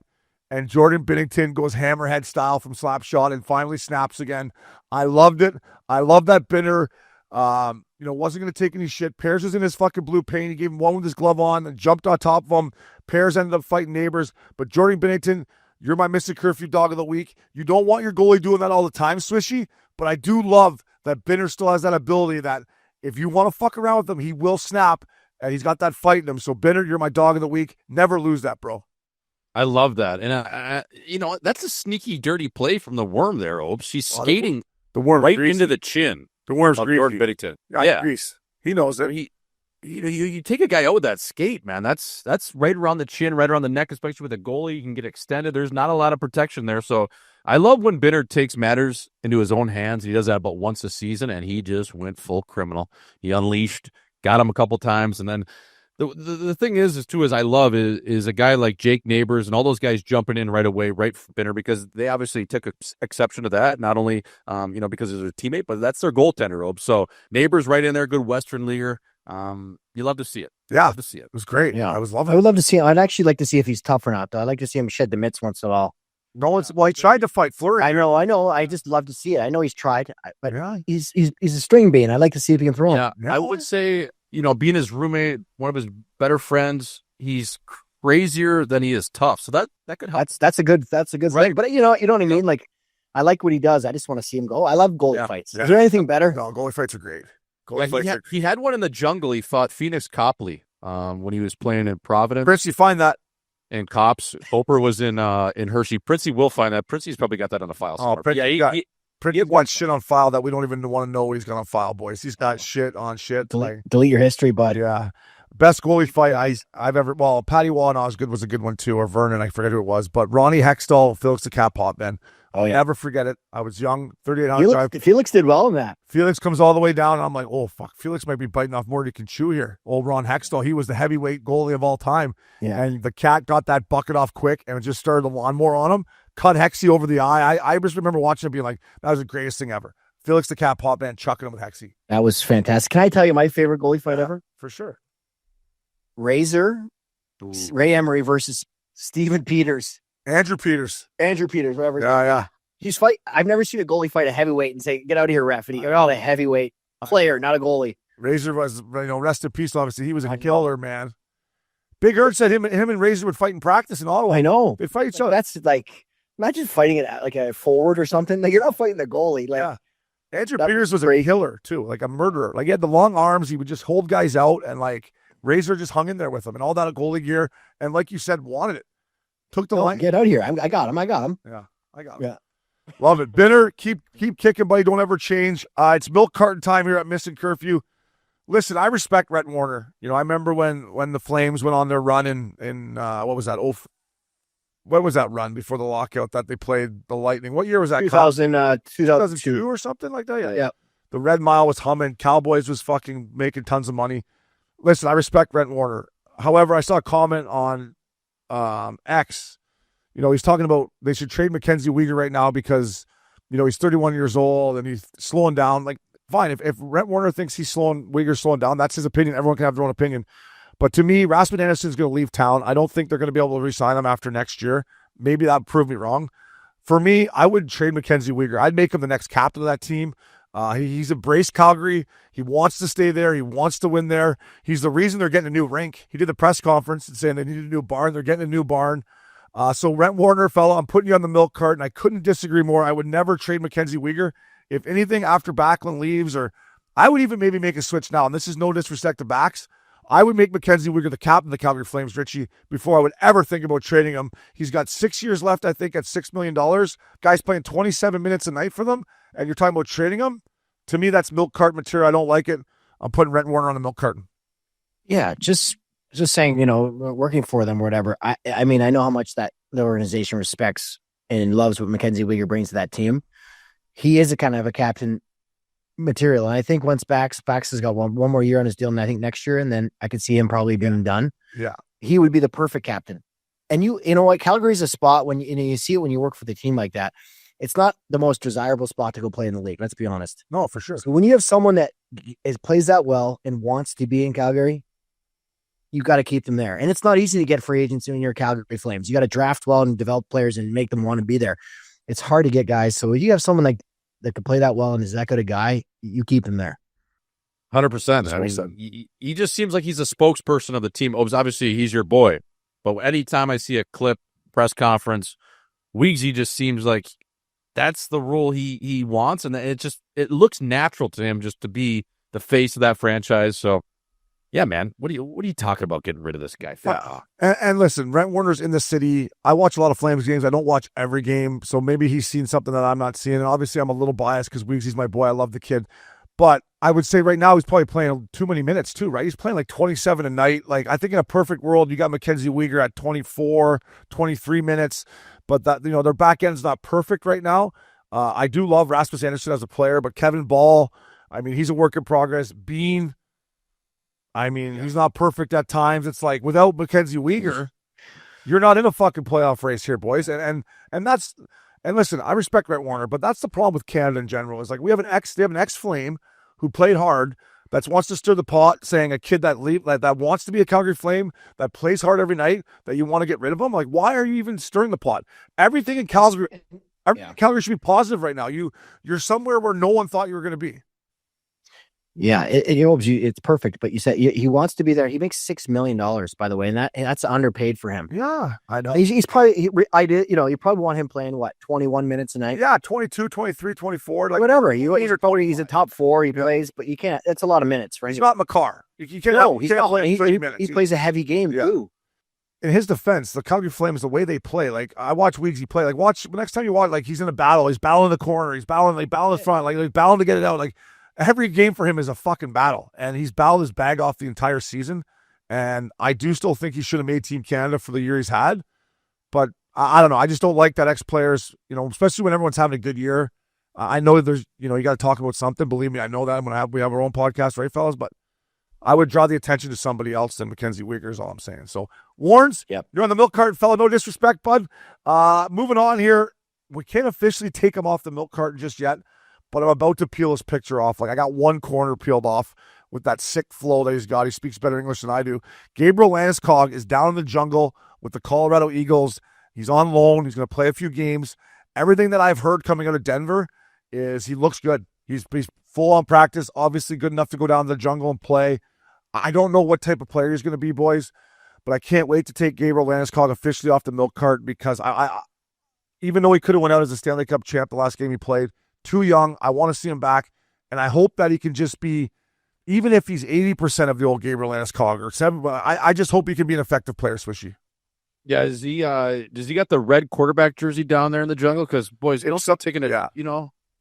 [SPEAKER 2] And Jordan Binnington goes hammerhead style from slap shot and finally snaps again. I loved it. I love that Binner. Wasn't going to take any shit. Pears was in his fucking blue paint. He gave him one with his glove on and jumped on top of him. Pears ended up fighting neighbors. But Jordan Binnington, you're my Missin Curfew dog of the week. You don't want your goalie doing that all the time, Swishy, but I do love that Binner still has that ability that if you want to fuck around with him, he will snap, and he's got that fight in him. So, Binner, you're my dog of the week. Never lose that, bro.
[SPEAKER 7] I love that. And, that's a sneaky, dirty play from the Worm there, Obes. She's skating
[SPEAKER 2] The Worm's
[SPEAKER 7] right
[SPEAKER 2] greasy.
[SPEAKER 7] into the chin
[SPEAKER 2] The Worm's
[SPEAKER 7] of
[SPEAKER 2] greasy.
[SPEAKER 7] Jordan Binnington.
[SPEAKER 2] Yeah, grease. He knows it.
[SPEAKER 7] You take a guy out with that skate, man. That's right around the chin, right around the neck, especially with a goalie. You can get extended. There's not a lot of protection there. So I love when Binner takes matters into his own hands. He does that about once a season, and he just went full criminal. He unleashed, got him a couple times, and then the thing is I love is a guy like Jake Neighbors and all those guys jumping in right away, right for Binner, because they obviously took exception to that, not only because he's a teammate, but that's their goaltender, Rob. So Neighbors right in there, good Western leaguer. You love to see it.
[SPEAKER 2] Yeah,
[SPEAKER 7] love to see it.
[SPEAKER 2] It was great.
[SPEAKER 6] Yeah,
[SPEAKER 2] I was loving
[SPEAKER 6] I
[SPEAKER 2] it.
[SPEAKER 6] would love to see him. I'd actually like to see if he's tough or not, though. I'd like to see him shed the mitts once in a while.
[SPEAKER 2] He tried to fight Fleury.
[SPEAKER 6] I know. I just love to see it. I know he's tried, but
[SPEAKER 2] Yeah.
[SPEAKER 6] he's a string bean. I'd like to see if he can throw him.
[SPEAKER 7] Yeah, I would say, being his roommate, one of his better friends, he's crazier than he is tough. So that could help.
[SPEAKER 6] That's a good thing. But you know what I mean? Like, I like what he does. I just want to see him go. I love goalie fights.
[SPEAKER 2] Yeah.
[SPEAKER 6] Is there anything better?
[SPEAKER 2] No, goalie fights are great.
[SPEAKER 7] He had one in the jungle. He fought Phoenix Copley when he was playing in Providence.
[SPEAKER 2] Chris, you find that?
[SPEAKER 7] And Cops. Oprah was in Hershey. Princey will find that. Princey's probably got that on the file somewhere.
[SPEAKER 2] He got shit on file that we don't even want to know what he's got on file, boys. He's got shit on shit.
[SPEAKER 6] Delete your history, bud.
[SPEAKER 2] Yeah. Best goalie fight I've ever. Well, Patty Waugh Osgood was a good one too, or Vernon. I forget who it was, but Ronnie Hextall, Felix the Cat Pop, man.
[SPEAKER 6] Oh yeah.
[SPEAKER 2] Never forget it. I was young, 3800 drive.
[SPEAKER 6] Felix did well in that.
[SPEAKER 2] Felix comes all the way down, and I'm like, oh fuck, Felix might be biting off more than he can chew here. Old Ron Hextall, he was the heavyweight goalie of all time.
[SPEAKER 6] Yeah.
[SPEAKER 2] And the Cat got that bucket off quick and just started the lawnmower on him. Cut Hexy over the eye. I just remember watching it being like, that was the greatest thing ever. Felix the Cat Pop, man, chucking him with Hexy.
[SPEAKER 6] That was fantastic. Can I tell you my favorite goalie fight ever?
[SPEAKER 2] For sure.
[SPEAKER 6] Razor, Ray Emery versus Steven Peters.
[SPEAKER 2] Andrew Peters,
[SPEAKER 6] whatever.
[SPEAKER 2] Yeah.
[SPEAKER 6] He's fight. I've never seen a goalie fight a heavyweight and say, "Get out of here, ref." And a heavyweight player, not a goalie.
[SPEAKER 2] Razor was, rest in peace. Obviously, he was a killer, man. Big Erd said him and Razor would fight in practice in Ottawa.
[SPEAKER 6] I know.
[SPEAKER 2] They'd fight each other.
[SPEAKER 6] That's like, imagine fighting it like a forward or something. Like, you're not fighting the goalie. Like,
[SPEAKER 2] yeah. Andrew Peters was a killer too, like a murderer. Like, he had the long arms. He would just hold guys out, and like Razor just hung in there with him and all that goalie gear. And like you said, wanted it. Took the line.
[SPEAKER 6] Get out of here. I got him.
[SPEAKER 2] Yeah, I got him.
[SPEAKER 6] Yeah.
[SPEAKER 2] Love it. Binner, keep kicking, buddy. Don't ever change. It's milk carton time here at Missin Curfew. Listen, I respect Rhett Warner. I remember when the Flames went on their run in what was that? What was that run before the lockout that they played the Lightning? What year was that?
[SPEAKER 6] 2002
[SPEAKER 2] or something like that?
[SPEAKER 6] Yeah.
[SPEAKER 2] The Red Mile was humming. Cowboys was fucking making tons of money. Listen, I respect Rhett Warner. However, I saw a comment on X. He's talking about they should trade Mackenzie Weegar right now because, he's 31 years old and he's slowing down. Like, fine, if Rhett Warner thinks Weegar's slowing down, that's his opinion. Everyone can have their own opinion. But to me, Rasmus Anderson's going to leave town. I don't think they're going to be able to re-sign him after next year. Maybe that'll prove me wrong. For me, I would trade Mackenzie Weegar. I'd make him the next captain of that team. He's embraced Calgary. He wants to stay there. He wants to win there. He's the reason they're getting a new rink. He did the press conference and saying they need a new barn. They're getting a new barn. So Rhett Warner, fella, I'm putting you on the milk cart, and I couldn't disagree more. I would never trade Mackenzie Weegar. If anything, after Backlund leaves, or I would even maybe make a switch now, and this is no disrespect to backs, I would make Mackenzie Weegar the captain of the Calgary Flames, Richie, before I would ever think about trading him. He's got 6 years left, I think, at $6 million. Guy's playing 27 minutes a night for them, and you're talking about trading him? To me, that's milk carton material. I don't like it. I'm putting Rent Warner on the milk carton.
[SPEAKER 6] Yeah, just saying, working for them or whatever. I mean, I know how much that the organization respects and loves what Mackenzie Weegar brings to that team. He is a kind of a captain material. And I think once Bax has got one more year on his deal, and I think next year, and then I could see him probably being done.
[SPEAKER 2] Yeah.
[SPEAKER 6] He would be the perfect captain. And you know what? Calgary's a spot when you see it when you work for the team like that. It's not the most desirable spot to go play in the league. Let's be honest.
[SPEAKER 2] No, for sure.
[SPEAKER 6] So when you have someone that plays that well and wants to be in Calgary, you got to keep them there. And it's not easy to get free agents in your Calgary Flames. You got to draft well and develop players and make them want to be there. It's hard to get guys. So if you have someone like that can play that well and is that good a guy, you keep him there.
[SPEAKER 7] 100%. I mean, he just seems like he's a spokesperson of the team. Obviously, he's your boy. But anytime I see a clip, press conference, Weegsy just seems like that's the role he wants. And it looks natural to him just to be the face of that franchise. So, yeah, man, what are you talking about getting rid of this guy?
[SPEAKER 2] Yeah. And listen, Rent Warner's in the city. I watch a lot of Flames games. I don't watch every game, so maybe he's seen something that I'm not seeing. And obviously, I'm a little biased because Weegsy's my boy. I love the kid. But I would say right now he's probably playing too many minutes too, right? He's playing like 27 a night. Like, I think in a perfect world, you got Mackenzie Weegar at 24, 23 minutes. But that, their back end's not perfect right now. I do love Rasmus Anderson as a player, but Kevin Ball, I mean, he's a work in progress. Bean, I mean, he's not perfect at times. It's like without Mackenzie Weegar, you're not in a fucking playoff race here, boys. And listen, I respect Rhett Warner, but that's the problem with Canada in general. Is like they have an ex-Flame who played hard that wants to stir the pot, saying a kid that wants to be a Calgary Flame, that plays hard every night, that you want to get rid of him. Like, why are you even stirring the pot? Everything in Calgary should be positive right now. You're somewhere where no one thought you were going to be.
[SPEAKER 6] Yeah, it's perfect. But you said he wants to be there. He makes $6 million, by the way, and that's underpaid for him.
[SPEAKER 2] Yeah, I know.
[SPEAKER 6] He's probably you probably want him playing 21 minutes a night.
[SPEAKER 2] Yeah, 22, 23, 24, like
[SPEAKER 6] whatever. He's a top four. He plays, but you can't. That's a lot of minutes, right?
[SPEAKER 2] He's not Makar. You can't.
[SPEAKER 6] No,
[SPEAKER 2] he's not playing 30 minutes.
[SPEAKER 6] He plays a heavy game too.
[SPEAKER 2] In his defense, the Calgary Flames, the way they play, like I watch Weegsy play. Like watch next time you watch, like he's in a battle. He's battling the corner. He's battling the front. Like he's battling to get it out. Like. Every game for him is a fucking battle, and he's battled his bag off the entire season. And I do still think he should have made Team Canada for the year he's had. But I don't know. I just don't like that ex-players, especially when everyone's having a good year. I know there's, you got to talk about something. Believe me, I know that we have our own podcast, right, fellas? But I would draw the attention to somebody else than Mackenzie Weegar is all I'm saying. So, Warrens,
[SPEAKER 6] Yep.
[SPEAKER 2] You're on the milk carton, fella. No disrespect, bud. Moving on here. We can't officially take him off the milk carton just yet. But I'm about to peel his picture off. Like, I got one corner peeled off with that sick flow that he's got. He speaks better English than I do. Gabriel Landeskog is down in the jungle with the Colorado Eagles. He's on loan. He's going to play a few games. Everything that I've heard coming out of Denver is he looks good. He's full on practice, obviously good enough to go down to the jungle and play. I don't know what type of player he's going to be, boys, but I can't wait to take Gabriel Landeskog officially off the milk cart because I even though he could have went out as a Stanley Cup champ the last game he played, too young. I want to see him back, and I hope that he can just be, even if he's 80% of the old Gabriel Landeskog or 7. I just hope he can be an effective player, Swishy.
[SPEAKER 7] Yeah, does he got the red quarterback jersey down there in the jungle? Because boys, it'll stop taking it.
[SPEAKER 2] Yeah.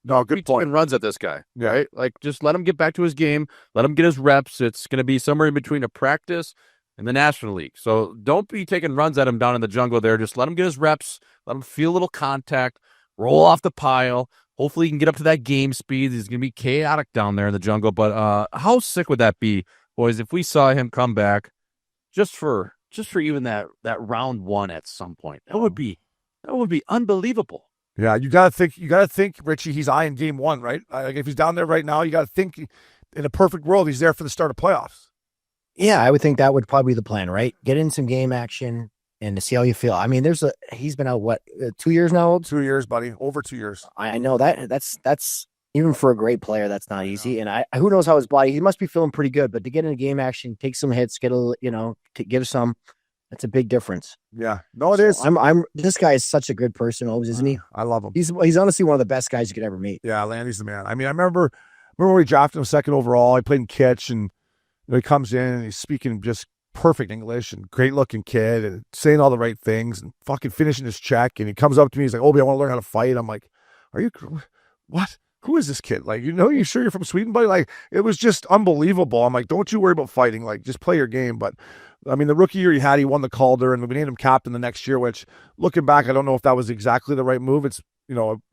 [SPEAKER 7] No,
[SPEAKER 2] good point.
[SPEAKER 7] And runs at this guy, right? Like, just let him get back to his game. Let him get his reps. It's going to be somewhere in between a practice and the National League. So don't be taking runs at him down in the jungle there. Just let him get his reps. Let him feel a little contact. Roll off the pile. Hopefully he can get up to that game speed. He's going to be chaotic down there in the jungle. But how sick would that be, boys, if we saw him come back just for even that round one at some point? That would be unbelievable.
[SPEAKER 2] Yeah, you gotta think, Richie, he's eyeing game one, right? Like if he's down there right now, you gotta think in a perfect world, he's there for the start of playoffs.
[SPEAKER 6] Yeah, I would think that would probably be the plan, right? Get in some game action and to see how you feel. I mean, he's been out 2 years now?
[SPEAKER 2] 2 years, buddy. Over 2 years.
[SPEAKER 6] I know that's even for a great player, that's not easy. And who knows how his body, he must be feeling pretty good, but to get into game action, take some hits, get to give some, That's a big difference.
[SPEAKER 2] Yeah. No, it is.
[SPEAKER 6] This guy is such a good person, always, isn't he?
[SPEAKER 2] I love him.
[SPEAKER 6] He's honestly one of the best guys you could ever meet.
[SPEAKER 2] Yeah, Landy's the man. I mean, I remember when we drafted him second overall. I played in Kitch, and he comes in and he's speaking just perfect English and great looking kid and saying all the right things and fucking finishing his check. And he comes up to me. He's like, "Obi, I want to learn how to fight." I'm like, "Are you what? Who is this kid? Like, you sure you're from Sweden, buddy?" Like, it was just unbelievable. I'm like, "Don't you worry about fighting. Like, just play your game." But I mean, the rookie year he won the Calder, and we named him captain the next year, which, looking back, I don't know if that was exactly the right move. It's,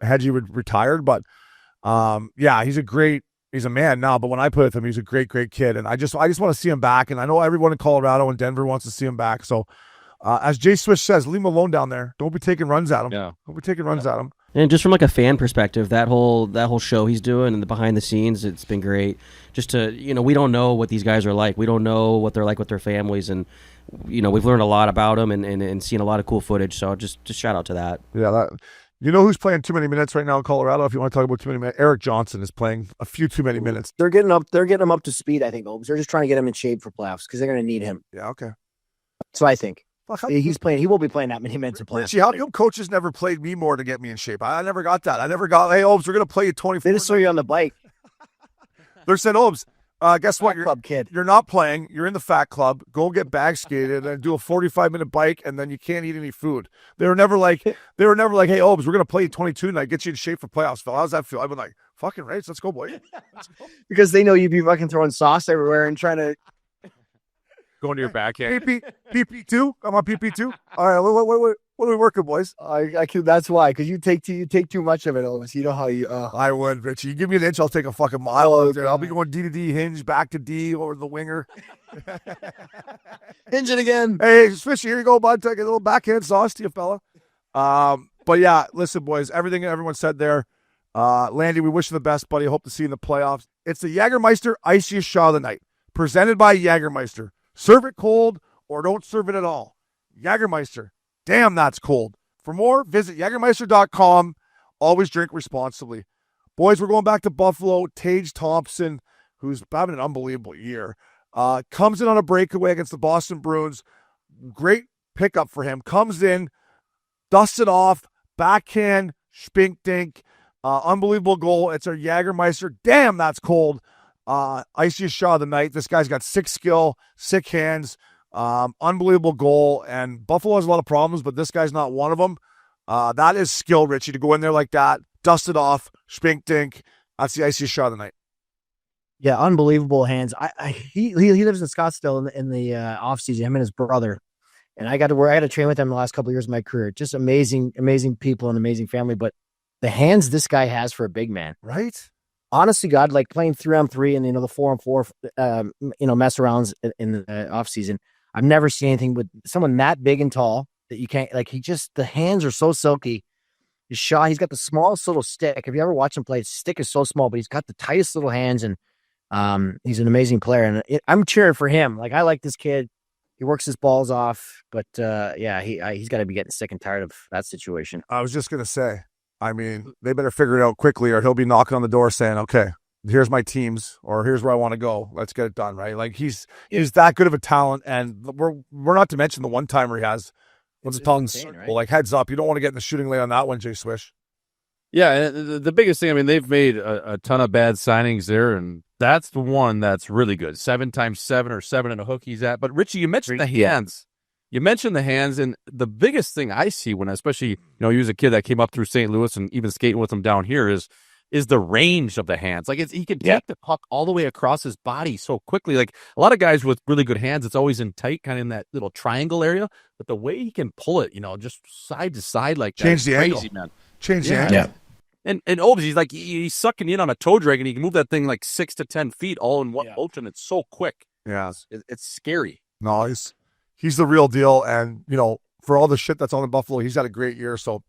[SPEAKER 2] had you retired, but yeah, he's a man now, but when I played with him, he's a great, great kid, and I just want to see him back, and I know everyone in Colorado and Denver wants to see him back, so as Jay Swish says, leave him alone down there. Don't be taking runs at him.
[SPEAKER 7] Yeah.
[SPEAKER 2] Don't be taking runs at him.
[SPEAKER 5] And just from like a fan perspective, that whole show he's doing and the behind the scenes, it's been great. Just to, we don't know what these guys are like. We don't know what they're like with their families, and we've learned a lot about them and seen a lot of cool footage. So just shout out to that.
[SPEAKER 2] Yeah, who's playing too many minutes right now in Colorado? If you want to talk about too many minutes, Eric Johnson is playing a few too many minutes.
[SPEAKER 6] They're getting him up to speed, I think, Holmes. They're just trying to get him in shape for playoffs because they're going to need him.
[SPEAKER 2] Yeah, okay.
[SPEAKER 6] That's what I think. He's playing. He won't be playing that many minutes in playoffs.
[SPEAKER 2] See, how come coaches never played me more to get me in shape? I never got that. I never got, "Hey, Obes, we're going to play you 24."
[SPEAKER 6] They just saw you on the bike.
[SPEAKER 2] They said, "Obes, guess what? You're not playing. You're in the fat club. Go get bag skated and do a 45-minute bike, and then you can't eat any food." They were never like, "Hey, Obes, we're going to play you 22 tonight, get you in shape for playoffs, Phil." How's that feel? I've been like, "Fucking race, let's go, boy."
[SPEAKER 6] Because they know you'd be fucking throwing sauce everywhere and trying to
[SPEAKER 7] Going to your backhand.
[SPEAKER 2] PP2? I'm on PP2. All right, what are we working, boys?
[SPEAKER 6] I can. That's why, because you take too much of it, Elvis. You know how you.
[SPEAKER 2] I would, Richie. You give me an inch, I'll take a fucking mile out there. I'll be going D to D, hinge, back to D, over the winger.
[SPEAKER 6] Hinge it again.
[SPEAKER 2] Hey, Fishy, here you go, bud. Take a little backhand sauce to you, fella. But yeah, listen, boys, everything everyone said there. Landy, we wish you the best, buddy. Hope to see you in the playoffs. It's the Jägermeister Iciest Shot of the Night, presented by Jägermeister. Serve it cold or don't serve it at all. Jägermeister. Damn, that's cold. For more, visit Jägermeister.com. Always drink responsibly. Boys, we're going back to Buffalo. Tage Thompson, who's having an unbelievable year, comes in on a breakaway against the Boston Bruins. Great pickup for him. Comes in, dusts it off, backhand, spink dink. Unbelievable goal. It's our Jägermeister. Damn, that's cold. Iciest shot of the night. This guy's got sick skill, sick hands, unbelievable goal. And Buffalo has a lot of problems, but this guy's not one of them. That is skill, Richie, to go in there like that, dust it off, spink dink. That's the iciest shot of the night.
[SPEAKER 6] Yeah, unbelievable hands. He lives in Scottsdale in the off season. Him and his brother, and I got to train with them the last couple of years of my career. Just amazing people and amazing family. But the hands this guy has for a big man,
[SPEAKER 2] right?
[SPEAKER 6] Honestly, God, like playing 3-on-3 and the 4-on-4, mess arounds in the off season. I've never seen anything with someone that big and tall that you can't like. The hands are so silky. His shot, he's got the smallest little stick. If you ever watch him play, his stick is so small, but he's got the tightest little hands, and he's an amazing player. And I'm cheering for him. Like, I like this kid. He works his balls off, but he's got to be getting sick and tired of that situation.
[SPEAKER 2] I was just gonna say. I mean, they better figure it out quickly, or he'll be knocking on the door saying, "Okay, here's my teams, or here's where I want to go. Let's get it done." Right? Like he's that good of a talent, and we're not to mention the one timer he has. What's the tongue circle? Right? Like heads up, you don't want to get in the shooting lane on that one, Jay Swish.
[SPEAKER 7] Yeah, and the biggest thing, I mean, they've made a ton of bad signings there, and that's the one that's really good. 7x7 or 7 and a hook he's at. But Richie, you mentioned the hands. You mentioned the hands, and the biggest thing I see when, especially, he was a kid that came up through St. Louis and even skating with him down here is the range of the hands. Like he can take the puck all the way across his body so quickly. Like a lot of guys with really good hands, it's always in tight, kind of in that little triangle area. But the way he can pull it, just side to side like that,
[SPEAKER 2] change the
[SPEAKER 7] crazy,
[SPEAKER 2] angle,
[SPEAKER 7] man.
[SPEAKER 2] Change the angle.
[SPEAKER 7] Yeah. And he's like he's sucking in on a toe drag, and he can move that thing like 6 to 10 feet all in one motion. It's so quick.
[SPEAKER 2] Yeah,
[SPEAKER 7] it's scary.
[SPEAKER 2] No, he's the real deal, and for all the shit that's on in Buffalo, he's had a great year. So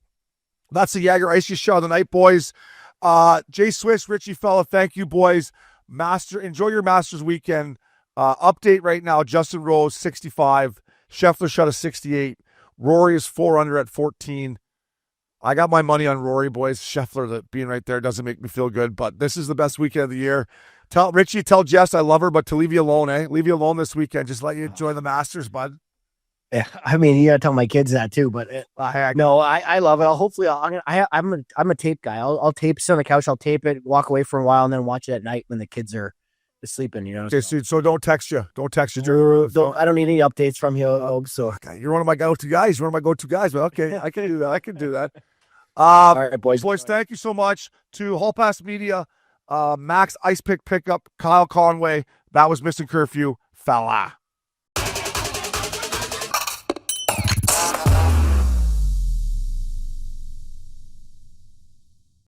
[SPEAKER 2] that's the Jagger Icy Show of the night, boys. Jay Swiss, Richie Fella, thank you, boys. Enjoy your Masters weekend. Update right now: Justin Rose 65, Scheffler shot a 68, Rory is 4 under at 14. I got my money on Rory, boys. Scheffler being right there doesn't make me feel good, but this is the best weekend of the year. Tell Jess I love her, but to leave you alone, Leave you alone this weekend. Just let you enjoy the Masters, bud.
[SPEAKER 6] Yeah, I mean, you gotta tell my kids that too. But no, I love it. I'm a tape guy. I'll tape, sit on the couch. I'll tape it, walk away for a while, and then watch it at night when the kids are sleeping. You know.
[SPEAKER 2] Okay, so don't text you. Don't text you.
[SPEAKER 6] I don't need any updates from you. So
[SPEAKER 2] Okay, you're one of my go-to guys. You're one of my go-to guys. But okay, I can do that. I can do that.
[SPEAKER 6] all right, boys.
[SPEAKER 2] Boys, thank you so much to Hall Pass Media, Max Ice Pick Pickup, Kyle Conway. That was Missin Curfew. Fella.